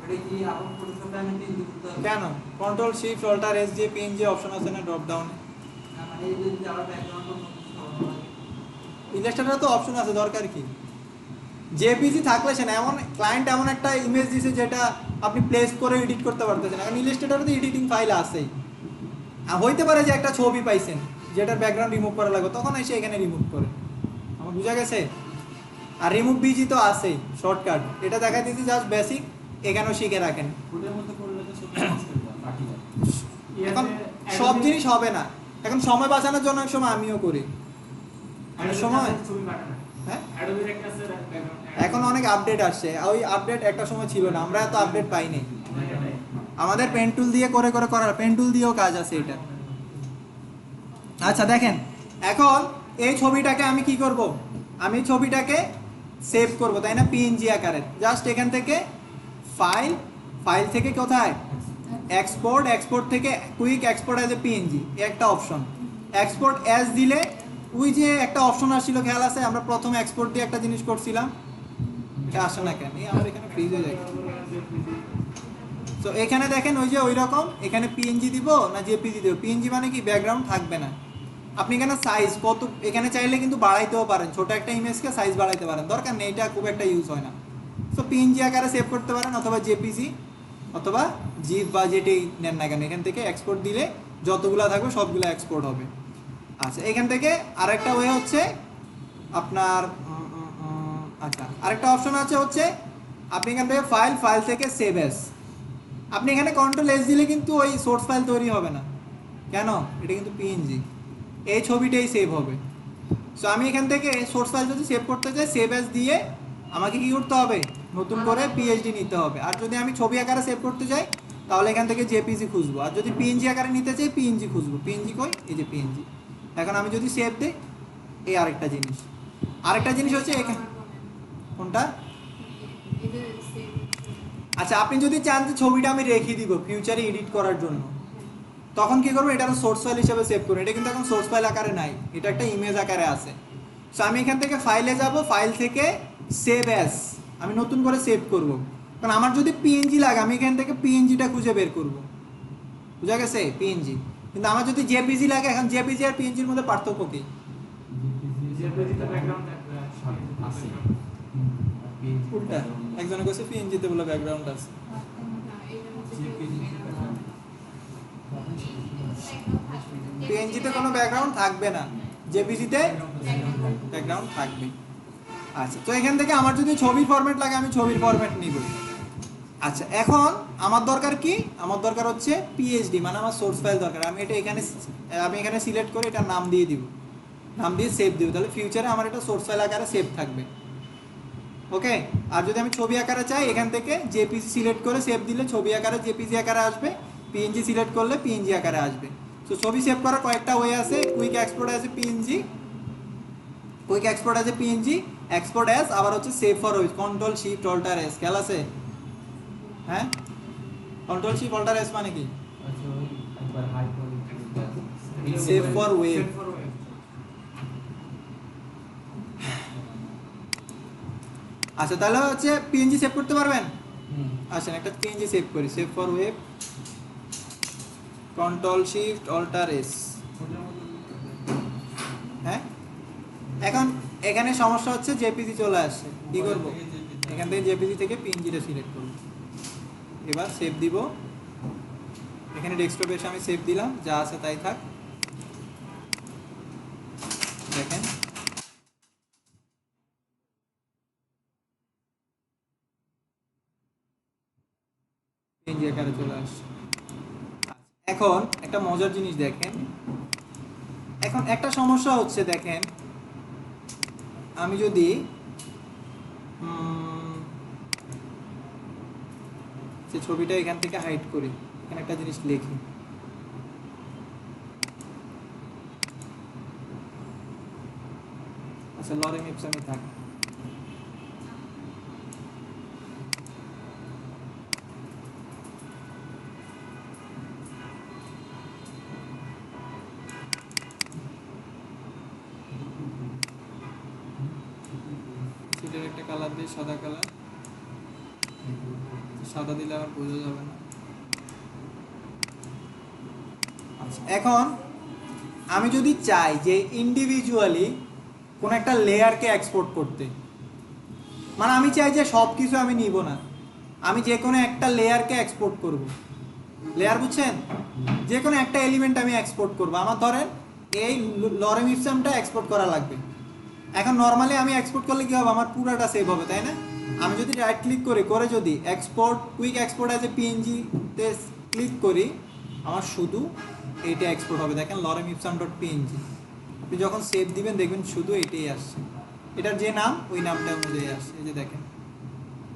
ওটা কি আবার ফটোশপে আমি পিএইচডি করতে হবে? কেন? কন্ট্রোল শিফট অল্টার এস দিয়ে পিএনজি অপশন আছে না ড্রপ ডাউনে? না মানে এই যদি আবার ব্যাকগ্রাউন্ড নতুন কিছু হবে না। ইলাস্ট্রেটরে তো অপশন আছে, দরকার কি? জেপিজি থাকলে সে না, এমন ক্লায়েন্ট এমন একটা ইমেজ দিছে যেটা আপনি প্লেস করে এডিট করতে পারতেছেন, কারণ ইলাস্ট্রেটরে তো এডিটিং ফাইল আছেই। হইতে পারে যে একটা ছবি পাইছেন যেটার ব্যাকগ্রাউন্ড রিমুভ করা লাগবে, তখন এসে এখানে রিমুভ করে, আমার বোঝা গেছে? আর রিমুভ বিজি তো আছেই শর্টকাট, এটা দেখাই দিয়েছি জাস্ট বেসিক, এখানেও শিখে রাখেন। ফুটের মধ্যে করলে তো সব নষ্ট হয়ে যায়, ফাটি যায়। এখন সব জিনিস হবে না, এখন সময় বাঁচানোর জন্য এক সময় আমিও করি, অনেক সময়। ছবি পাঠানো, হ্যাঁ, অ্যাডোবির একটা আছে ব্যাকগ্রাউন্ড, এখন অনেক আপডেট আসছে, ওই আপডেট একটা সময় ছিল না, আমরা এত আপডেট পাইনি। আমাদের পেন টুল দিয়ে করে করে করার, পেন টুল দিয়েও কাজ আছে এটা। আচ্ছা দেখেন, এখন এই ছবিটাকে আমি কি করব, আমি ছবিটাকে সেভ করব, তাই না? পিএনজি আকারে জাস্ট এখান থেকে ফাইল, ফাইল থেকে কোথায় এক্সপোর্ট, এক্সপোর্ট থেকে quick export as a PNG, একটা অপশন। এক্সপোর্ট অ্যাজ দিলে ওই যে একটা অপশন আসছিল, খেয়াল আছে? আমরা প্রথমে এক্সপোর্ট দিয়ে একটা জিনিস করছিলাম, এটা আসে না কেন? এই আমার এখানে ফ্রিজ হয়ে যায়। তো এখানে দেখেন ওই যে ওই রকম, এখানে পিএনজি দিব না জেপিজি দিব? পিএনজি মানে কি ব্যাকগ্রাউন্ড থাকবে না। আপনি এখানে সাইজ কত, এখানে চাইলে কিন্তু বাড়াইতেও পারেন, ছোট একটা ইমেজকে সাইজ বাড়াইতে পারেন, দরকার নেই, এটা খুব একটা ইউজ হয় না। সো পিএনজি আকারে সেভ করতে পারেন, অথবা জেপিজি অথবা জিপ বা যেটাই নেন না কেন, এখান থেকে এক্সপোর্ট দিলে যতগুলো থাকবে সবগুলো এক্সপোর্ট হবে। আচ্ছা, এখান থেকে আরেকটা ওয়ে হচ্ছে আপনার আচ্ছা আরেকটা অপশন আছে হচ্ছে আপনি এখান থেকে ফাইল, ফাইল থেকে সেভ অ্যাজ, আপনি এখানে কন্ট্রোল এস দিলে কিন্তু ওই সোর্স ফাইল তৈরি হবে না, কেন? এটা কিন্তু পিএনজি, এই ছবিটাই সেভ হবে। সো আমি এখান থেকে সোর্স ফাইল যদি সেভ করতে চাই, সেভ অ্যাজ দিয়ে আমাকে কি করতে হবে, নতুন করে পিএইচডি নিতে হবে। আর যদি আমি ছবি আকারে সেভ করতে চাই তাহলে এখান থেকে জেপিজি খুঁজবো, আর যদি পিএনজি আকারে নিতে চাই পিএনজি খুঁজবো। পিএনজি কই? এই যে পিএনজি। এখন আমি যদি সেভ দিই, এই আরেকটা জিনিস, আরেকটা জিনিস হচ্ছে এখানে কোনটা, আচ্ছা আপনি যদি চান যে ছবিটা আমি রেখে দিব ফিউচারে এডিট করার জন্য, তখন কি করবো, এটা সোর্স ফাইল হিসেবে সেভ করবো। এটা কিন্তু এখন সোর্স ফাইল আকারে নাই, এটা একটা ইমেজ আকারে আছে। সো আমি এখান থেকে ফাইলে যাব, ফাইল থেকে সেভ অ্যাজ, আমি নতুন করে সেভ করব, কারণ আমার যদি পিএনজি লাগে আমি এখান থেকে পিএনজিটা খুঁজে বের করব, বুঝা গেছে? পিএনজি। কিন্তু আমার যদি জেপিজি লাগে, এখন জেপিজি আর পিএনজির মধ্যে পার্থক্য কি? জেপিজিতে ব্যাকগ্রাউন্ড আছে, উল্টা, একজনে কইছে পিএনজিতে বলে ব্যাকগ্রাউন্ড আছে। পিএনজিতে কোনো ব্যাকগ্রাউন্ড থাকবে না, জেপিজিতে ব্যাকগ্রাউন্ড থাকবে। আচ্ছা, তো এখান থেকে আমার যদি ছবির ফরম্যাট লাগে আমি ছবির ফরম্যাট নিব। আচ্ছা, এখন আমার দরকার কি, আমার দরকার হচ্ছে পিএইচডি, মানে আমার সোর্স ফাইল দরকার। আমি এখানে সিলেক্ট করে এটার নাম দিয়ে দিব, নাম দিয়ে সেভ দিব, তাহলে ফিউচারে আমার এটা সোর্স ফাইল আকারে সেভ থাকবে। ওকে, আর যদি আমি ছবি আকারে চাই এখান থেকে জেপিজি সিলেক্ট করে সেভ দিলে ছবি আকারে জেপিজি আকারে আসবে, পিএনজি সিলেক্ট করলে পিএনজি আকারে আসবে। তো ছবি সেভ করার কয়েকটা ওয়ে আছে, quick export as a PNG, quick export as a PNG, export as, আবার হচ্ছে save for web, control shift alter S, খেয়াল আছে? হ্যাঁ, কন্ট্রোল শিফট অল্টার এস মানে কি? আচ্ছা, ওই একবার হাই করে সেভ ফর ওয়েব। আচ্ছা, তাহলে হচ্ছে পিএনজি সেভ করতে পারবেন? আসেন একটা পিএনজি সেভ করি, save for web, control shift alter S. হ্যাঁ, এখন এখানে সমস্যা হচ্ছে জেপিজি চলে আসছে, কি করব? এখান থেকে জেপিজি থেকে পিএনজিটা সিলেক্ট করব, এবার সেভ দিব। এখানে ডেস্কটপে এসে আমি সেভ দিলাম, যা আছে তাই থাক। দেখেন পিএনজি আকারে চলে আসছে। এখন একটা মজার জিনিস দেখেন, এখন একটা সমস্যা হচ্ছে, দেখেন আমি যদি যে ছবিটা এখান থেকে হাইড করি, এখানে একটা জিনিস লিখি, আচ্ছা লরেম ইপসামে থাক। সেটার একটা কালার দিয়ে, সাদা কালার, সাদা দিলে আবার বোঝা যাবে না। আচ্ছা, এখন আমি যদি চাই যে ইন্ডিভিজুয়ালি কোন একটা লেয়ারকে এক্সপোর্ট করতে, মানে আমি চাই যে সব কিছু আমি নিব না, আমি যে কোনো একটা লেয়ারকে এক্সপোর্ট করব। লেয়ার বুঝছেন? যে কোনো একটা এলিমেন্ট আমি এক্সপোর্ট করব। আমার ধরেন এই লরেম ইপসামটা এক্সপোর্ট করা লাগবে। এখন নর্মালি আমি এক্সপোর্ট করলে কি হবে, আমার পুরোটা সেভ হবে, তাই না? আমি যদি রাইট ক্লিক করি, করে যদি export, quick export as a PNG তে ক্লিক করি, আমার শুধু এইটা এক্সপোর্ট হবে। দেখেন লরেম ইপসাম ডট পিএনজি, আপনি যখন সেভ দিবেন দেখবেন শুধু এটাই আসছে, এটার যে নাম ওই নামটা অনুযায়ী আসছে। এই যে দেখেন,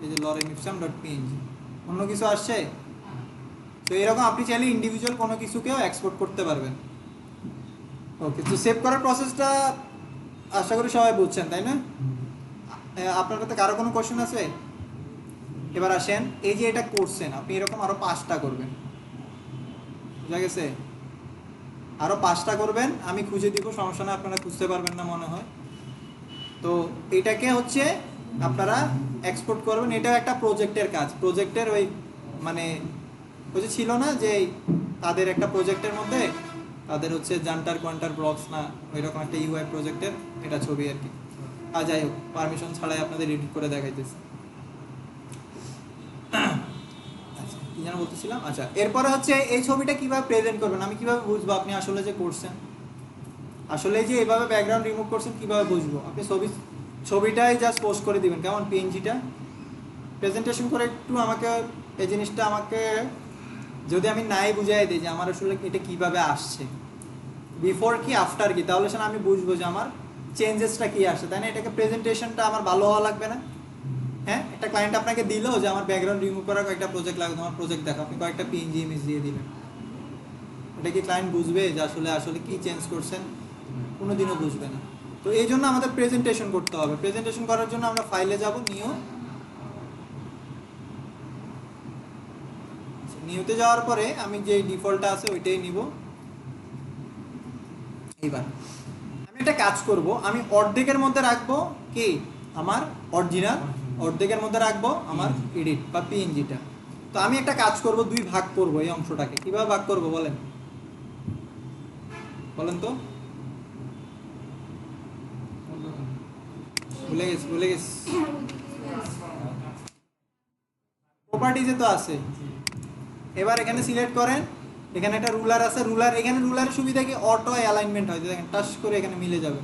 এই যে লরেম ইপসাম ডট পিএনজি, অন্য কিছু আসছে? তো এরকম আপনি চাইলে ইন্ডিভিজুয়াল কোনো কিছুকেও এক্সপোর্ট করতে পারবেন। ওকে, তো সেভ করার প্রসেসটা আশা করি সবাই বুঝছেন, তাই না? আপনার কাছে কারো কোনো কোশ্চেন আছে? এবার আসেন, এই যে এটা করছেন আপনি, এরকম আরো 5টা করবেন, বুঝা গেছে? আরো 5টা করবেন, আমি খুঁজে দিব, সমস্যা না, আপনারা খুঁজতে পারবেন না মনে হয়। তো এটাকে হচ্ছে আপনারা এক্সপোর্ট করবেন। এটা একটা প্রজেক্টের কাজ, প্রজেক্টের ওই মানে ওই যে ছিল না যে তাদের একটা প্রজেক্টের মধ্যে তাদের হচ্ছে জান্টার কোয়ান্টার ব্লকস না, ওই রকম একটা ইউআই প্রজেক্টের এটা ছবি আর কি। আর যাই হোক, পারমিশন ছাড়াই আপনাদের এডিট করে দেখাইতেছি। আচ্ছা, কি যেন বলতেছিলাম? আচ্ছা, এরপরে হচ্ছে এই ছবিটা কিভাবে প্রেজেন্ট করবেন, আমি কিভাবে বুঝবো আপনি আসলে যে করছেন, আসলে যে এভাবে ব্যাকগ্রাউন্ড রিমুভ করছেন কিভাবে বুঝবো? আপনি ছবিটাই জাস্ট পোস্ট করে দিবেন, কেমন পিএনজিটা প্রেজেন্টেশন করে একটু আমাকে এই জিনিসটা আমাকে যদি আমি নাই বুঝাই দিই যে আমার আসলে এটা কিভাবে আসছে, বিফোর কি আফটার কি, তাহলে সেটা আমি বুঝবো যে আমার চেঞ্জেসটা কি আসছে, তাই না? এটাকে প্রেজেন্টেশনটা আমার ভালো হওয়া লাগবে না? হ্যাঁ, একটা ক্লায়েন্ট আপনাকে দিলো যে আমার ব্যাকগ্রাউন্ড রিমুভ করার কয়েকটা প্রজেক্ট লাগবে, আমার প্রজেক্ট দেখো, আপনি কয়েকটা পিএনজি ইমেজ দিয়ে দিলেন, এটা কি ক্লায়েন্ট বুঝবে যে আসলে আসলে কি চেঞ্জ করছেন? কোনোদিনও বুঝবে না। তো এই জন্য আমাদের প্রেজেন্টেশন করতে হবে। প্রেজেন্টেশন করার জন্য আমরা ফাইলে যাব, নিউতে যাওয়ার পরে আমি যে ডিফল্টটা আছে ওইটাই নিব। এইবার আমি একটা কাজ করব, আমি অর্ধেকের মধ্যে রাখবো কি আমার অরিজিনাল, অর্ধেকের মধ্যে রাখবো আমার এডিট বা পিএনজিটা। তো আমি একটা কাজ করব, 2 ভাগ করব এই অংশটাকে। কিভাবে ভাগ করব বলেন তো? ভুলে গেছি। প্রপার্টিজে তো আছে। এবার এখানে সিলেক্ট করেন এখানে একটা রুলার আছে, রুলার এখানে রুলারের সুবিধা কি অটো অ্যালাইনমেন্ট হয়, দেখেন টাচ করে এখানে মিলে যাবে।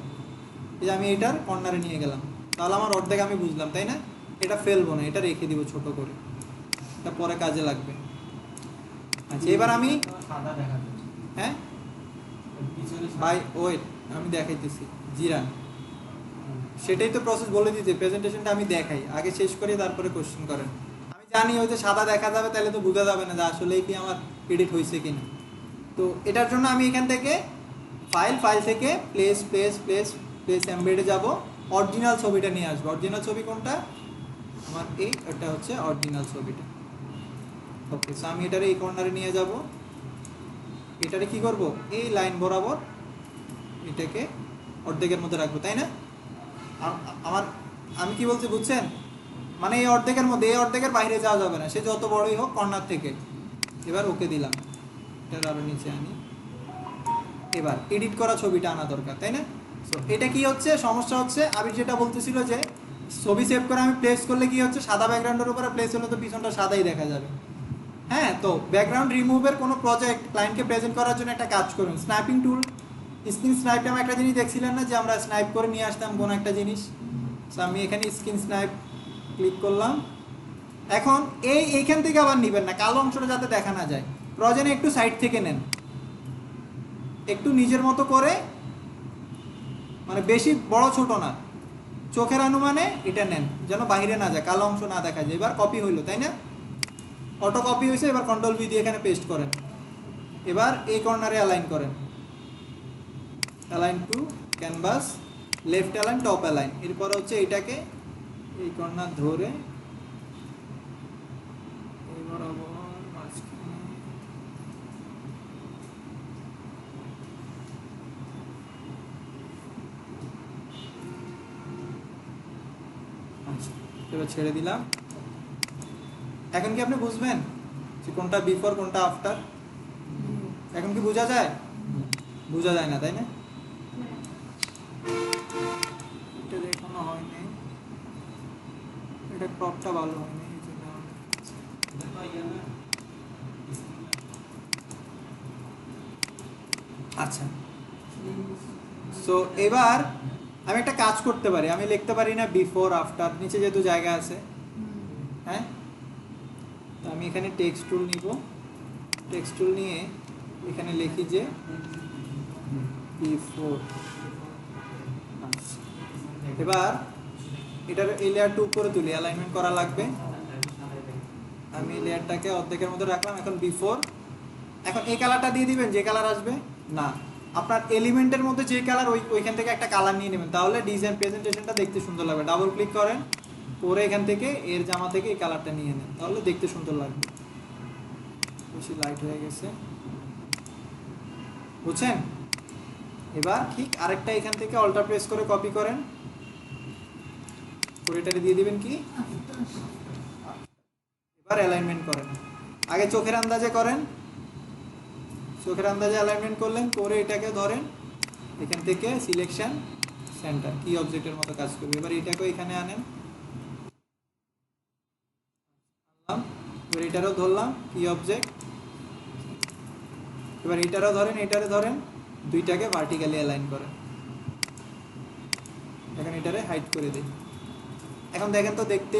এই যে আমি এটার কর্নারে নিয়ে গেলাম, তাহলে আমার অর্ধেক আমি বুঝলাম, তাই না? এটা ফেলবো না, এটা রেখে দিব ছোট করে, এটা পরে কাজে লাগবে। আচ্ছা এবার আমি সাদা দেখা যাচ্ছে হ্যাঁ পিছনে ভাই ওয়েট আমি দেখাইতেছি জিরান, সেটাই তো প্রসেস বলে দিতে, প্রেজেন্টেশনটা আমি দেখাই আগে শেষ করি তারপরে কোশ্চেন করেন। আমি জানি ওই যে সাদা দেখা যাবে তাহলে তো বোঝা যাবে না যে আসলেই কি আমার এডিট হয়েছে কিনা। তো এটার জন্য আমি এখান থেকে ফাইল থেকে প্লেস প্লেস প্লেস প্লেস এমবেডে যাব, অরিজিনাল ছবিটা নিয়ে আসবো। অরিজিনাল ছবি কোনটা আমার, এটা হচ্ছে অরিজিনাল ছবিটা। ওকে, সো আমি এটারে এই কর্নারে নিয়ে যাব, এটারে কি করব, এই লাইন বরাবর এটাকে অর্ধেকের মধ্যে রাখবো, তাই না? আমার আমি কি বলছি বুঝছেন, মানে এই অর্ধেকের মধ্যে, এই অর্ধেকের বাইরে যাওয়া যাবে না, সে যত বড়ই হোক কর্নার থেকে। এবার ওকে দিলাম, এটার আরো নিচে আনি, এবার এডিট করা ছবিটা আনা দরকার, তাই না? সো এটা কি হচ্ছে, সমস্যা হচ্ছে আবির যেটা বলতেছিল যে ছবি সেভ করে আমি প্লেস করলে কি হচ্ছে, সাদা ব্যাকগ্রাউন্ডের উপরে প্লেস হলে তো পিছনটা সাদাই দেখা যাবে। হ্যাঁ, তো ব্যাকগ্রাউন্ড রিমুভের কোনো প্রজেক্ট ক্লায়েন্টকে প্রেজেন্ট করার জন্য একটা কাজ করুন, স্ন্যাপিং টুল, স্ক্রিন স্নাইপ নামে একটা জিনিস দেখছিলেন না, যে আমরা স্নাইপ করে নিয়ে আসতাম কোনো একটা জিনিস। সো আমি এখানে স্ক্রিন স্নাইপ ক্লিক করলাম। এখন এইখান থেকে আবার নেবেন না, কালো অংশটা যাতে দেখা না যায়, প্রয়োজনে একটু সাইড থেকে নেন, একটু নিজের মতো করে, মানে বেশি বড় ছোট না, চোখের অনুমানে এটা নেন যেন বাইরে না যায়, কালো অংশ না দেখা যায়। এবার কপি হইলো, তাই না? অটো কপি হয়েছে, এবার কন্ট্রোল ভি দিয়ে এখানে পেস্ট করেন। এবার এই কর্নারে অ্যালাইন করেন, align two canvas, left align, top align. এরপরে হচ্ছে এইটাকে এই কর্নার ধরে এই বরাবর মাঝখানে, আচ্ছা এবার ছেড়ে দিলাম। এখন কি আপনি বুঝবেন যে কোনটা বিফোর কোনটা আফটার? এখন কি বোঝা যায়? বোঝা যায় না, তাই না? এটা এখনো হয়নি, এটা ক্রপটা ভালো হয়নি, এই জন্য। আচ্ছা, সো এবার আমি একটা কাজ করতে পারি, আমি লিখতে পারি না বিফোর আফটার, নিচে যেহেতু জায়গা আছে, হ্যাঁ, তো আমি এখানে টেক্সট টুল নিব, টেক্সট টুল নিয়ে এখানে লিখি যে বিফোর। এবার এটার এই লেয়ারটা উপরে তুলি, অ্যালাইনমেন্ট করা লাগবে। আমি লেয়ারটাকে অর্ধেকের মধ্যে রাখলাম, এখন বিফোর। এখন এই কালারটা দিয়ে দিবেন, যে কালার আসবে না, আপনার এলিমেন্টের মধ্যে যে কালার, ওইখান থেকে একটা কালার নিয়ে নেবেন, তাহলে ডিজাইন প্রেজেন্টেশনটা দেখতে সুন্দর লাগবে। ডাবল ক্লিক করেন, পরে এখান থেকে এর জামা থেকে এই কালারটা নিয়ে নেন, তাহলে দেখতে সুন্দর লাগবে। বেশি লাইট হয়ে গেছে, বুঝছেন? এবার ঠিক আরেকটা এখান থেকে অল্টার প্রেস করে কপি করেন, এটারে দিয়ে দিবেন কি, এবার অ্যালাইনমেন্ট করেন। আগে চোখের আন্দাজে করেন, চোখের আন্দাজে অ্যালাইনমেন্ট করলেন, করে এটাকে ধরেন এখান থেকে সিলেকশন সেন্টার, কি অবজেক্টের মতো কাজ করবে। এবার এটাকে এখানে আনেন, এবার এটারও ধরলাম কি অবজেক্ট, এবার এটারও ধরেন, এটারে ধরেন, দুইটাকে ভার্টিক্যালি অ্যালাইন করেন। এখন এটারে হাইড করে দিই। এখন দেখেন তো দেখতে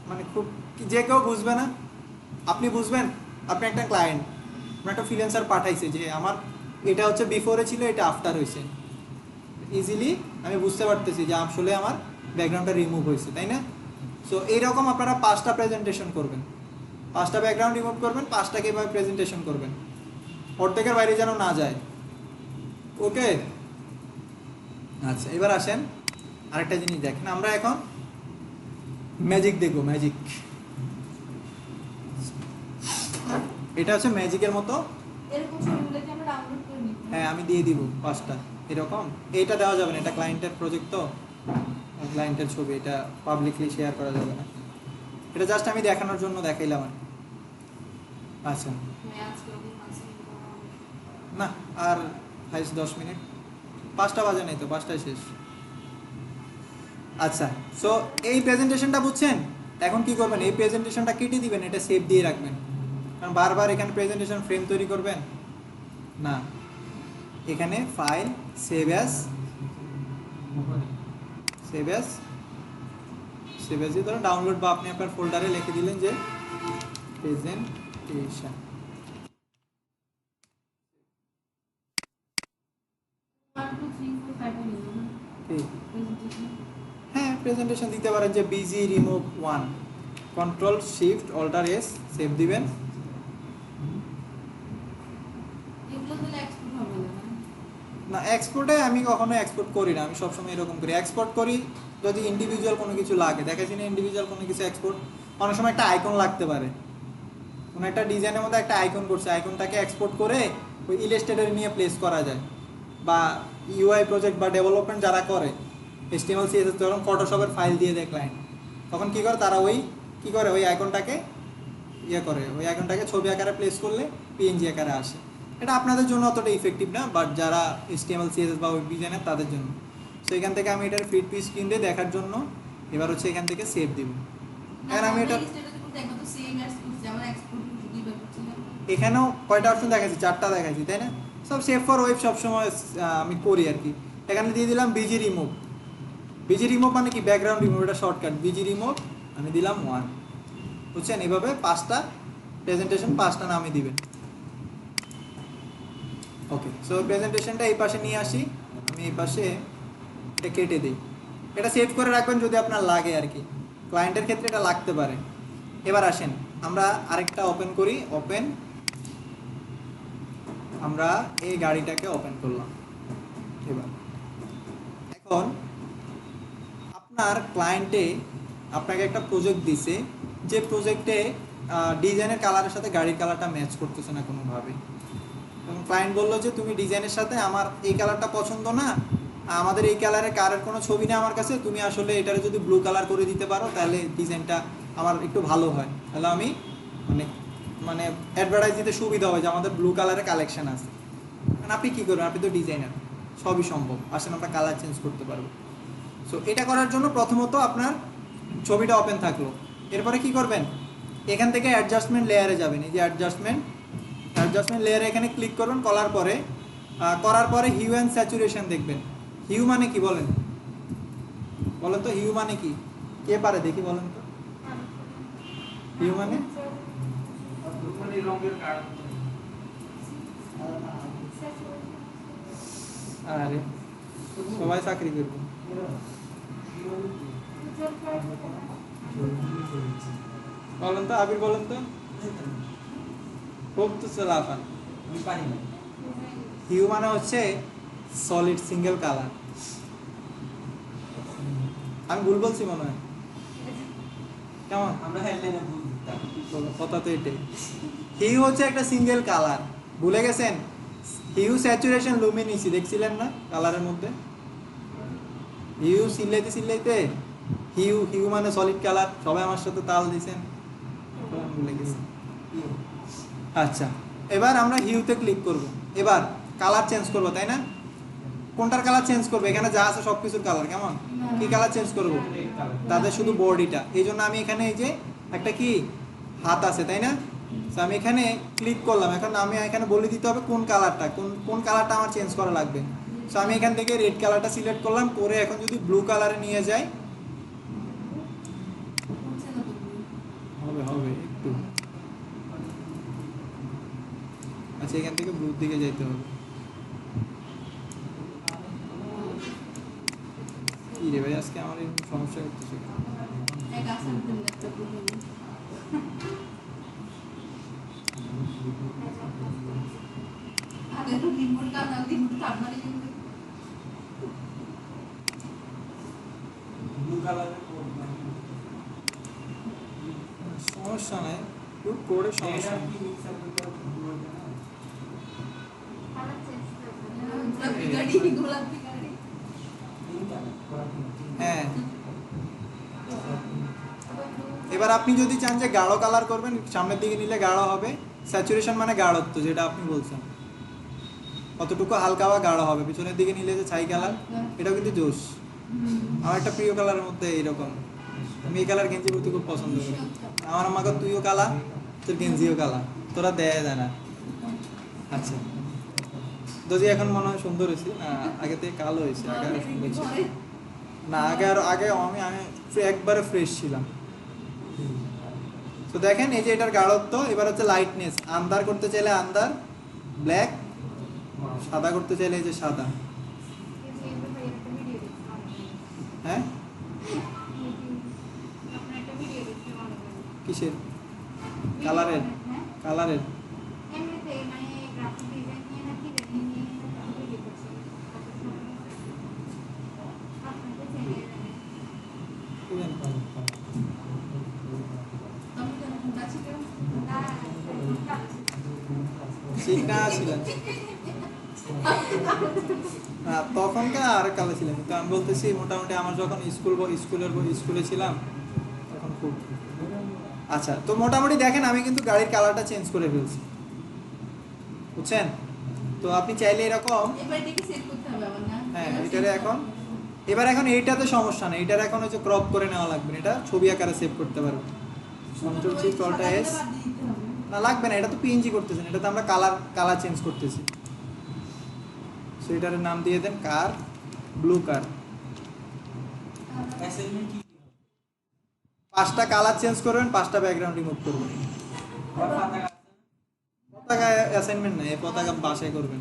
মানে খুব, যে কেউ বুঝবে না, আপনি বুঝবেন, আপনি একটা ক্লায়েন্ট, আপনার একটা ফ্রিল্যান্সার পাঠাইছে যে আমার এটা হচ্ছে বিফোরে ছিল, এটা আফটার হয়েছে, ইজিলি আমি বুঝতে পারতেছি যে আসলে আমার ব্যাকগ্রাউন্ডটা রিমুভ হয়েছে, তাই না? সো এইরকম আপনারা 5টা প্রেজেন্টেশন করবেন, 5টা ব্যাকগ্রাউন্ড রিমুভ করবেন, 5টাকে এভাবে প্রেজেন্টেশন করবেন, অর্ধেকের বাইরে যেন না যায়। ওকে, আচ্ছা এবার আসেন আরেকটা জিনিস দেখেন, আমরা এখন ম্যাজিক দেখবো, ম্যাজিক। এটা হচ্ছে ম্যাজিকের মতো, এরকম ছবিগুলো কি আমরা ডাউনলোড করে নিব? হ্যাঁ আমি দিয়ে দিব 5টা এরকম। এইটা দেওয়া যাবে না, এটা ক্লায়েন্টের প্রজেক্ট, তো ক্লায়েন্টের ছবি, এটা পাবলিকলি শেয়ার করা যাবে না, এটা জাস্ট আমি দেখানোর জন্য দেখাইলাম আর। আচ্ছা আজকে ওরকম আছে না, আর 10 মিনিট, 5টা বাজে নাই তো, 5টায় শেষ। আচ্ছা, সো এই প্রেজেন্টেশনটা বুঝছেন? এখন কি করবেন, এই প্রেজেন্টেশনটা কেটে দিবেন, এটা সেভ দিয়ে রাখবেন। কারণ বারবার এখানে প্রেজেন্টেশন ফ্রেম তৈরি করবেন না, এখানে ফাইল সেভ অ্যাজ দিয়ে ধরুন ডাউনলোড বা আপনি আপনার ফোল্ডারে লিখে দিলেন যে প্রেজেন্টেশন। হ্যাঁ প্রেজেন্টেশন দিতে পারেন যে BG remove 1, control shift alter S save দিবেন। এগুলো তাহলে এক্সপোর্ট হবে না? না এক্সপোর্টে আমি কখনো এক্সপোর্ট করি না, আমি সবসময় এরকম করি, এক্সপোর্ট করি যদি ইন্ডিভিজুয়াল কোনো কিছু লাগে, দেখাচ্ছি না ইন্ডিভিজুয়াল কোনো কিছু এক্সপোর্ট, অনেক সময় একটা আইকন লাগতে পারে, কোনো একটা ডিজাইনের মধ্যে একটা আইকন করছে, আইকনটাকে এক্সপোর্ট করে ওই ইলাস্ট্রেটরে নিয়ে প্লেস করা যায়, বা ইউআই প্রজেক্ট বা ডেভেলপমেন্ট যারা করে HTML CSS যখন ফটোশপের ফাইল দিয়ে দেয় ক্লায়েন্ট, তখন কী করে তারা ওই আইকনটাকে ওই আইকনটাকে ছবি আকারে প্লেস করলে PNG আকারে আসে। এটা আপনাদের জন্য অতটা ইফেক্টিভ না, বাট যারা HTML CSS বা ওয়েব ডিজাইনার তাদের জন্য। সো এখান থেকে আমি এটার ফিড টু স্ক্রিন দিয়ে দেখার জন্য এবার হচ্ছে এখান থেকে সেভ দিব। এখন আমি এটা এখানেও কয়টা অপশন দেখাচ্ছি, 4টা দেখাচ্ছি তাই না, সব সেভ ফর ওয়েব সবসময় আমি করি আর কি। এখানে দিয়ে দিলাম বিজি রিমুভ মানে কি ব্যাকগ্রাউন্ড রিমুভ, এটা শর্টকাট বিজি রিমুভ আমি দিলাম 1, বুঝছেন? এভাবে 5টা প্রেজেন্টেশন 5টা নামে দিবেন। ওকে, সো প্রেজেন্টেশনটা এই পাশে নিয়ে আসি, আমি এই পাশে এটা কেটে দিই, এটা সেভ করে রাখবেন যদি আপনার লাগে আর কি, ক্লায়েন্টের ক্ষেত্রে এটা লাগতে পারে। এবার আসেন আমরা আরেকটা ওপেন করি, আমরা এই গাড়িটাকে ওপেন করলাম। এবার এখন আপনার ক্লায়েন্টে আপনাকে একটা প্রজেক্ট দিছে, যে প্রজেক্টে ডিজাইনের কালারের সাথে গাড়ির কালারটা ম্যাচ করতেছে না কোনোভাবে, এবং ক্লায়েন্ট বললো যে তুমি ডিজাইনের সাথে আমার এই কালারটা পছন্দ না, আমাদের এই কালারের কারের কোনো ছবি নেই আমার কাছে, তুমি আসলে এটারে যদি ব্লু কালার করে দিতে পারো তাহলে ডিজাইনটা আমার একটু ভালো হয়, তাহলে আমি মানে অ্যাডভার্টাইজ দিতে সুবিধা হয় যে আমাদের ব্লু কালারের কালেকশন আছে। কারণ আপনি কী করবেন, আপনি তো ডিজাইনার, সবই সম্ভব, আসেন আমরা কালার চেঞ্জ করতে পারবো। সো এটা করার জন্য প্রথমত আপনার ছবিটা ওপেন থাকলো, এরপরে কি করবেন, এখান থেকে অ্যাডজাস্টমেন্ট লেয়ারে যাবেন, এই যে অ্যাডজাস্টমেন্ট লেয়ারে এখানে ক্লিক করবেন, করার পরে হিউ অ্যান্ড স্যাচুরেশন দেখবেন। হিউ মানে কি বলেন তো, হিউ মানে কি, কে পারে দেখি বলেন তো, হিউ মানে আরে সবাই চাকরি করবো, বলেন তো আবির, বলেন তো, খুব তো চলাফান। হিউ মানে হচ্ছে সলিড সিঙ্গেল কালার, আমি ভুল বলছি মনে হয়, কেমন আমরা হেডলাইনে ভুল দিতাম, কথা তো এটাই। হিউ হচ্ছে একটা সিঙ্গেল কালার, ভুলে গেছেন? হিউ স্যাচুরেশন লুমিনিসি দেখছিলেন না কালারের মধ্যে, হিউ সিলাইতে হিউ মানে সলিড কালার, সবাই আমার সাথে তাল দিছেন, ভুলে গেছেন। আচ্ছা, এবার আমরা হিউতে ক্লিক করব, এবার কালার চেঞ্জ করব তাই না, কোনটার কালার চেঞ্জ করবো, এখানে যা আছে সব কিছুর কালার কেমন, কি কালার চেঞ্জ করব, তাদের শুধু বডিটা, এই জন্য আমি এখানে এই যে একটা কি হাত আছে তাই না, তো আমি এখানে ক্লিক করলাম, এখন আমি এখানে বলে দিতে হবে কোন কালারটা আমার চেঞ্জ করা লাগবে। সো আমি এখান থেকে রেড কালারটা সিলেক্ট করলাম, করে এখন যদি ব্লু কালারে নিয়ে যাই হবে একটু, আচ্ছা এখান থেকে ব্লুর দিকে যেতে হবে, কি রে ভাই আজকে আমার এরকম সমস্যা করতেছে, সমস্যা নাই, কোডের সমস্যা নেই। হ্যাঁ, এবার আপনি যদি চান যে গাঢ় কালার করবেন, সামনের দিকে নিলে গাঢ় হবে, স্যাচুরেশন মানে গাঢ়ত্ব যেটা আপনি বলছেন, কতটুকু হালকা বা গাঢ় হবে, পিছনের দিকে নিলে যে ছাই কালার, এটাও কিন্তু জোশ, আমার একটা প্রিয় কালারের মধ্যে এইরকম, আমি এই কালার গেঞ্জি পরতে খুব পছন্দ করি, আমার আমাকে তুইও কালা তোর গেঞ্জিও কালা, তো অতটা দেয়া যায় না। আচ্ছা, যদি এখন মনে হয় সুন্দর হয়েছে না, আগে থেকে কালো হয়েছে, আগে আরো সুন্দর ছিল না, আগে আমি একবারে ফ্রেশ ছিলাম। তো দেখেন এই যে এটার গাঢ়ত্ব, এবার হচ্ছে লাইটনেস, আন্দার করতে চাইলে আন্দার ব্ল্যাক, সাদা করতে চাইলে এই যে সাদা। হ্যাঁ আপনার একটা ভিডিও দেখতে মনে করেন কিসের? কালারের? কালারের এমনিতে মানে গ্রাফিক ডিজাইন নিয়ে নাকি জানি নিয়ে ভিডিও করছে আপনাকে চেনে জানে আমি তো মুদা ছিল না চিকনা ছিলেন তখনকার আর কালো ছিলেন, কিন্তু আমি বলতেছি মোটামুটি আমার যখন স্কুলে ছিলাম তখন খুব। আচ্ছা, তো মোটামুটি দেখেন আমি কিন্তু গাড়ির কালারটা চেঞ্জ করে ফেলছি, বুঝছেন? তো আপনি চাইলে এরকম, এবার এটাকে সেট করতে হবে আবার না? হ্যাঁ এটারে এখন, এবার এখন এইটাতে সমস্যা নেই, এটার এখন হচ্ছে ক্রপ করে নেওয়া লাগবে না, এটা ছবি আকারে সেভ করতে পারবো। কন্ট্রোল শিফট অল্ট এস, না লাগবে না, এটা তো পিএনজি করতেছেন, এটা তো আমরা কালার চেঞ্জ করতেছি। সো এটার নাম দিয়ে দেন কার, ব্লু কার। অ্যাসাইনমেন্ট কি 5টা কালার চেঞ্জ করবেন, 5টা ব্যাকগ্রাউন্ড রিমুভ করবেন। আবার পতাকা পতাকা অ্যাসাইনমেন্ট না, এই পতাকা বাসায় করবেন।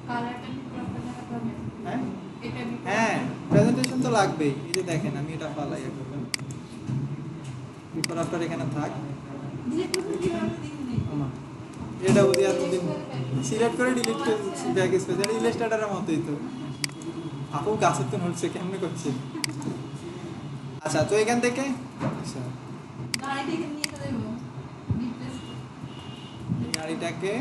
কালারটা ক্রপ করে দেখাতে হবে। হ্যাঁ এটা বিপরীত। হ্যাঁ, প্রেজেন্টেশন তো লাগবেই। এই যে দেখেন আমি এটা ফালাই করবেন, বিফোর আফটার এখানে থাক। ডিলিট করতে কি হবে দিন আমা এটা ওদি আর দিন সিলেক্ট করে ডিলিট করে দিচ্ছি ব্যাক স্পেস, এটা ইলাস্ট্রেটরের মতোই তো। আপু গাছের তো নড়ছে, কেমনে করছে? আচ্ছা, তো এখান থেকে আচ্ছা গাড়িটাকে নিয়ে চলে যাবো রিপ্লেস এই গাড়িটাকে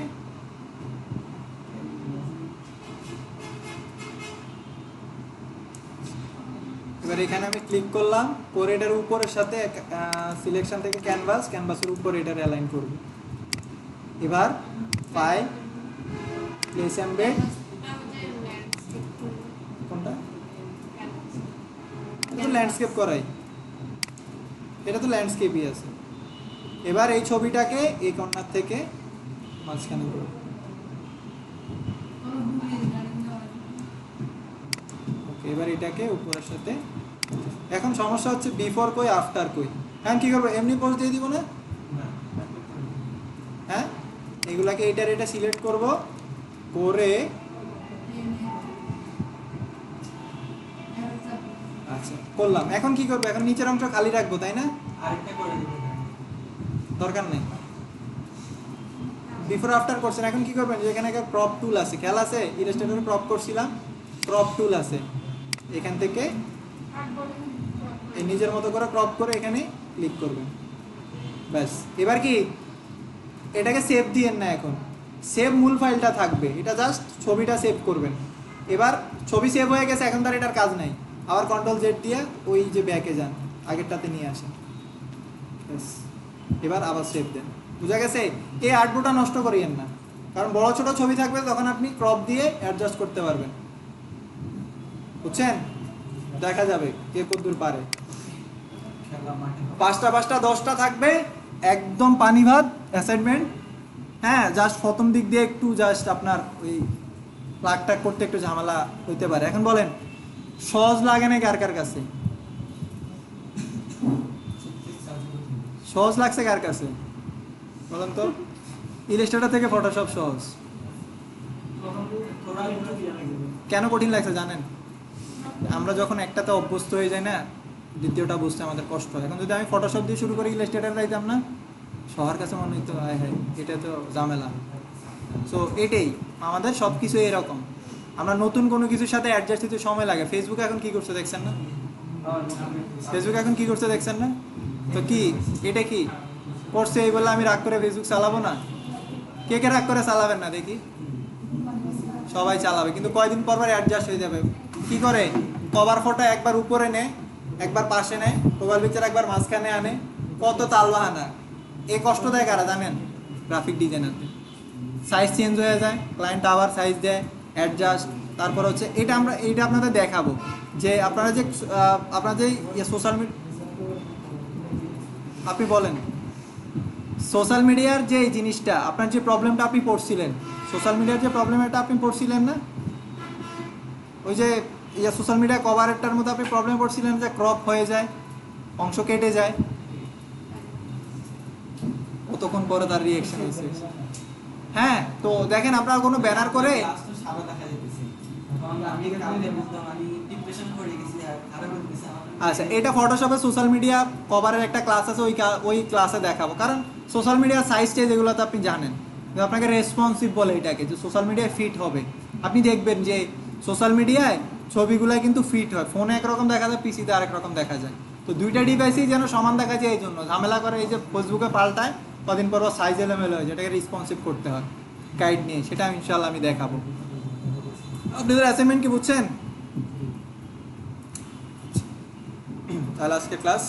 এবার এখানে আমি ক্লিক করলাম করে এটার উপরের সাথে সিলেকশন থেকে ক্যানভাসের উপর এটার অ্যালাইন করব। এবার ফাইল প্লেস এমবেড, এটা হচ্ছে ল্যান্ডস্কেপ করব কোনটা? ক্যানভাস এটা তো ল্যান্ডস্কেপ করাই, এটা তো ল্যান্ডস্কেপই আছে। এবার এই ছবিটাকে এই কর্নার থেকে মাঝখানে করব। কোনো দূরে গাড়ি যাওয়ার ওকে, এবার এটাকে উপরের সাথে। এখন সমস্যা হচ্ছে বিফোর কই আফটার কই, এখন কি করবো? এমনি পোস্ট দিয়ে দিব না? হ্যাঁ, এগুলাকে এটা সিলেক্ট করব করে, আচ্ছা করলাম। এখন কি করবো? এখন নিচের অংশ খালি রাখবো, তাই না? আরেকটা করে দিবেন। দরকার নেই, বিফোর আফটার করছেন। এখন কি করবেন? যেখানে একটা ক্রপ টুল আছে, খেয়াল আছে? ইলাস্ট্রেটরে ক্রপ করছিলাম, ক্রপ টুল আছে, এখান থেকে এই নিজের মতো করে ক্রপ করে এখানে ক্লিক করবেন, ব্যাস। এবার কি এটাকে সেভ দিয়েন না, এখন সেভ মূল ফাইলটা থাকবে, এটা জাস্ট ছবিটা সেভ করবেন। এবার ছবি সেভ হয়ে গেছে, এখন তার এটার কাজ নাই। আবার কন্ট্রোল জেড দিয়ে ওই যে ব্যাকে যান, আগেরটাতে নিয়ে আসেন, ব্যাস। এবার আবার সেভ দেন, বুঝা গেছে? এই আর্টবোর্ডটা নষ্ট করিয়েন না, কারণ বড় ছোট ছবি থাকবে, তখন আপনি ক্রপ দিয়ে অ্যাডজাস্ট করতে পারবেন, বুঝছেন? দেখা যাবে কে কতদূর পারে। খেলা মাঠে 5টা 10টা থাকবে, একদম পানি ভাত অ্যাসাইনমেন্ট। হ্যাঁ, জাস্ট প্রথম দিক দিয়ে একটু জাস্ট আপনার ওই প্লাগটা করতে একটু ঝামেলা হইতে পারে। এখন বলেন সহজ লাগে না কার কার কাছে? সহজ লাগছে কার কাছে বলেন তো? ইলাস্ট্রেটর থেকে ফটোশপ সহজ, থোড়া একটু দিয়ে লাগবে। কেন কঠিন লাগছে জানেন? আমরা যখন একটাতে অভ্যস্ত হয়ে যাই না, দ্বিতীয়টা বুঝতে আমাদের কষ্ট হয়। এখন যদি আমি ফটোশপ দিয়ে শুরু করি, ইলাস্ট্রেটর যাইতাম না, সবার কাছে মনে হইতো হায় হায় এটা তো ঝামেলা। সো এটাই আমাদের সব কিছু এরকম, আমরা নতুন কোনো কিছুর সাথে অ্যাডজাস্ট হতে সময় লাগে। ফেসবুক এখন কি করছে দেখছেন না? ফেসবুক এখন কি করছে দেখছেন না? তো কি এটা কি করছে এই বলে আমি রাগ করে ফেসবুক চালাবো না? কে কে রাগ করে চালাবেন না দেখি? সবাই চালাবে, কিন্তু কয়দিন পর পর অ্যাডজাস্ট হয়ে যাবে। কি করে? কভার ফটো একবার উপরে নেয়, একবার পাশে নেয়, প্রোফাইল পিকচার একবার মাঝখানে আনে, কত তালবাহানা। এই কষ্ট দেয় কারা জানেন? গ্রাফিক ডিজাইনারদের। সাইজ চেঞ্জ হয়ে যায়, ক্লায়েন্ট আবার সাইজ দেয়, অ্যাডজাস্ট। তারপর হচ্ছে এটা আপনাদের দেখাবো যে আপনারা যে সোশ্যাল মিডিয়া, আপনি বলেন সোশ্যাল মিডিয়ার যে এই জিনিসটা, আপনার যে প্রবলেমটা আপনি পড়ছিলেন, সোশ্যাল মিডিয়ার যে প্রবলেমটা আপনি পড়ছিলেন না, ওই যে সোশ্যাল মিডিয়া কভারেরটার মধ্যে আপনি প্রবলেম পড়ছিলেন যে ক্রপ হয়ে যায়, অংশ কেটে যায়, কতক্ষণ পরে তার রিয়েকশন হয়েছে। হ্যাঁ, তো দেখেন আপনারা কোনো ব্যানার করে, ক্লাস তো সাদা দেখা যাইতেছে। এখন আমি কালকে বুঝলাম আমি ডিপ্রেশন করে গেছি, খারাপ লাগতেছে আমার। আচ্ছা, এটা ফটোশপে সোশ্যাল মিডিয়া কভারের একটা ক্লাস আছে, ওই ক্লাসে দেখাবো। কারণ সোশ্যাল মিডিয়ার সাইজটা যেগুলো তো আপনি জানেন, যে আপনাকে রেসপন্সিভ বলে এটাকে, যে সোশ্যাল মিডিয়ায় ফিট হবে। আপনি দেখবেন যে সোশ্যাল মিডিয়ায় ছবিগুলো কিন্তু ফিট হয়, ফোনে একরকম দেখা যায়, পিসিতে আরেক রকম দেখা যায়। তো দুইটা ডিভাইসই যেন সমান দেখা যায়, এই জন্য ঝামেলা করে এই যে ফেসবুকে পাল্টায়, কদিন পর সাইজ এলোমেলো হয়, যেটাকে রেসপন্সিভ করতে হয় গাইড নিয়ে, সেটা ইনশাল্লাহ আমি দেখাবো। আপনাদের অ্যাসাইনমেন্ট কি বুঝছেন? তাহলে আজকে ক্লাস